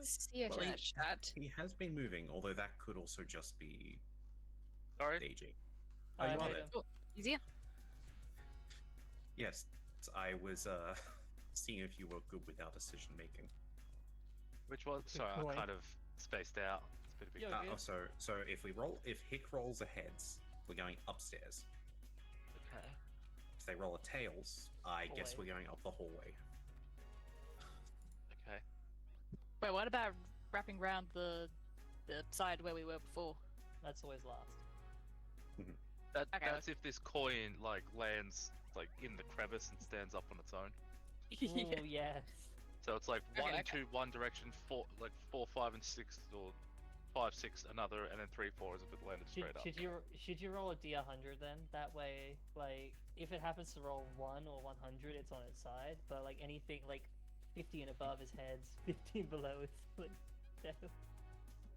See if well, in that chat. He has been moving, although that could also just be Sorry. staging. Oh, you I are heard there. him. Oh, easier. Yes, I was seeing if you were good with our decision making. Which one? Good Sorry, I point. kind of spaced out. It's been a bit. You're good. So if Hick rolls a heads, we're going upstairs. Okay. If they roll a tails, I guess Hallway. we're going up the hallway. Okay. Wait, what about wrapping around the side where we were before? That's always last. Okay. That's if this coin lands in the crevice and stands up on its own. Oh yes. So it's like Okay, 1 and okay. 2, one direction, 4, 5 and 6, or 5, 6 another, and then 3, 4 is if it landed straight up. Should you roll a d100 then? That way, if it happens to roll 1 or 100, it's on its side. But anything 50 and above is heads, 50 and below is tails.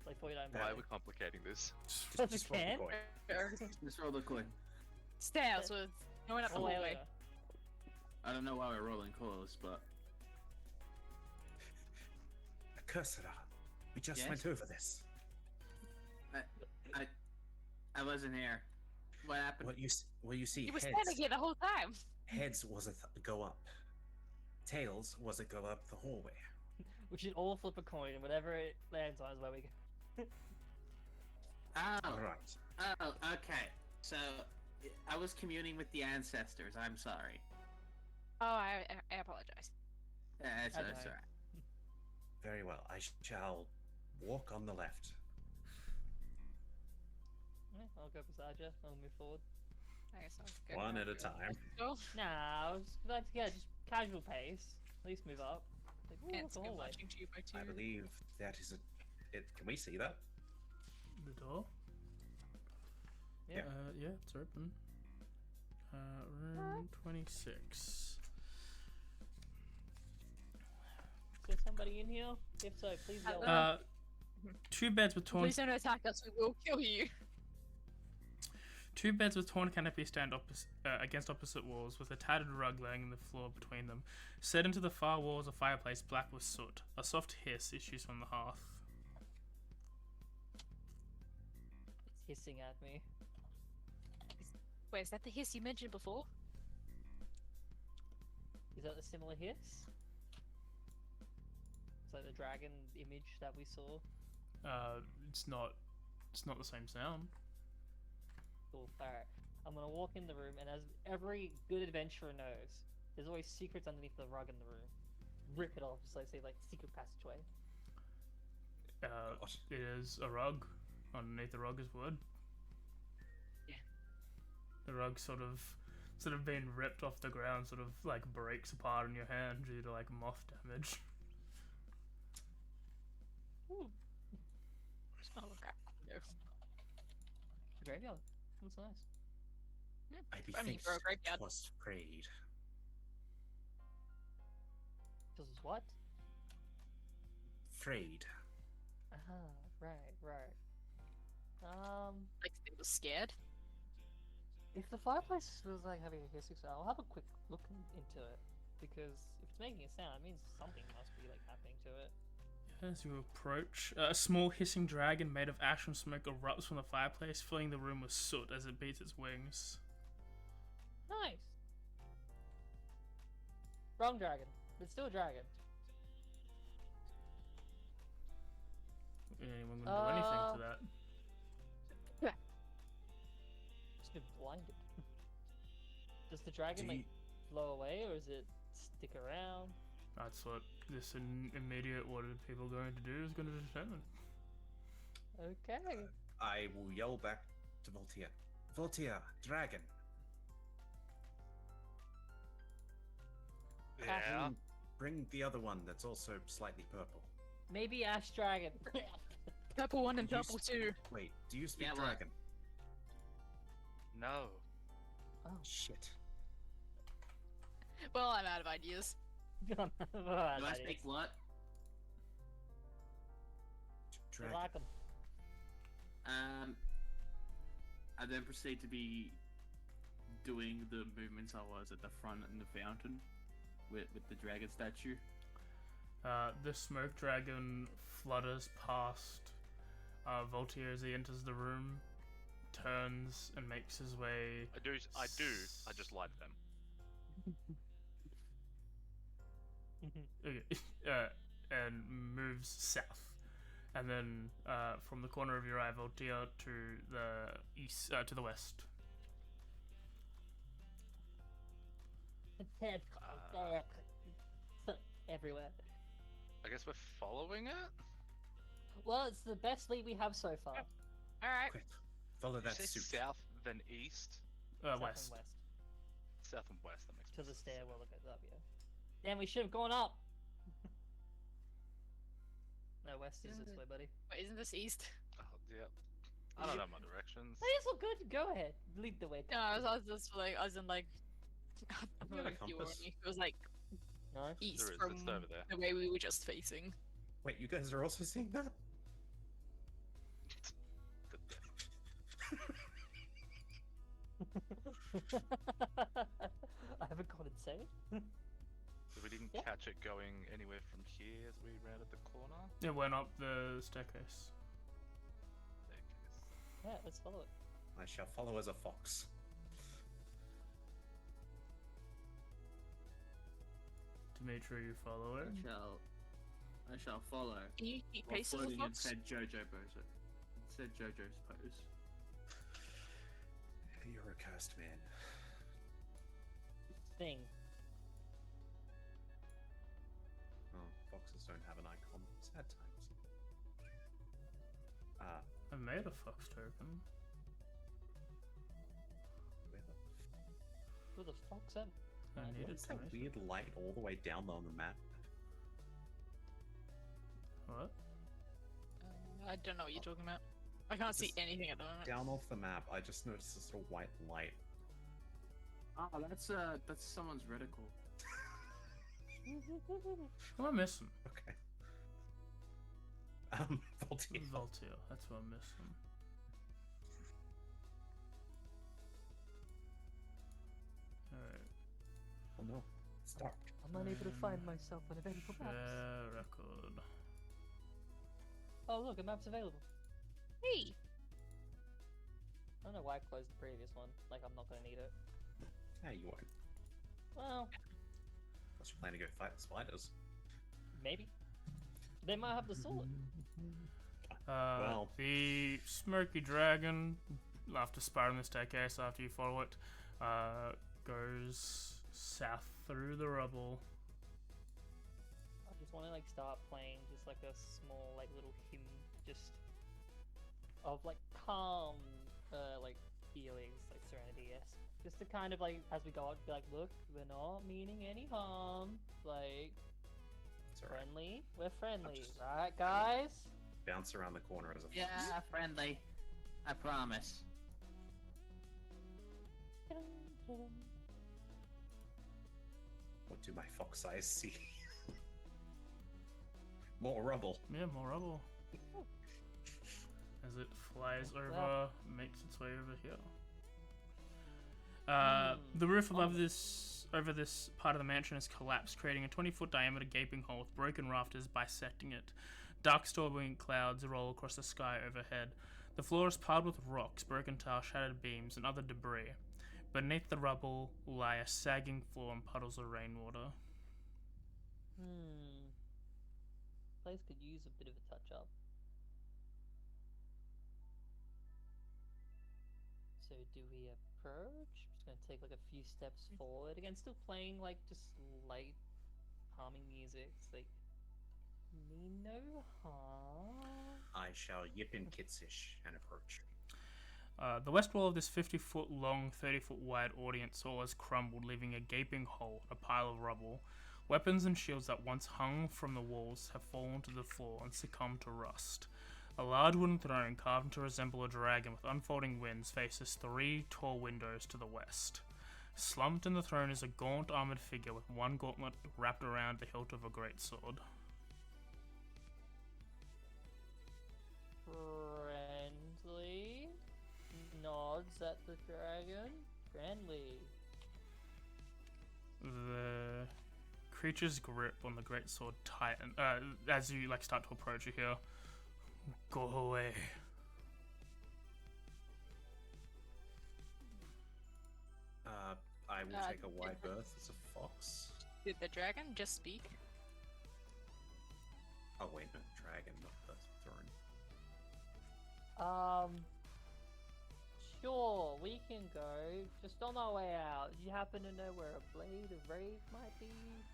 Like 49 Why are buy. we complicating this? Because we Just roll the can. coin. Just roll the coin. Stay out, so it's going up the Oh, wait, hallway. wait. I don't know why we're rolling coils, but Cursora, we just Yes? went over this. I wasn't here. What happened? What you see, You were heads. standing here the whole time. Heads was a go up. Tails was a go up the hallway. We should all flip a coin, and whatever it lands on is where we go. Oh, All right. oh, okay. So I was communing with the ancestors. I'm sorry. Oh, I apologize. That's I all know. right. Very well. I shall walk on the left. Yeah, I'll go beside you. I'll move forward. I guess I'll go One around at a the time. Go. Nah, I was like to get just casual pace. At least move up. Like, ooh, And what's the go hallway? marching 2 by 2. I believe that is it. Can we see that? The door? Yeah. Yeah, it's open. Room 26. Is there somebody in here? If so, please yell. Two beds with torn Please don't attack us, we will kill you. Two beds with torn canopies stand against opposite walls, with a tattered rug laying on the floor between them. Set into the far wall is a fireplace black with soot. A soft hiss issues from the hearth. It's hissing at me. Wait, is that the hiss you mentioned before? Is that a similar hiss? It's like the dragon image that we saw. It's not the same sound. Cool. Alright. I'm gonna walk in the room, and as every good adventurer knows, there's always secrets underneath the rug in the room. Rip it off, just like say, like, secret passageway. What? It is a rug. Underneath the rug is wood. Yeah. The rug sort of being ripped off the ground, sort of like breaks apart in your hand due to like moth damage. Ooh, Oh crap. No. graveyard. Looks nice. I I mean, bethink for a graveyard. was afraid. This is what? Afraid. Right. Like, they were scared. If the fireplace was like having a hissing sound, I'll have a quick look into it. Because if it's making a sound, it means something must be like happening to it. As you approach, a small hissing dragon made of ash and smoke erupts from the fireplace, filling the room with soot as it beats its wings. Nice. Wrong dragon, but still a dragon. Anyone gonna do anything to that? Just been blinded. Does the dragon Do like you- flow away, or does it stick around? That's what this immediate what are people going to do is going to determine. Okay. I will yell back to Voltia. Voltia, dragon. Yeah. Bring the other one that's also slightly purple. Maybe Ash Dragon. Purple 1 and You purple 2. Wait, do you speak Yeah, what? dragon? No. Shit. Well, I'm out of ideas. Do I speak what? I Dragon. like 'em. I then proceed to be doing the movements I was at the front in the fountain with the dragon statue. The smoke dragon flutters past Voltaire as he enters the room, turns and makes his way. I just light them. And moves south. And then from the corner of your eye, Voltaire to the east, to the west. Everywhere. I guess we're following it? Well, it's the best lead we have so far. Alright. Quick, follow Did you that say suit. south, then east? South West. and west. South and west, that makes To the sense. stairwell that goes up, yeah. Damn, we should have gone up! No, west is this way, buddy. Wait, isn't this east? Oh, yeah. I don't know my directions. Hey, it's all good. Go ahead. Lead the way. No, I was just like, I was in like. I You don't got know a if you were compass? me. It was like No? east There is, from it's over there. the way we were just facing. Wait, you guys are also seeing that? I haven't gone insane. So we didn't Yeah. catch it going anywhere from here as we rounded the corner. It went up the staircase. Staircase. Yeah, let's follow it. I shall follow as a fox. Dimitri, you follow it. I shall follow. Can you keep While pace as a floating fox? inside JoJo pose. Instead JoJo's pose. You're a cursed man. Thing. Oh, foxes don't have an icon. Sad times. I made a fox token. Where the Who the fuck's that? I What needed What's to that make weird light all the way down on the map? What? I don't know what you're talking about. I can't see Just anything at the moment. Down off the map, I just noticed this little white light. Oh, that's someone's reticle. Who am I missing? Okay. Voltaire. Voltaire. That's what I'm missing. Alright. Oh no, it's dark. I'm unable to find myself on available maps. Share record. Oh look, a map's available. Hey! I don't know why I closed the previous one. Like, I'm not gonna need it. Hey, you won't. Well, Unless you plan to go fight the spiders. maybe. They might have the sword. Well. The smoky dragon, after spiraling the staircase, after you follow it, goes south through the rubble. I just want to like start playing just like a small like little hymn, just of like calm, like feelings, like serenity. Yes, just to kind of like as we go out, be like, look, we're not meaning any harm. Like, It's alright. friendly. We're friendly, just- right, guys? Bounce around the corner as a fox. Yeah, friendly. I promise. What do my fox eyes see? More rubble. Yeah, more rubble. As it flies What's over, makes its way over here. The roof above this, over this part of the mansion has collapsed, creating a 20-foot diameter gaping hole with broken rafters bisecting it. Dark storming clouds roll across the sky overhead. The floor is piled with rocks, broken tiles, shattered beams, and other debris. Beneath the rubble lie a sagging floor and puddles of rainwater. Place could use a bit of a touch up. So do we approach? Just gonna take like a few steps forward again, still playing like just light, calming music. It's like me no harm. I shall yip in Kitsish and approach. The west wall of this 50-foot long, 30-foot wide audience hall has crumbled, leaving a gaping hole, a pile of rubble. Weapons and shields that once hung from the walls have fallen to the floor and succumbed to rust. A large wooden throne, carved to resemble a dragon with unfolding wings, faces 3 tall windows to the west. Slumped in the throne is a gaunt armored figure with one gauntlet wrapped around the hilt of a great sword. Friendly nods at the dragon. Friendly. The creature's grip on the great sword tightens as you like start to approach it here. Go away. I will take a wide berth as a fox. Did the dragon just speak? Oh wait, no, dragon, not the throne. Sure, we can go. Just on our way out. Do you happen to know where a blade of rage might be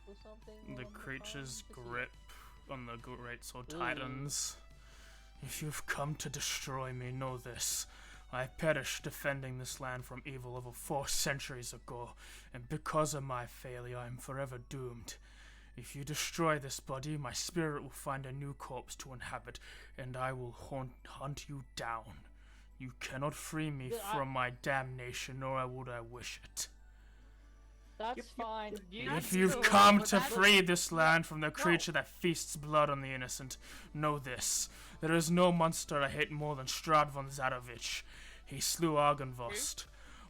or something? The along creature's lines? grip on the great sword Ooh. tightens. If you've come to destroy me, know this. I perished defending this land from evil over 4 centuries ago, and because of my failure, I am forever doomed. If you destroy this body, my spirit will find a new corpse to inhabit, and I will hunt you down. You cannot free me from my damnation, nor would I wish it. That's fine. If you've come to free this land from the creature that feasts blood on the innocent, know this. There is no monster I hate more than Brahd von Zarochvich. He slew Argynvostholt.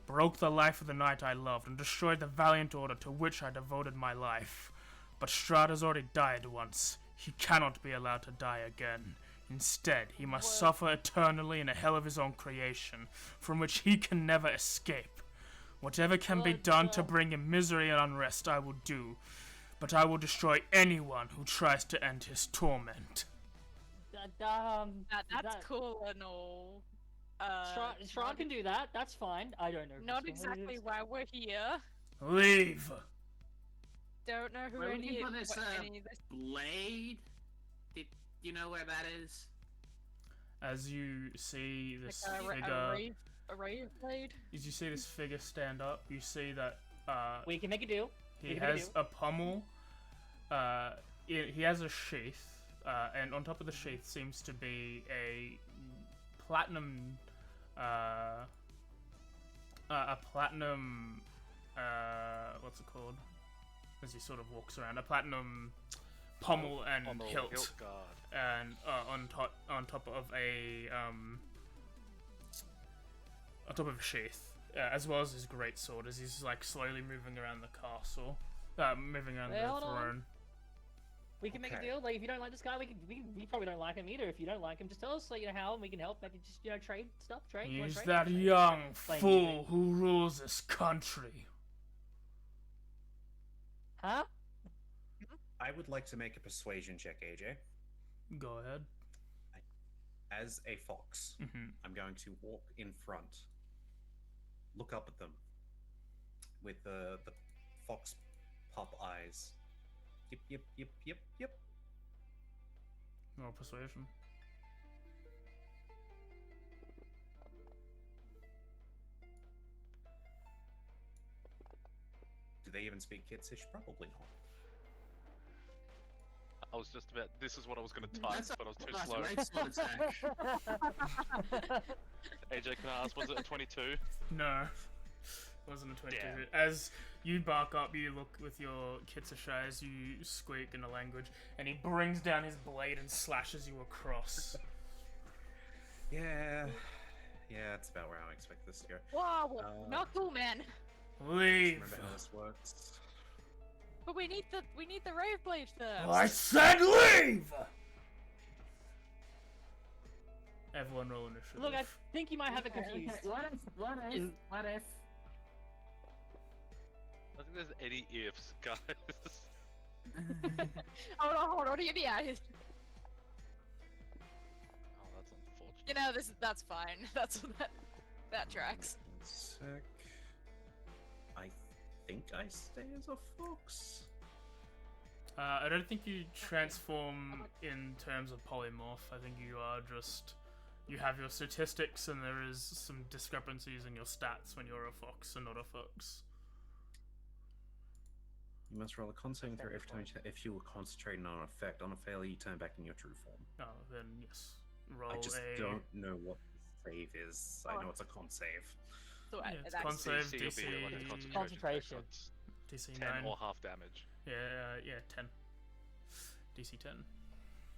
broke the life of the knight I loved, and destroyed the valiant order to which I devoted my life. But Strahd has already died once. He cannot be allowed to die again. Instead, he must suffer eternally in a hell of his own creation, from which he can never escape. Whatever can be done to bring him misery and unrest, I will do. But I will destroy anyone who tries to end his torment. That's cool and all. Strahd can do that. That's fine. I don't know. Not exactly why we're here. Leave! Don't know who We're any, looking for this what any of this. blade. Did you know where that is? As you see this Like figure, a rave blade. as you see this figure stand up, you see that We can make a deal. he has a pommel. He has a sheath, and on top of the sheath seems to be a platinum. A platinum. What's it called? As he sort of walks around, a platinum pommel and hilt. guard. And on top of a sheath, as well as his great sword, as he's like slowly moving around the castle, moving around Hey, the hold on. throne. We can make a Okay. deal. Like, if you don't like this guy, we probably don't like him either. If you don't like him, just tell us, like, how, and we can help. Maybe just, trade stuff. Trade. You wanna He's trade? that Trade. young Explain fool anything. who rules this country. Huh? I would like to make a persuasion check, AJ. Go ahead. As a fox, Mm-hmm. I'm going to walk in front, look up at them with the fox pup eyes. Yep, yep, yep, yep, yep. Roll persuasion. Do they even speak Kitsish? Probably not. I was just about. This is what I was going to type, That's but I was too that's slow. right, sword attack. AJ, can I ask, was it a 22? No. Wasn't a 22. Damn. As you bark up, you look with your Kitsish eyes, you squeak in a language, and he brings down his blade and slashes you across. Yeah, that's about where I expect this to go. Wow, not cool, man. Leave! Remember how this works? But we need the rave blade first. I said leave! Everyone roll initiative. Look, I think you might have it confused. What if? Is- What if? I think there's any ifs, guys. Hold on, yeah. Oh, that's unfortunate. You know, that's fine. That tracks. One sec. I think I stay as a fox. I don't think you transform in terms of polymorph. I think you are just... You have your statistics and there is some discrepancies in your stats when you're a fox and not a fox. You must roll a con saving throw every time if you were concentrating on an effect. On a failure, you turn back in your true form. Oh, then yes. Roll I just a... don't know what the save is. I know it's a con save. So Yeah, it's that's con save, DC will be when it's DC concentration. Concentration. So it's DC 10 9. or half damage. Yeah, 10. DC 10. I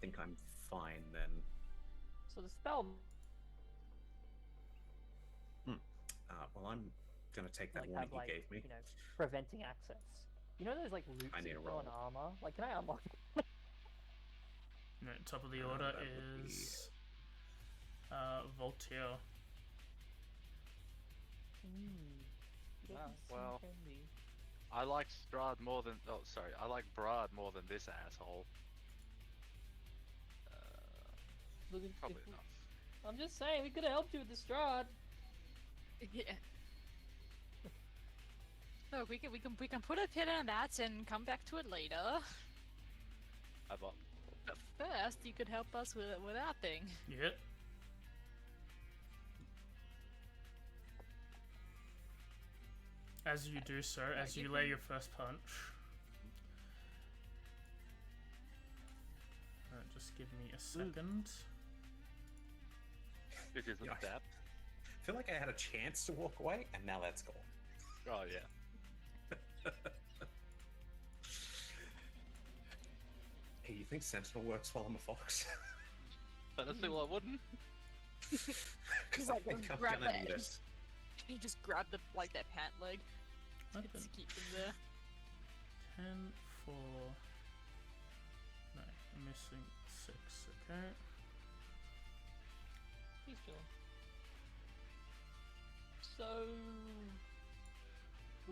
think I'm fine then. So the spell. Well, I'm gonna take that Like, warning have, like, you gave me. you know, preventing access. You know those like loops I need that a go on roll. armor? Like, can I unlock? Right, top of the order that would be- is... Voltaire. Well, I like Strahd more than. Oh, sorry. I like Brahd more than this asshole. Look, Probably enough. I'm just saying, we could have helped you with the Strahd. Yeah. Look, we can put a pin in that and come back to it later. Have up. But first, you could help us with that thing. Yep. As you do so, as you lay your first punch... just give me a second. It isn't Yeah. that. I feel like I had a chance to walk away, and now that's gone. Oh yeah. Hey, you think Sentinel works while I'm a fox? Honestly, well, I wouldn't. Because I like, think I'm grab gonna the need edge. it. You just grab the their pant leg What to the- keep them there. 10 for. No, I'm missing 6. Okay. He's chilling. So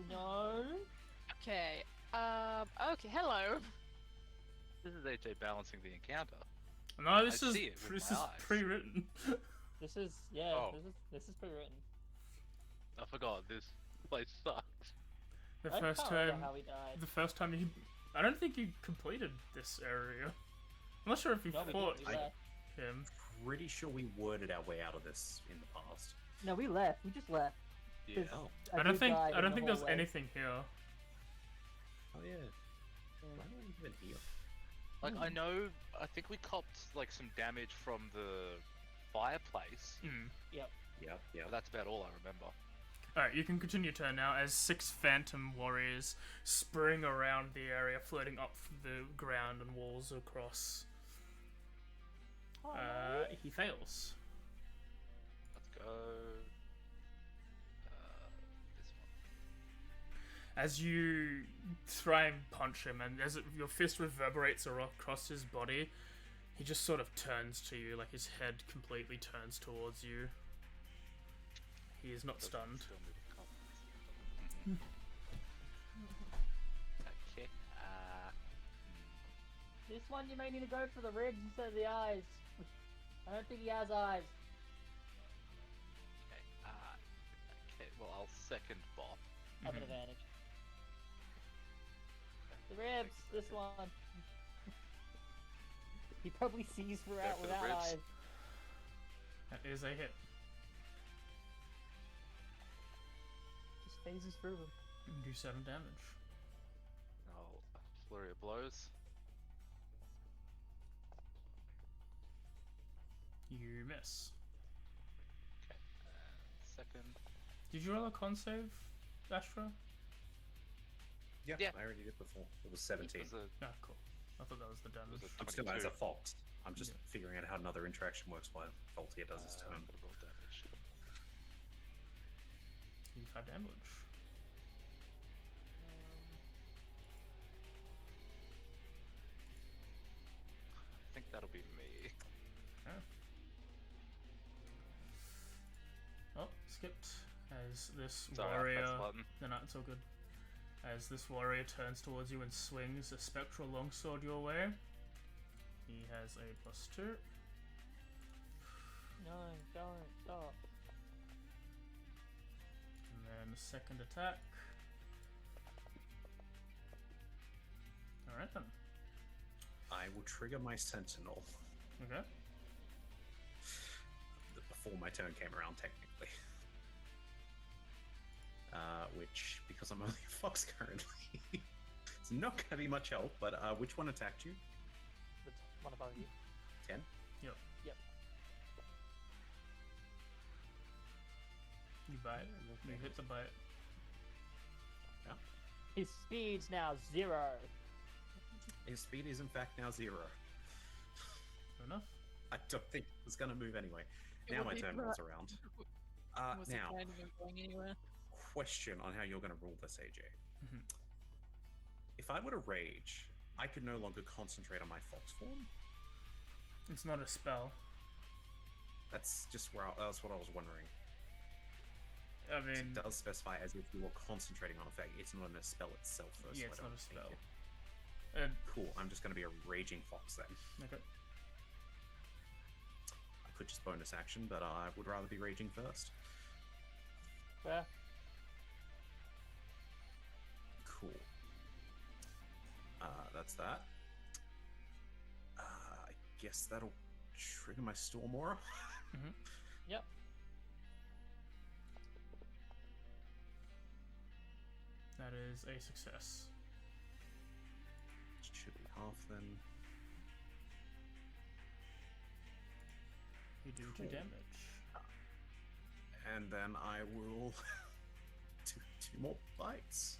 no. Okay. Okay. Hello. This is AJ balancing the encounter. No, this I is see it with this my is eyes. pre-written. This is Oh. This is pre-written. I forgot this place sucks. The I first can't remember time, how he died. the first time you, I don't think you completed this area. I'm not sure if you No, we fought didn't. We left. him. Pretty sure we worded our way out of this in the past. No, we left. We just left. Yeah. 'Cause Oh. a I don't dude think died I in don't the think there's hallway. anything here. Oh yeah. Mm. Why are we even here? Like I know, I think we copped like some damage from the fireplace, Hmm. Yeah. but that's about all I remember. Alright, you can continue your turn now as 6 phantom warriors spring around the area, floating up the ground and walls across. He fails. Let's go. This one. As you try and punch him, and as your fist reverberates across his body, he just sort of turns to you, like his head completely turns towards you. He is not Doesn't stunned. still move with confidence. Okay. This one you may need to go for the ribs instead of the eyes. I don't think he has eyes. Okay. Okay. Well, I'll second Bob. Have an Mhm. advantage. The ribs. This one. He probably sees for without the ribs. eyes. That is a hit. Just phases through him. You do 7 damage. I'll flurry of blows. You miss. Okay. Second. Did you roll a con save, Astra? Yeah. Yeah. I already did before. It was It 17. was a, Ah, cool. I thought that was the damage. was a I'm still as a 22. fox. I'm just Yeah. figuring out how another interaction works while Voltaire does his turn. I'm gonna roll damage. You 5 damage. I think that'll be me. Oh, skipped. As this Sorry, I warrior. pressed the button. No, it's all good. As this warrior turns towards you and swings a spectral longsword your way, he has a +2. No, don't stop. And then second attack. Alright then. I will trigger my sentinel Okay. before my turn came around, technically. Which, because I'm only a fox currently, it's not going to be much help. But which one attacked you? The one above you. 10? Yep. Yep. You bite. You hit the bite. His speed's now 0. His speed is in fact now 0. Fair enough. I don't think it's going to move anyway. It Now would my be turn right- rolls around. Was Now, it planning on going anywhere? question on how you're going to rule this, AJ. Mhm. If I were to rage, I could no longer concentrate on my fox form. It's not a spell. That's just that's what I was wondering. I mean, It does specify as if you were concentrating on a effect. It's not a spell itself, though. yeah, so it's I not don't a think spell. it- Cool. I'm just going to be a raging fox then. Okay. I could just bonus action, but I would rather be raging first. Fair. Cool. That's that. I guess that'll trigger my Storm Aura. Yep. That is a success. Should be half then. You do 2 Cool. damage. And then I will do 2 more bites.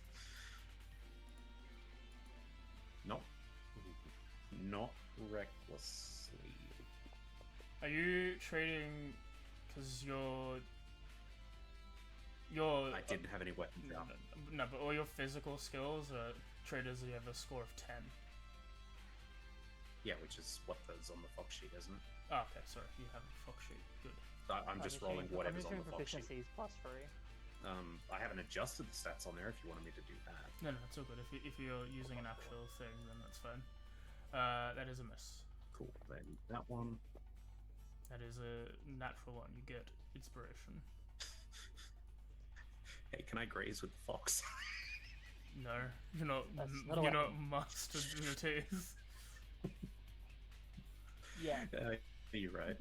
Not recklessly. Are you trading because Your I didn't have any weapons out. no, but all your physical skills are treated as you have a score of 10. Yeah, which is what is on the Fox sheet, isn't it? Oh, okay, sorry, you have a Fox sheet. Good. So I'm just rolling whatever's on I'm the Fox sheet. proficiencies +3. I haven't adjusted the stats on there if you wanted me to do that. No, it's all good. If you're using an actual thing, then that's fine. That is a miss. Cool. Then that one. That is a natural one. You get inspiration. Hey, can I graze with the fox? No, you're not. That's not a You're not weapon. mastered in it is. Yeah. You're right.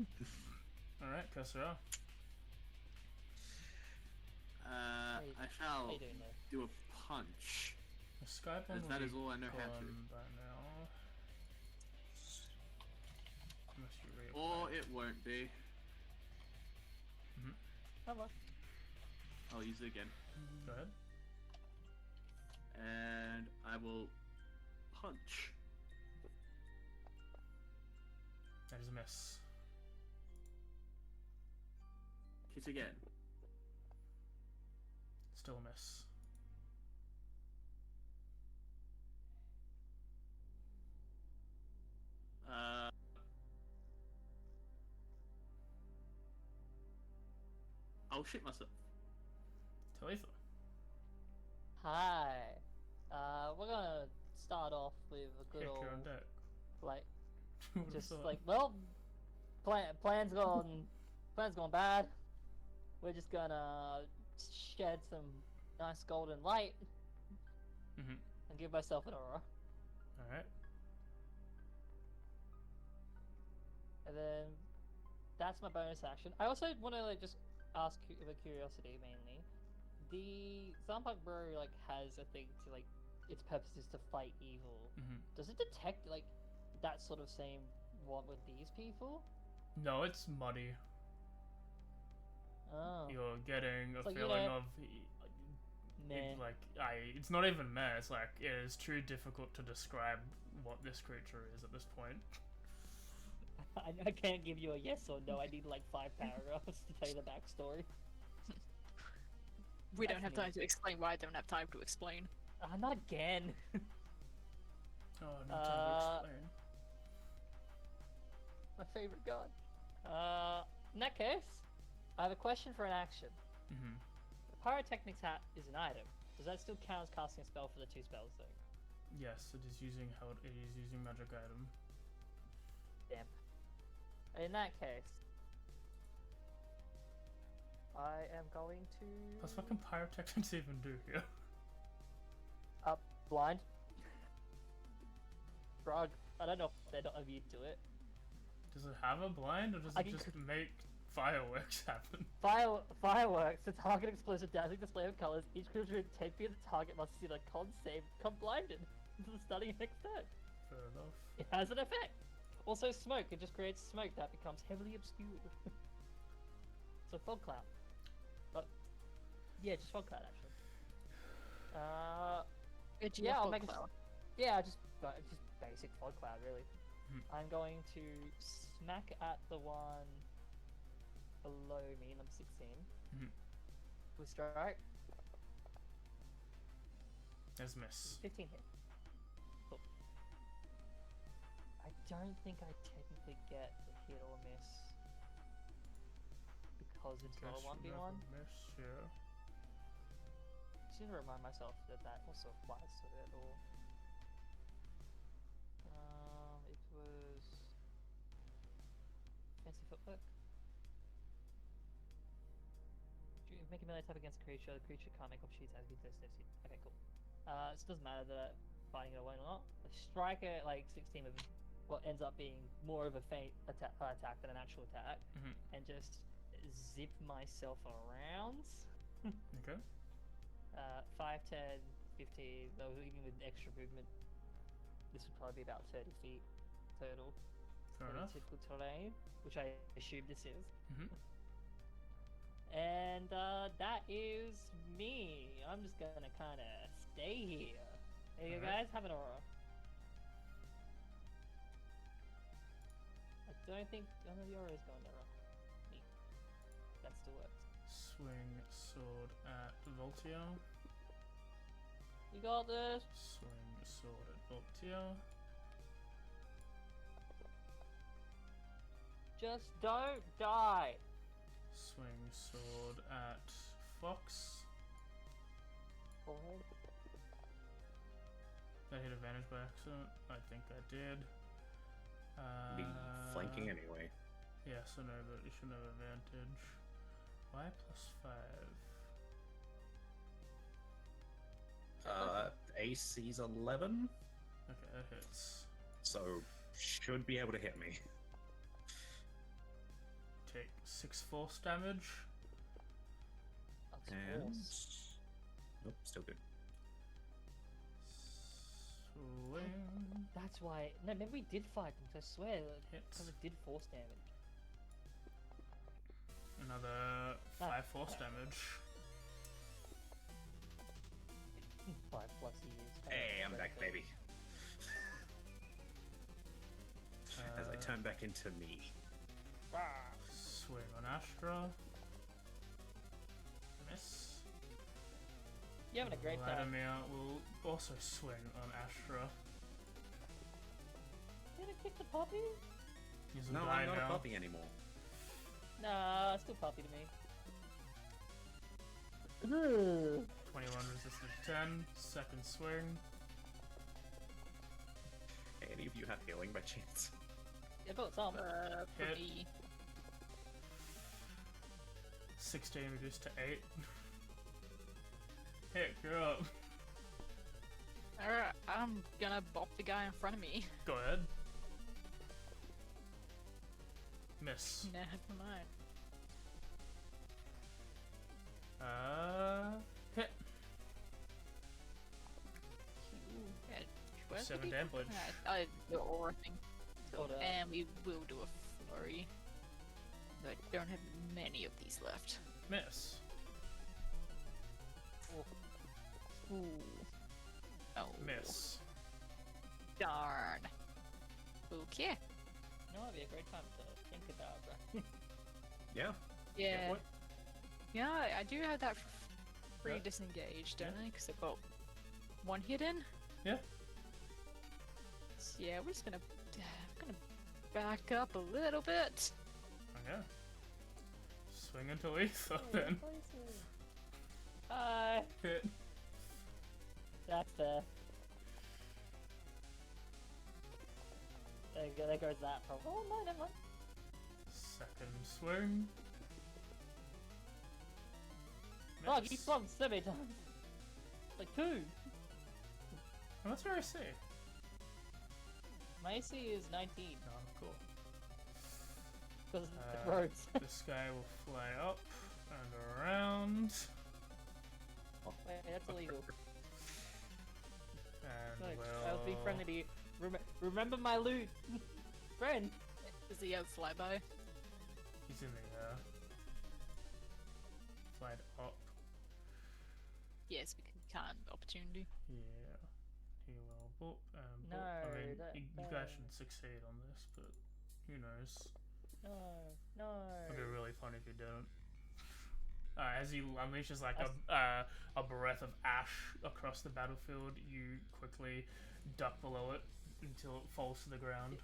All right, Kassara. I shall How you doing there? do a punch. The Skype one As will that be is all I know how to. gone by now. Unless you Or reapply. it won't be. Hello. I'll use it again. Go ahead. And I will punch. That is a miss. Hit again. Still a miss. I'll shit myself. Talitha. Hi. We're gonna start off with a good Heck, old you're on deck. like Would've just thought. like well, plans gone bad. We're just gonna shed some nice golden light Mhm. and give myself an aura, All right. and then that's my bonus action. I also want to like just ask with curiosity mainly. The Zampug Brewery like has a thing to like its purpose is to fight evil. Mhm. Does it detect like that sort of same one with these people? No, it's muddy. Oh, You're getting a It's like, you feeling know, of meh. it's not even meh. It's like it is too difficult to describe what this creature is at this point. I can't give you a yes or no. I need like 5 paragraphs to tell you the backstory. We don't That's have me. time to explain why I don't have time to explain. Not again. Oh, no time to explain. My favorite god. In that case, I have a question for an action. Mhm. The Pyrotechnics hat is an item. Does that still count as casting a spell for the 2 spells thing? Yes, it is using magic item. Damn. In that case, I am going to What's fucking pyrotechnics even do here? blind. Brahd. I don't know if they're not immune to it. Does it have a blind, or does I it can just make fireworks happen? Fireworks. The target explodes a dazzling display of colors. Each creature within 10 feet of the target must see the con save, become blinded until the stunning effect starts. Fair enough. It has an effect. Also, smoke. It just creates smoke that becomes heavily obscured. So fog cloud. But yeah, just fog cloud actually. Yeah, I'll make a just basic fog cloud really. I'm going to smack at the one below me, number 16. With strike. There's miss. 15 hit. Cool. I don't think I technically get a hit or a miss because it's not a Guess you 1v1. never miss, yeah. Just need to remind myself that that also applies to it. Or it was fancy footwork. Make a melee attack against a creature. The creature can't make opportunity attacks against this. Okay, cool. So it doesn't matter that fighting it away or not. A strike at like 16 of what ends up being more of a feint attack than an actual attack, and just zip myself around. Okay. 5, 10, 15. Though even with extra movement, this would probably be about 30 feet total. Fair for the enough. typical terrain, which I assume this is. Mhm. And that is me. I'm just gonna kind of stay here. Hey, you Alright. guys have an aura. I don't think none of the aura is going there. Neat. That still works. Swing sword at Voltio. You got this. Swing sword at Voltio. Just don't die. Swing sword at Fox. Forehead. Did I hit advantage by accident? I think I did. Be flanking anyway. Yeah, so no, but you shouldn't have advantage. Why +5? AC's 11, Okay, that hits. so should be able to hit me. Take 6 force damage. That's And force. nope, still good. Swing. That's why. No, maybe we did fight them. 'Cause I swear that Hits. because it did force damage. Another 5 force damage. 5+ years. Hey, I'm back, baby. As I turn back into me. Swing on Astra. Miss. You're having a great time. Vladimir will also swing on Astra. You gonna kick the puppy? He's a No, guy I'm not now. a puppy anymore. Nah, still puppy to me. 21 resisted 10. Second swing. Hey, any of you have healing by chance? I got some. For Hit. me. 16 reduced to 8. Hit, you're up. Alright, I'm gonna bop the guy in front of me. Go ahead. Miss. Never mind. Hit. Yeah, where's the 7 people? damage. I the aura thing. So, Hold up. and we will do a flurry. I don't have many of these left. Miss. Ooh. Oh. Miss. Darn. Okay. You know, it'd be a great time to think about, right? Yeah. Yeah. what? Yeah, I do have that free Yeah. disengaged, don't Yeah. I? Because I've got one hidden. Yeah. So yeah, we're just gonna back up a little bit. Okay. Swing into lethal then. Hi. Hit. That's fair. There goes that problem. Oh no, never mind. Second swing. Fuck, you Miss. swung so many times. Like 2. And what's your AC? My AC is 19 Oh, cool. because Uh, the roads. This guy will fly up and around. Wait, that's illegal. And Look, will... I was being friendly to you. Remember my loot, friend. Does he have flyby? He's in the air. Flight up. Yes, we can't opportunity. Yeah. He will boop and boop. No, I mean, that- you no. guys should succeed on this, but who knows? No. It'd be really fun if you didn't. As he unleashes like a breath of ash across the battlefield, you quickly duck below it until it falls to the ground.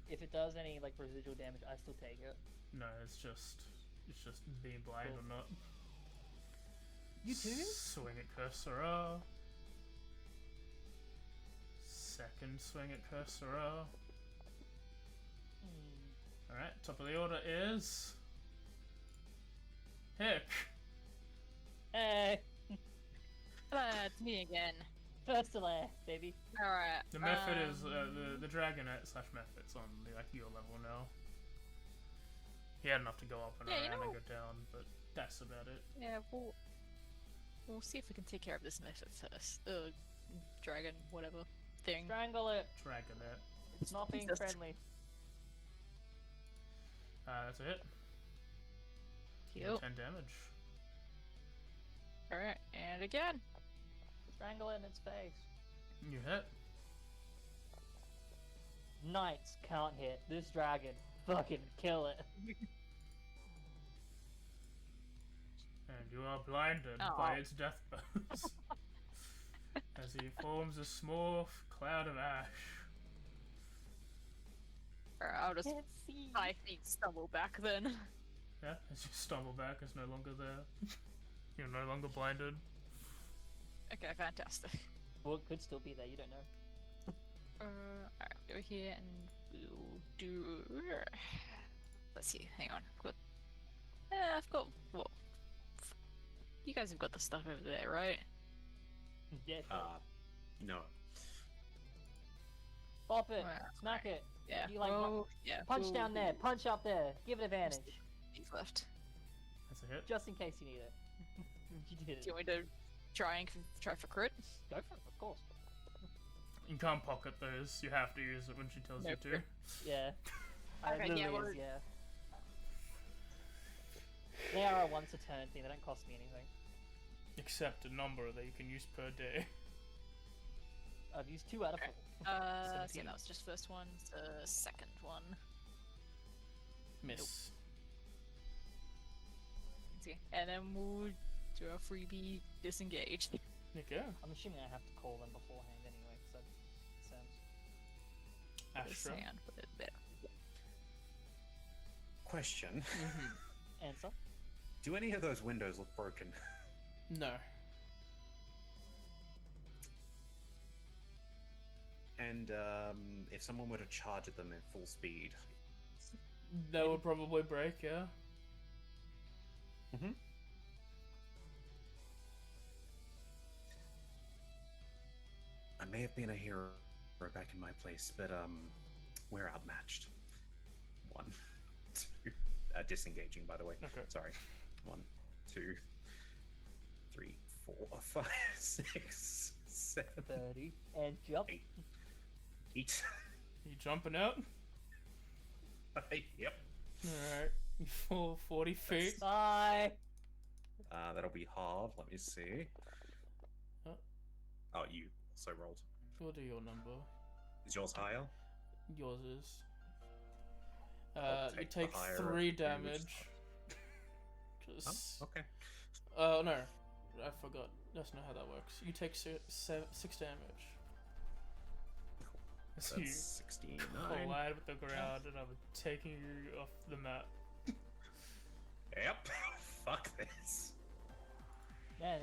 If it does any like residual damage, I still take it. No, it's just being blind Cool. or not. You too? Swing at Cursora. Second swing at Cursora. Alright, top of the order is... Hick! Hey, It's me again. first to last, baby. Alright. The method is the dragonette slash method's on the, like your level now. He had enough to go up and Yeah, you around and know- go down, but that's about it. Yeah, we'll see if we can take care of this method first. Dragon, whatever thing. Strangle it. Dragonette. It's not being Jesus. friendly. That's a hit. Yep. 10 damage. Alright, and again. Strangle it in its face. You hit. Knights can't hit. This dragon, fucking kill it. You are blinded Oh. by its death blows. As he forms a small cloud of ash. Alright, I'll just Can't see. 5 feet stumble back then. Yeah, as you stumble back, it's no longer there. You're no longer blinded. Okay, fantastic. Well, it could still be there. You don't know. Alright, go here and we'll do. Let's see. Hang on. I've got what? You guys have got the stuff over there, right? Yeah. No. Pop it. Well, Smack it. Yeah. You like yeah. punch we'll- down there. Punch up there. Give it advantage, He's left. That's a hit. just in case you need it. You did Do you it. want me to try for crit? Go for it, of course. You can't pocket those. You have to use it when she tells Nope. you to. Yeah. Okay, Lily yeah, is, well- yeah. They are a once a turn thing. They don't cost me anything. Except a number that you can use per day. I've used 2 out of 4. So yeah, 17. that was just first one. The second one. Miss. See, and then we'll do a freebie disengage. Okay. I'm assuming I have to call them beforehand anyway, so that sounds. Astra. Sand, but there. Question. Answer. Do any of those windows look broken? No. And if someone were to charge at them at full speed, That would probably break, yeah. mm-hmm. I may have been a hero back in my place, but we're outmatched. 1, 2, disengaging, by the way. Okay. Sorry. 1, 2, 3, 4, 5, 6, 7, 30 and jump. 8. You jumping out? Yep. Alright. You fall 40 feet. Bye. That'll be halved. Let me see. Oh. Oh, you also rolled. What are your number? Is yours higher? Yours is. I'll You take the take higher of 3 two, damage. Oh, Just. okay. No. I forgot. That's not how that works. You take 6 damage. As you That's 69. collide with the ground, and I'm taking you off the map. Yep. Fuck this. Man,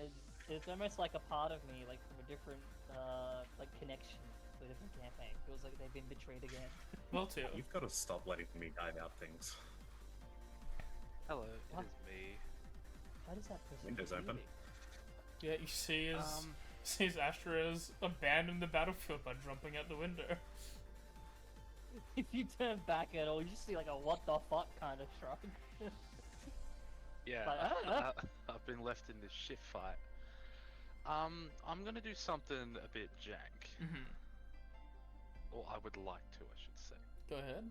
it's almost like a part of me, like from a different, like connection to a different campaign. Feels like they've been betrayed again. Well, too. You've got to stop letting me dive out things. Hello, What? it is me. How does that person? Windows do open. it? Yeah, you see his Astra has abandoned the battlefield by jumping out the window. If you turn back at all, you just see like a what the fuck kind of shrug. Yeah, But, I've been left in this shit fight. I'm gonna do something a bit jank. Mm-hmm. Or I would like to, I should say. Go ahead.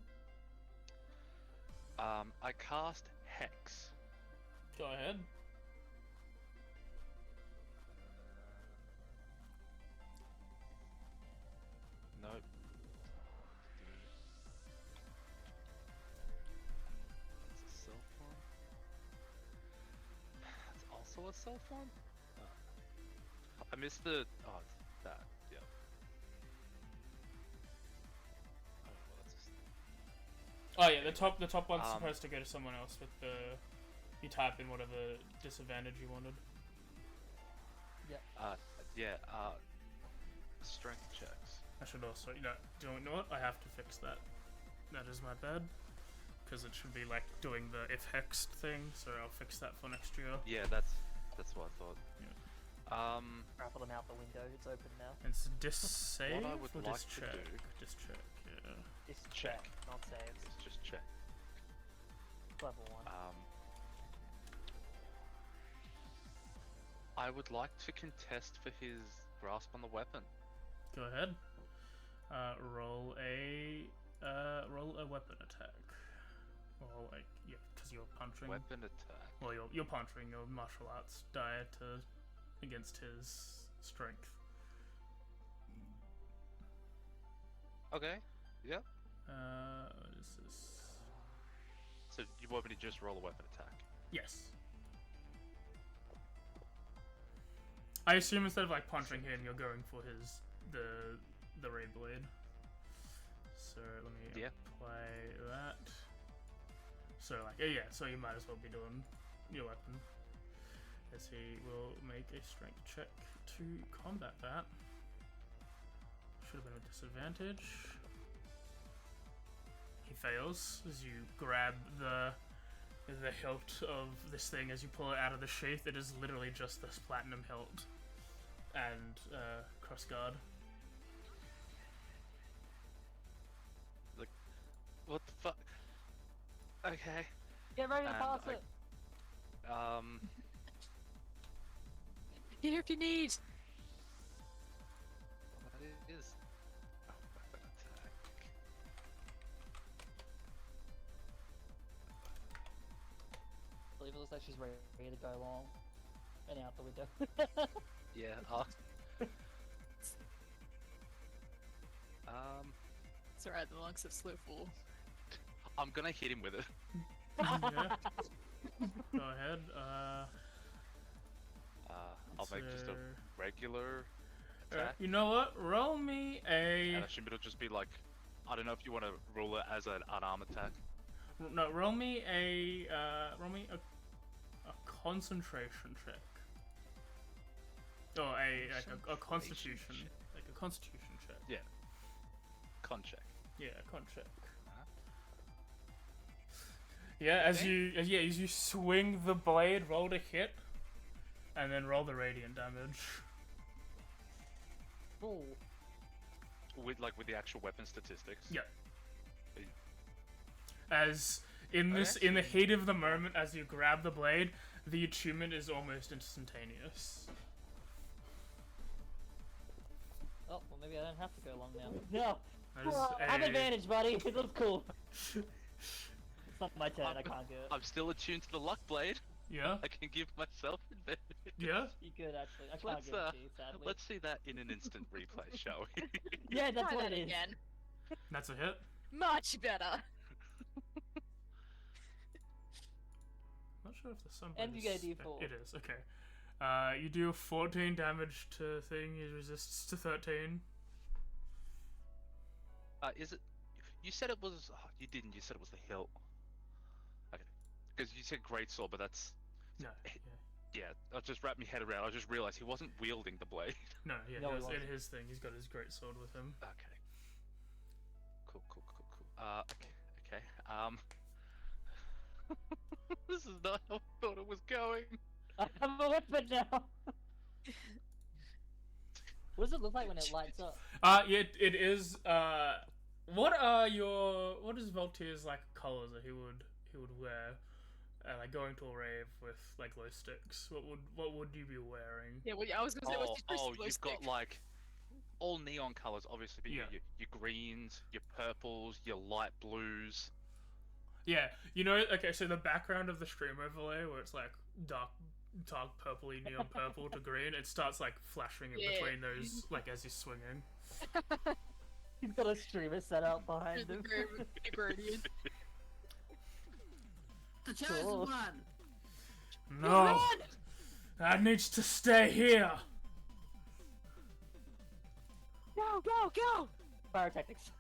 I cast Hex. Go ahead. Nope. That's a cell phone. That's also a cell phone? Oh. I missed the... Oh, it's that. Yeah. Oh, well, that's just... Oh yeah, the top one's Um, supposed to go to someone else with the. You type in whatever disadvantage you wanted. yeah, strength checks. I should also, do you know what? I have to fix that. That is my bad. Because it should be like doing the if hexed thing, so I'll fix that for next year. Yeah, that's what I thought. Grapple them out the window. It's open now. It's dissave What I would or like to discheck? do- Discheck, yeah. It's Check. not saves. Let's just check. Level 1. I would like to contest for his grasp on the weapon. Go ahead. Roll a weapon attack. Well, like, yeah, because you're punching. Weapon attack. Well, you're punching your martial arts die against his strength. Okay. Yep. What is this? So you want me to just roll a weapon attack? Yes. I assume instead of like punching him, you're going for the ray blade. So let me apply that. So like yeah, so you might as well be doing your weapon. As he will make a strength check to combat that. Should have been a disadvantage. He fails as you grab the hilt of this thing as you pull it out of the sheath. It is literally just this platinum hilt and crossguard. Like, what the fuck? Okay. Get ready to And pass I- it. Here if you need. That is. Oh, weapon attack. I believe it looks like she's ready to go along and out the window. Yeah. It's alright, the lungs have slow fall. I'm gonna hit him with it. Yeah. Go ahead. I'll make just a regular attack. You know what? Roll me a. And I assume it'll just be like, I don't know if you want to roll it as an unarmed attack. No, roll me a concentration check. Or a constitution, check. like a constitution check. Yeah. Con check. Yeah, a con check. Uh-huh. Yeah, as you swing the blade, roll to hit, and then roll the radiant damage. Ooh. With the actual weapon statistics. Yeah. As in the heat of the moment, as you grab the blade, the attunement is almost instantaneous. Oh, well maybe I don't have to go long now. No! That is Have a- advantage, buddy! It looks cool! It's not my turn, I can't do it. I'm still attuned to the luck blade. Yeah, I can give myself advantage. yeah. You could actually. I can't Let's give it to you, sadly. let's see that in an instant replay, shall we? Yeah, that's Try what that it is. again. That's a hit. Much better. Not sure if the sun. And you get a D4. It is okay. You do 14 damage to thing. He resists to 13. Is it? You said it was. Oh, you didn't. You said it was the hilt. Okay. Because you said greatsword, but that's. No. Yeah, I just wrapped my head around. I just realized he wasn't wielding the blade. No, yeah, No, he in wasn't. his thing, he's got his great sword with him. Okay. Cool. Okay. This is not how I thought it was going. I have a weapon now! What does it look like when it lights up? Yeah, it is. What is V.O.D.T.'s like colors that he would wear? Like going to a rave with like glow sticks. What would you be wearing? Yeah, well, I was gonna say, what's your first glow You've stick? got like all neon colors, obviously. But Yeah. your greens, your purples, your light blues. Yeah, okay, so the background of the stream overlay where it's like dark purpley neon purple to green, it starts like flashing in Yeah. between those like as he's swinging. He's got a streamer set up behind The him. gradient. The chosen Cool. one! No, that needs to stay here. Go! Pyrotechnics.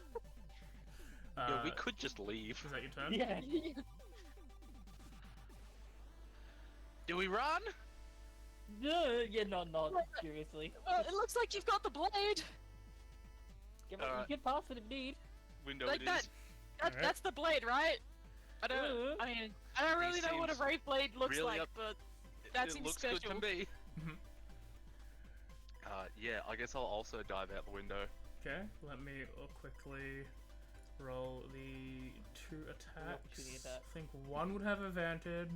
Yeah, we could just leave. Is that your turn? Yeah. Do we run? No, yeah, not seriously. It looks like you've got the blade. You Alright. can pass it if need. Window Like it that. is. Alright. That's the blade, right? I don't really He know what a seems ray blade looks really like, up- but that it seems looks special. good to me. Mhm. Yeah, I guess I'll also dive out the window. Okay, let me quickly roll the 2 attacks. opportunity at that. I think one would have advantage.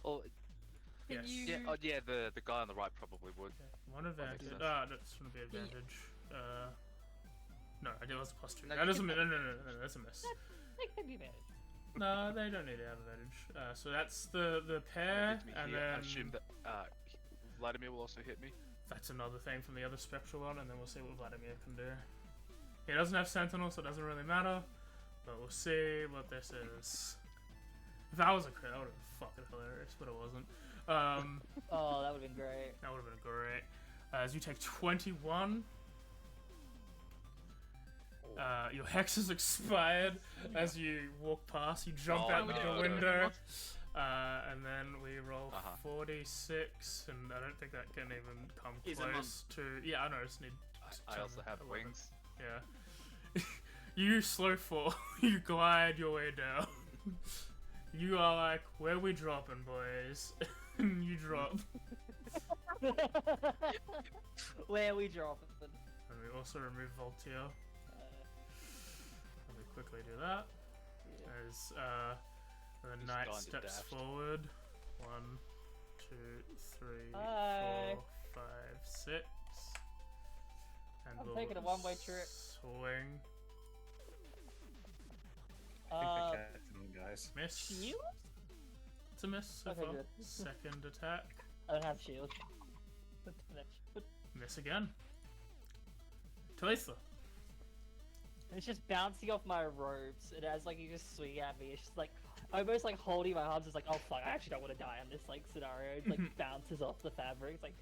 Oh, Can Yes. you... yeah, the guy on the right probably would. Okay, one advantage. sense. That's gonna be advantage. No, I did. That's a +2. No, That you doesn't. can- No, that's a miss. They can be managed. No, they don't need to have advantage. So that's the pair, Hits me and here. I then assume that Vladimir will also hit me. that's another thing from the other spectral one, and then we'll see what Vladimir can do. He doesn't have Sentinel, so it doesn't really matter. But we'll see what this is. If that was a crit, that would have been fucking hilarious, but it wasn't. Oh, that would have been great. That would have been great. As you take 21. Your hex has expired as you walk past. You jump Oh, out no. the window. And then we roll Uh-huh. 46, and I don't think that can even come He's a close to... Yeah, I know, I just need... I also have 11. wings. Yeah. You slow fall. You glide your way down. You are like, where we dropping, boys? And you drop. Where we dropping? And we also remove Voltaire. Let me quickly do that. As the Just knight gone to steps dash. forward. 1, 2, 3, Hi. 4, 5, 6. And I'm we'll taking a one-way trip. Swing. I think I catch them, guys. Miss. Shield? It's a miss so Okay, far. good. Second attack. I don't have shield. Miss again. Talitha. It's just bouncing off my robes, and as like you just swing at me, it's just like almost like holding my arms. It's like, oh fuck, I actually don't want to die in this like scenario. It like bounces off the fabric. It's like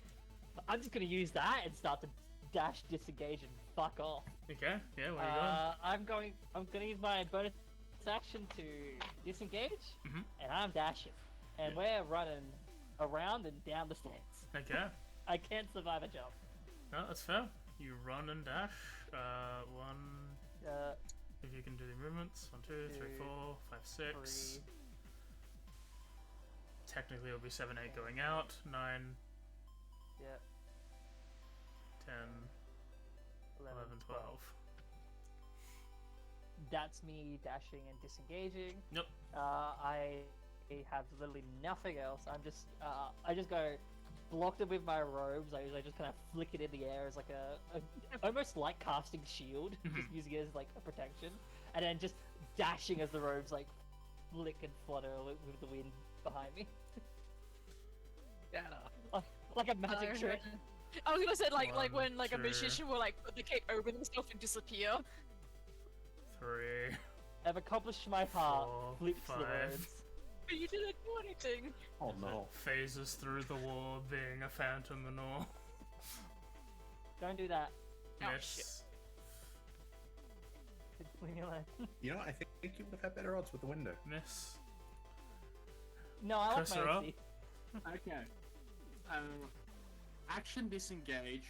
I'm just gonna use that and start to dash, disengage, and fuck off. Okay, yeah, where are you going? I'm gonna use my bonus action to disengage, Mhm. and I'm dashing, and we're running around and down the stairs. Okay. I can't survive a jump. No, that's fair. You run and dash. 1, if you can do the movements. 1, 2, 3, 4, 5, 6. 3. Technically it'll be 7, 8 going out. 9, Yeah. 10, 11, 12. That's me dashing and disengaging. Yep. I have literally nothing else. I just go blocked it with my robes. I just kind of flick it in the air as like a almost like casting shield, just using it as like a protection, and then just dashing as the robes like flick and flutter with the wind behind me. Yeah. Like a magic trick. I was gonna say like One, when like a two. magician will like put the cape over themselves and disappear. 3, I've accomplished my part. 4, Flips the 5. robes. But you didn't do anything. Oh no. Phases through the wall, being a phantom and all. Don't do that. Oh, Miss. Leave me alone. You know, I think you would have had better odds with the window. Miss. No, I like Cursor my up. AC. Okay. Action disengage,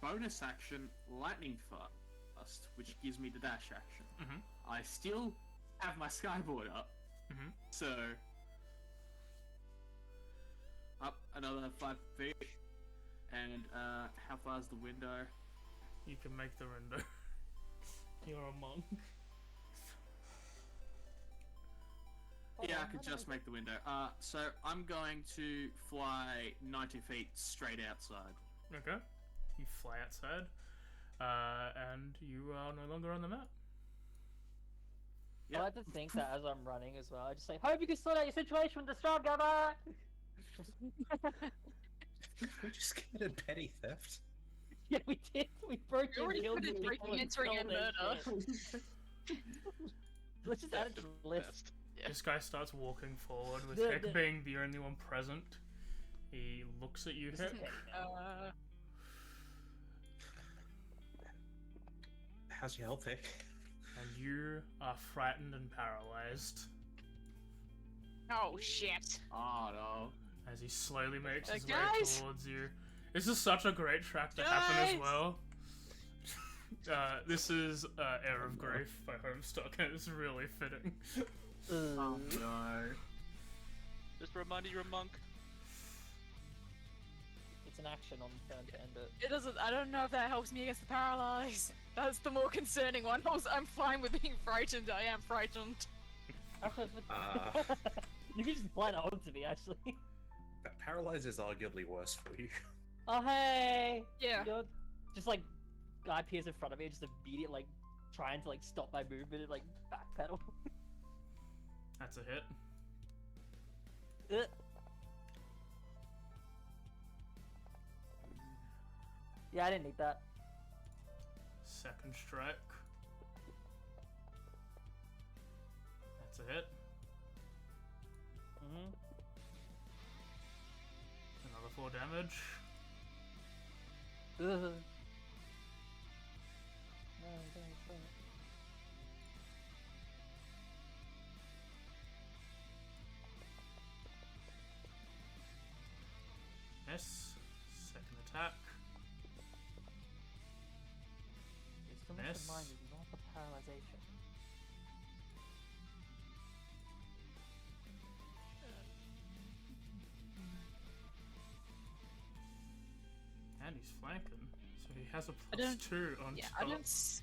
bonus action lightning thrust, which gives me the dash action. Mhm. I still have my skyboard up, Mhm. so up another 5 feet. And how far is the window? You can make the window. You're a monk. Yeah, I could just make the window. So I'm going to fly 90 feet straight outside. Okay. You fly outside. And you are no longer on the map. I like to think that as I'm running as well, I just say, hope you can sort out your situation with the strong governor! We just committed petty theft. Yeah, we did. We broke You already your put it breaking, entering, and murder. Let's just add it to the list. Best. This guy starts walking forward with The- Hick the- being the only one present. He looks at you, This Hick. is petty. How's your health, Hick? And you are frightened and paralyzed Oh shit. Oh no. as he slowly makes his way Guys! towards you. This is such a great track to happen as Guys! well. This is Air of Grief by Homestuck, and it's really fitting. Oh no. Just a reminder you're a monk. It's an action on the turn to end it. It doesn't. I don't know if that helps me against the paralyzed. That's the more concerning one. I'm fine with being frightened. I am frightened. Actually, you can just blind hold to me, actually. Paralyze is arguably worse for you. Oh, hey! Yeah. You're just like, guy appears in front of me and just immediate, like, trying to, like, stop my movement and, like, backpedal. That's a hit. Ugh. Yeah, I didn't need that. Second strike. That's a hit. damage. Ugh. No, don't. Miss. Second attack. Stillness Miss. of mind is not the paralyzation. And he's flanking, so he has a I plus don't- 2 on Yeah, top. I don't.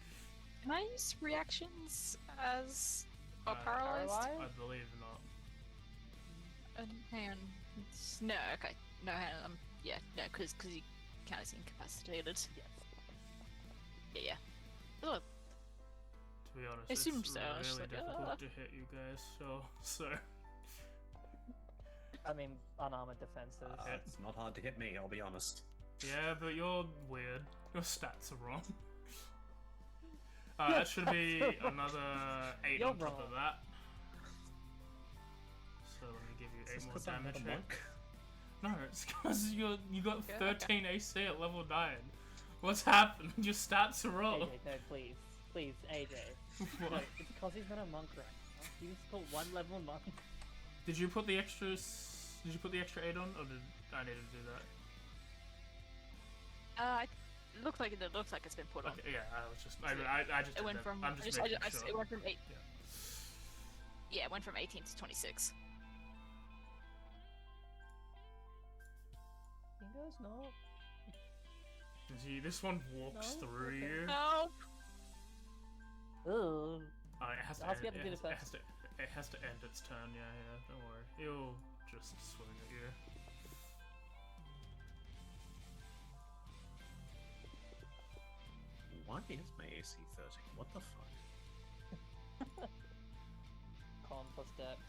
Can I use reactions as paralyzed? I believe not. Hang on. No, okay. No, hang on. Yeah, no, because he counts incapacitated. Yes. Yeah. Ugh. To be honest, I assume it's so, I was really just like, difficult to hit you guys, so I mean, unarmored defenses. It's not hard to hit me, I'll be honest. yeah, but you're weird. Your stats are wrong. That should be another 8 You're on top wrong. of that. So let me give you 8 Is this more 'cause I'm not damage a here. monk? No, it's because you got Okay, 13 AC at level 9. What's happened? Your stats are wrong. AJ, no, please. Please, AJ. No, What? it's because he's not a monk right now. He was called 1 level monk. Did you put the extras? Did you put the extra 8 on, or did I need to do that? It looks like it's been put on. Okay, yeah, I was just. So, I just. It did went that. from. I'm just making sure. It went from 8. Yeah. Yeah, it went from 18 to 26. Fingers, no. See, this one walks No? through Okay. you. No. Ugh. Oh, it has to. Ask End, me to do the it has to end its turn. Yeah, don't worry. He'll just swing at you. Why is my AC 13? What the fuck? Con plus dex.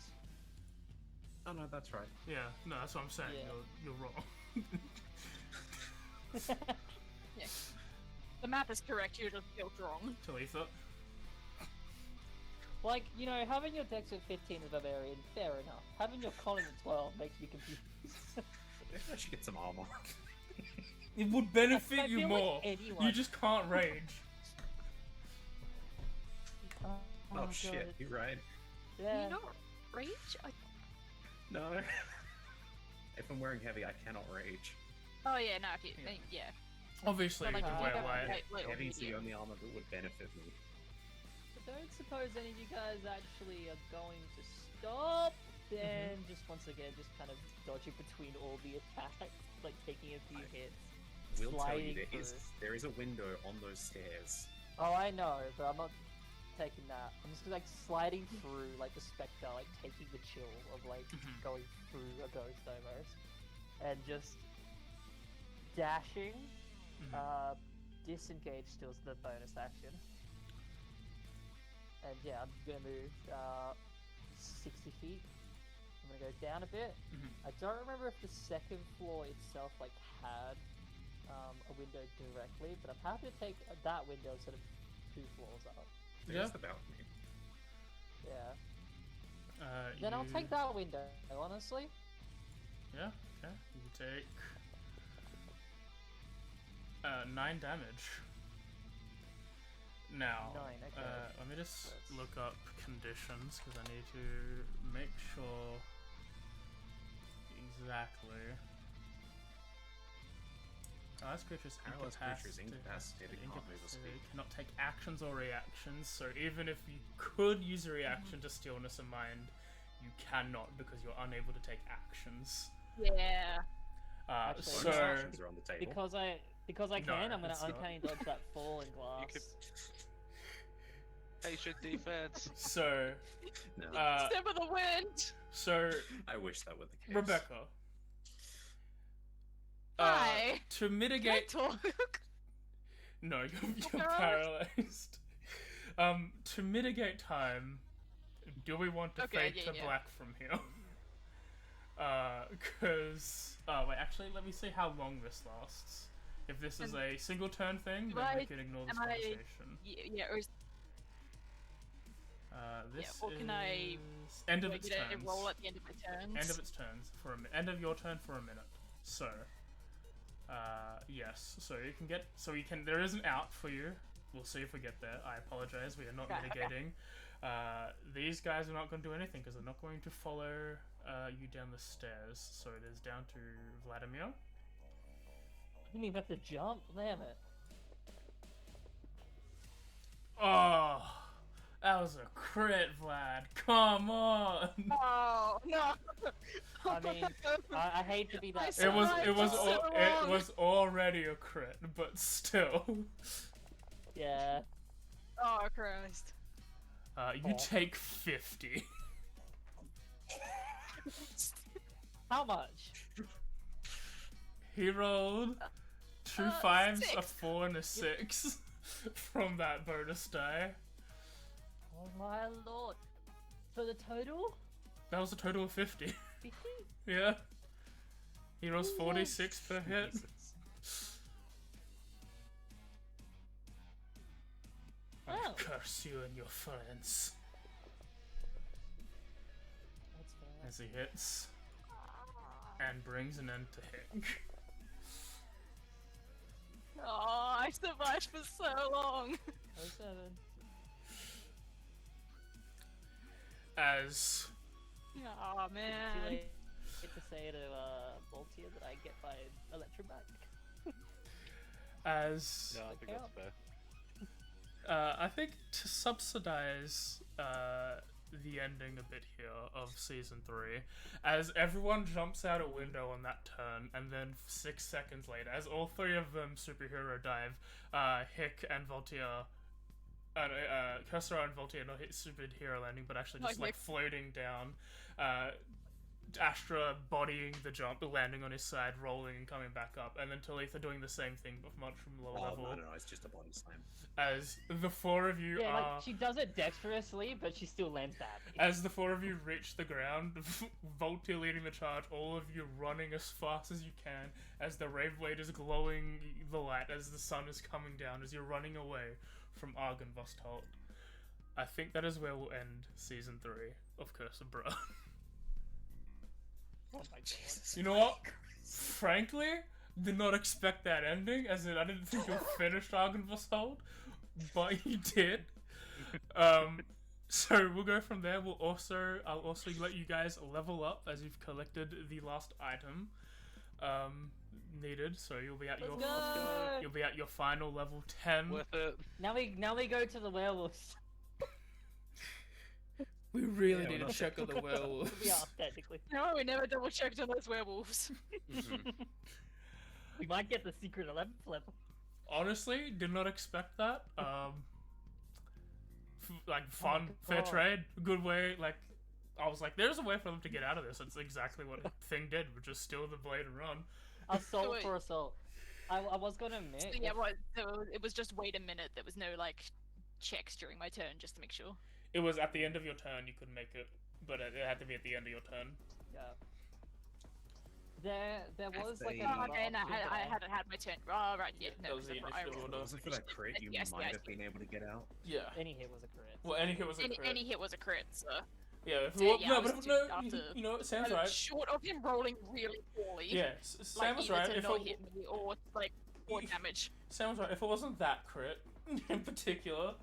Oh no, that's right. Yeah, no, that's what I'm saying. Yeah. You're wrong. Yeah. The math is correct. You're just built wrong. Talitha. Like, you know, having your dex at 15 as barbarian, fair enough. Having your con at 12 makes me confused. Maybe I should get some armor. It would I benefit you feel like more. anyone- You just can't rage. Oh shit, you're right. Yeah. You know, rage? No. If I'm wearing heavy, I cannot rage. Oh yeah, no. If you, Yeah. yeah. Obviously, But, you like, can I wear don't- light. Light or Heavy's the medium. only armor that would benefit me. I don't suppose any of you guys actually are going to stop. Then just once again, just kind of dodging between all the attacks, like taking a few hits. Will tell you sliding there is a window on those stairs. Oh, I know, but I'm not taking that. I'm just like sliding through like the spectre, like taking the chill of like Mhm. going through a ghost almost, and just dashing. Mhm. Disengage still is the bonus action. And yeah, I'm gonna move 60 feet. I'm gonna go down a bit. Mhm. I don't remember if the second floor itself like had a window directly, but I'm happy to take that window instead of 2 floors up. There's Yeah. the balcony. Yeah. Then I'll You- take that window, honestly. Yeah, okay. You take 9 damage. Now, 9, okay. let me just That's- look up conditions because I need to make sure exactly. Paralyzed creatures Paralyzed creatures incapacitated, can't move or incapacitated, speak. cannot take actions or reactions. So even if you could use a reaction to stillness of mind, you cannot because you're unable to take actions. Yeah. Actually, Bonus So actions are on the table. Because I No, can, I'm gonna it's not. uncanny dodge that falling glass. You could. Patient defense. so No, Step of the wind. so I wish that were the case. Rebecca. Hi. To Can I mitigate talk? No, you're Paralyzed? paralyzed. To mitigate time, do we want to Okay, fade yeah, to yeah. black from here? Cause wait, actually, let me see how long this lasts. If this is And a single turn thing, do then we I- can ignore this am I- conversation. Yeah, or is This or can I is end of do I its get a turns. roll at the end of my turns? End of its turns for a minute. End of your turn for a minute. So, Yes. So you can get. So we can. There is an out for you. We'll see if we get there. I apologize. We are not mitigating. These guys are not going to do anything because they're not going to follow you down the stairs. So it is down to Vladimir. I didn't even have to jump. Damn it. Oh, that was a crit, Vlad. Come on. Oh no! I mean, I hate to be that. It was guy. it was already a crit, but still. Yeah. Oh Christ! You take 50. How much? He rolled two fives, a 6. 4, and a 6 from that bonus die. Oh my lord. For the total? That was a total of 50. 50? Yeah. He rolls 46 per hit. I Oh. curse you and your friends. That's fair. As he hits and brings an end to Hick. Oh, I survived for so long. 07. As Oh Too man. late to say to Voltia that I get my Electro back. I think that's fair. I think to subsidize the ending a bit here of season 3, as everyone jumps out a window on that turn, and then 6 seconds later, as all 3 of them superhero dive, Hick and Voltia, Cursor and Voltia not hit superhero landing, but actually just like floating down. Astra bodying the jump, landing on his side, rolling and coming back up, and then Talitha doing the same thing but much from lower level. No, it's just a body slam. As the 4 of you Yeah, are, like she does it dexterously, but she still lands badly. as the 4 of you reach the ground, Voltia leading the charge, all of you running as fast as you can, as the Rave Blade is glowing the light, as the sun is coming down, as you're running away from Argynvostholt. I think that is where we'll end season 3 of Curse of Brahd. Oh my god. You know what? Frankly, did not expect that ending, as in I didn't think you'll finish Argynvostholt, but you did. So we'll go from there. I'll also let you guys level up as you've collected the last item needed. So you'll be at your final level 10. Worth it. Now we go to the werewolves. We really Yeah, need we're to check on the werewolves. We are technically. No, we never double checked on those werewolves. We might get the secret 11th level. Honestly, did not expect that. Like fun, good fair God. trade, good way. Like I was like, there's a way for them to get out of this. It's exactly what Thing did, which is steal the blade and run. Assault wait. for assault. I was gonna admit. So, yeah, so it was just wait a minute. There was no like checks during my turn just to make sure. It was at the end of your turn. You could make it, but it had to be at the end of your turn. Yeah. There was like they- a Oh, okay, no, draft I there. hadn't had my turn. Oh, right, yeah, That no, was the I initiative rolled. order. Wasn't for that crit, you Yes, might yes. have been able to get out. Yeah. Any hit was a crit. Well, any hit was a crit. Any hit was a crit, so. Yeah. If, So, well, yeah, no, I was but too- no. after- You know, Sam's right. Short of him rolling really poorly. Yeah, Sam Like was either right. to If not it, hit me or like more damage. Sam was right. If it wasn't that crit in particular,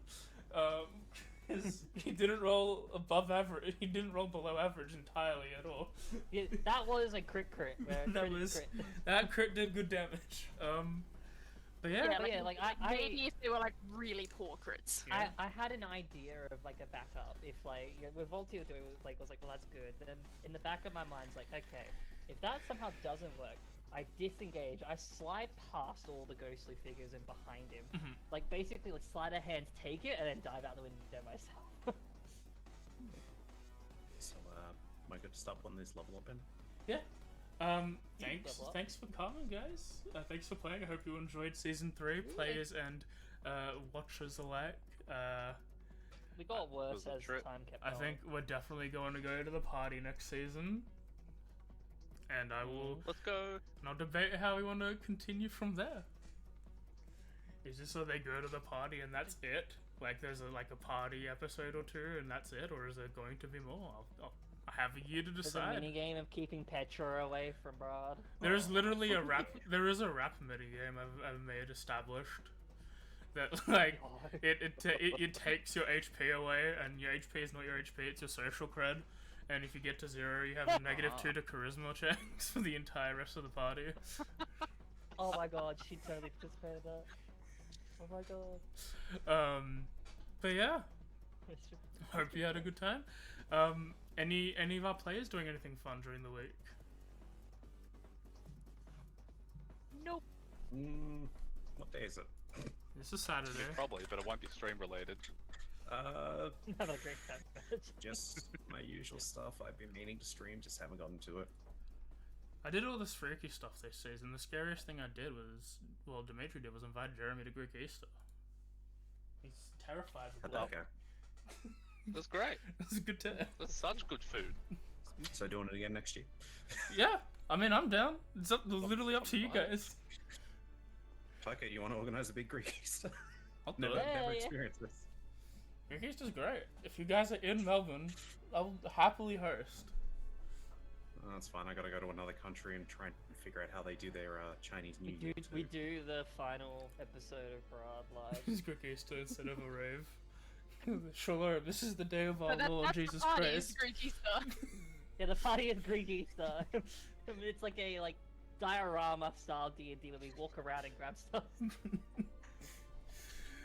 he didn't roll above average. He didn't roll below average entirely at all. Yeah, that was a crit. Where That crit is was- crit. That crit did good damage. But yeah. Yeah, yeah, like, I- maybe if they were like really poor crits. Yeah. I had an idea of like a backup if like with Voltio doing it was like well that's good. Then in the back of my mind's like okay, if that somehow doesn't work, I disengage. I slide past all the ghostly figures and behind him, Mhm. like basically like slide a hand, take it, and then dive out the window myself. So, am I good to stop on this level up in? Thanks for coming, guys. Thanks for playing. I hope you enjoyed season 3, players and watchers alike. We got worse was a as trip. time kept I going. think we're definitely going to go to the party next season, and Let's go. I'll debate how we want to continue from there. Is this so they go to the party and that's it? Like, there's a party episode or two, and that's it, or is there going to be more? I have a year to There's a decide. mini game of keeping Petra away from Brad. There is literally a rap. There is a rap mini game I've made established. That like it takes your HP away, and your HP is not your HP; it's your social cred. And if you get to 0, you have a -2 to charisma checks for the entire rest of the party. Oh my god, she totally participated in that. Oh my god. But yeah, hope you had a good time. Any of our players doing anything fun during the week? Nope. What day is it? This is Saturday. Yeah, probably, but it won't be stream related. Have a great time. Just my usual stuff. I've been meaning to stream, just haven't gotten to it. I did all this freaky stuff this season. The scariest thing I did was, well, Dimitri did, was invite Jeremy to Greek Easter. He's terrified of How'd blood. that go? That's great. That's a good time. That's such good food. So doing it again next year. Yeah, I mean, I'm down. It's literally up to you guys. Fuck it, you want to organize a big Greek Easter? I'll do Never, it. Yeah, never yeah. experienced this. Greek Easter's great. If you guys are in Melbourne, I'll happily host. Oh, that's fine. I gotta go to another country and try and figure out how they do their Chinese New Year. We too. do the final episode of Brad live. It's Greek Easter instead of a rave. Shalom, this is the day of our But that- Lord that's the Jesus party, is Christ. Greek Easter. Yeah, the party is Greek Easter. It's like a diorama style D&D where we walk around and grab stuff.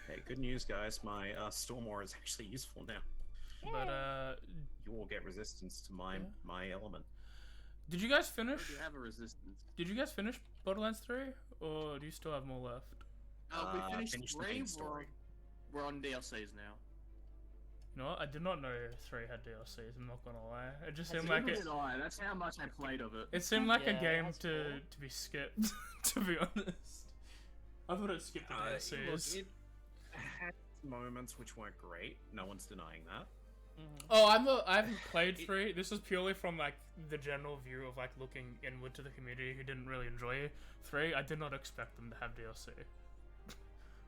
Hey, good news, guys. My Stormwar is actually useful now. But You all get resistance to my element. did you guys finish? You have a resistance. Did you guys finish Borderlands 3, or do you still have more left? We finished the 3. main story. We're on DLCs now. You know what? I did not know 3 had DLCs. I'm not gonna lie. It just seemed Neither like it. did I. That's how much I played of it. It seemed like a Yeah, game that's to cool. to be skipped. To be honest, I thought it skipped the DLCs. Look, it had moments which weren't great. No one's denying that. Oh, I haven't played 3. This is purely from like the general view of like looking inward to the community who didn't really enjoy 3. I did not expect them to have DLC.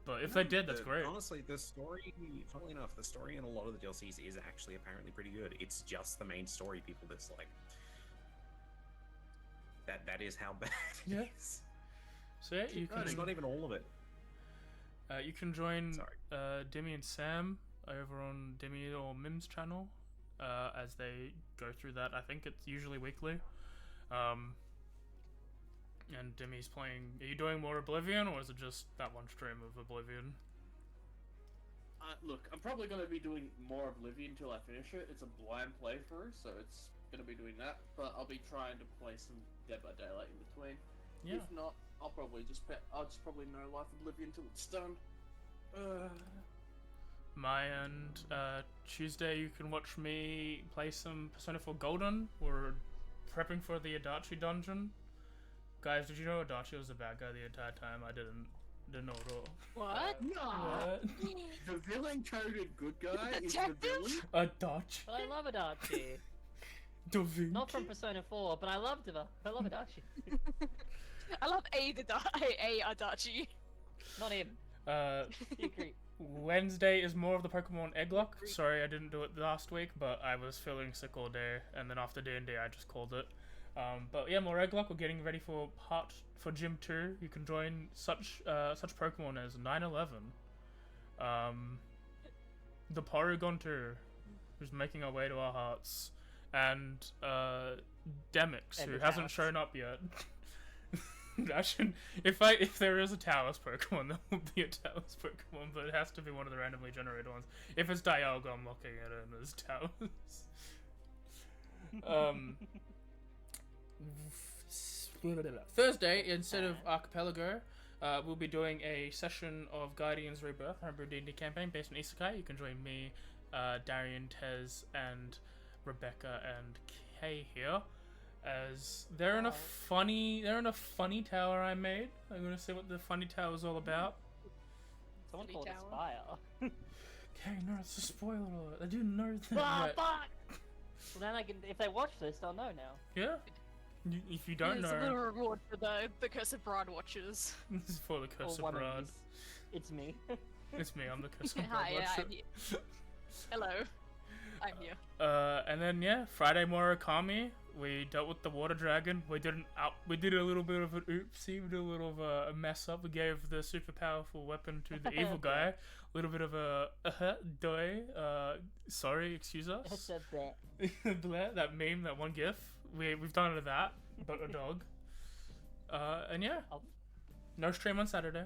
But if they did, that's great. Honestly, the story, funnily enough, the story in a lot of the DLCs is actually apparently pretty good. It's just the main story people dislike. That is how bad it Yeah. is. So yeah, you It's can not even all of it. you can join Sorry. Demi and Sam over on Demi or Mim's channel as they go through that. I think it's usually weekly. And Demi's playing. Are you doing more Oblivion, or is it just that one stream of Oblivion? Look, I'm probably going to be doing more Oblivion until I finish it. It's a blind playthrough, so it's going to be doing that. But I'll be trying to play some Dead by Daylight in between. Yeah. If not, I'll just probably know Life Oblivion until it's done. My end, Tuesday you can watch me play some Persona 4 Golden. We're prepping for the Adachi dungeon. Guys, did you know Adachi was a bad guy the entire time? I didn't know at all. What? No! What? The villain coded good guy is the Detective? villain? Adachi. But I love Adachi. Da Vinci. Not from Persona 4, but I loved him. I love Adachi. I love A Adachi. Not him. You creep. Wednesday is more of the Pokemon Egglock. Sorry, I didn't do it last week, but I was feeling sick all day, and then after D&D I just called it. But yeah, more Egglock. We're getting ready for Gym 2. You can join such Pokemon as 911, the Porygon 2, who's making our way to our hearts, and Demix, And who the hasn't Talos. shown up yet. If there is a Talos Pokemon, there will be a Talos Pokemon, but it has to be one of the randomly generated ones. If it's Dialga, I'm locking it in as Talos. Thursday, instead of Archipelago, we'll be doing a session of Guardians Rebirth, Homebrew D&D campaign based on Isekai. You can join me, Darian, Tez, and Rebecca and Kay here, as they're in a funny tower I made. I'm gonna say what the funny tower is all about. Someone City called Tower. Aspire. Okay, no, it's a spoiler alert. I didn't know that. Ah, yet. fuck! Well, then if they watch this, they'll know now. Yeah. If you don't It's a know, little reward for the Curse of Brahd watchers. this is for the Curse Or of one of Brahd. these. It's me. It's me. I'm the curse on Hi, Blood yeah, Watcher. I'm here. Hello. I'm here. And then yeah, Friday Murakami. We dealt with the water dragon. We did a little bit of an oopsie. We did a little of a mess up. We gave the super powerful weapon to the evil guy. A little bit of a doy. Sorry, excuse us. It's a bit. Bleh, that meme, that one gif. We've done it of that, but a dog. And yeah, no stream on Saturday.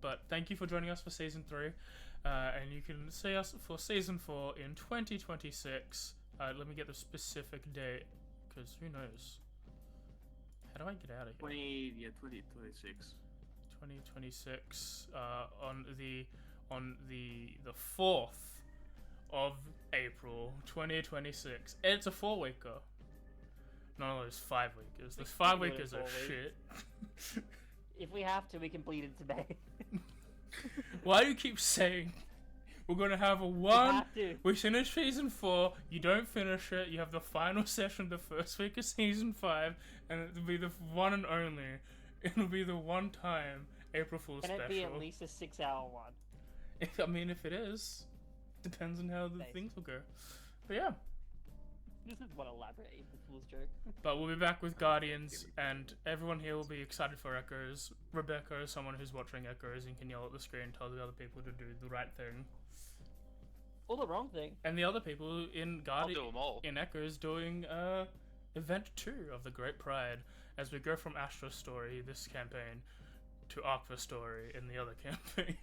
But thank you for joining us for season 3. And you can see us for season 4 in 2026. Let me get the specific date, because who knows? How do I get out of here? 2026. 2026. On the 4th of April, 2026. It's a 4-weeker. None of those 5-weekers. Those 5-weekers are shit. If we have to, we can bleed it today. Why do you keep saying we're gonna have a We one? have to. We finish season 4. You don't finish it. You have the final session the first week of season 5, and it'll be the one and only. It'll be the one time April Fool's Can special. it be at least a 6-hour one? If it is, depends on how the Nice. things will go. But yeah. This is one elaborate April Fool's joke. But we'll be back with Guardians, and everyone here will be excited for Echoes. Rebecca is someone who's watching Echoes and can yell at the screen, tell the other people to do the right thing. Or the wrong thing. And the other people in I'll do them all. in Echoes doing event 2 of the Great Pride, as we go from Astra Story this campaign to Aqua Story in the other campaign.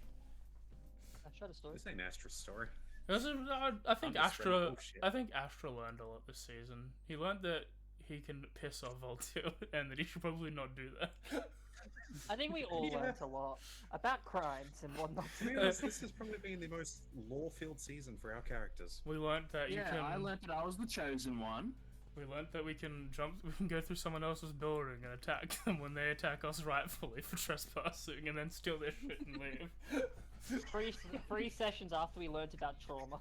I tried a story. This ain't Astra's story. I think I'm just spreading Astra. bullshit. I think Astra learned a lot this season. He learned that he can piss off Voltaire, and that he should probably not do that. I think we all Yeah. learnt a lot about crimes and whatnot. To be honest, this has probably been the most lore-filled season for our characters. We learned that you Yeah, can. I learned that I was the chosen one. We learned that we can go through someone else's building and attack them when they attack us rightfully for trespassing, and then steal their shit and leave. 3 sessions after we learnt about trauma.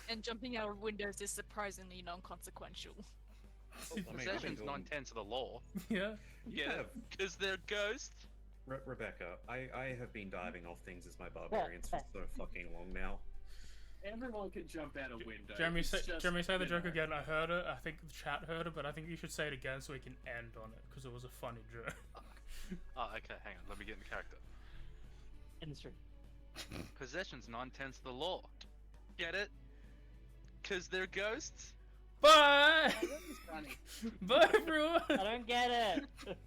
And jumping out of windows is surprisingly non-consequential. I mean, I've been Possession's doing- 9/10 of the law. Yeah. You Yeah, have- because they're ghosts. Rebecca, I have been diving off things as my barbarians for so fucking long now. Everyone can jump out a window. Jeremy, It's say just, the you joke know. again. I heard it. I think the chat heard it, but I think you should say it again so we can end on it, because it was a funny joke. Oh, okay, hang on. Let me get in character. In the street. Possession's 9/10 of the law. Get it? Because they're ghosts. Bye! That was funny. Bye, everyone! I don't get it.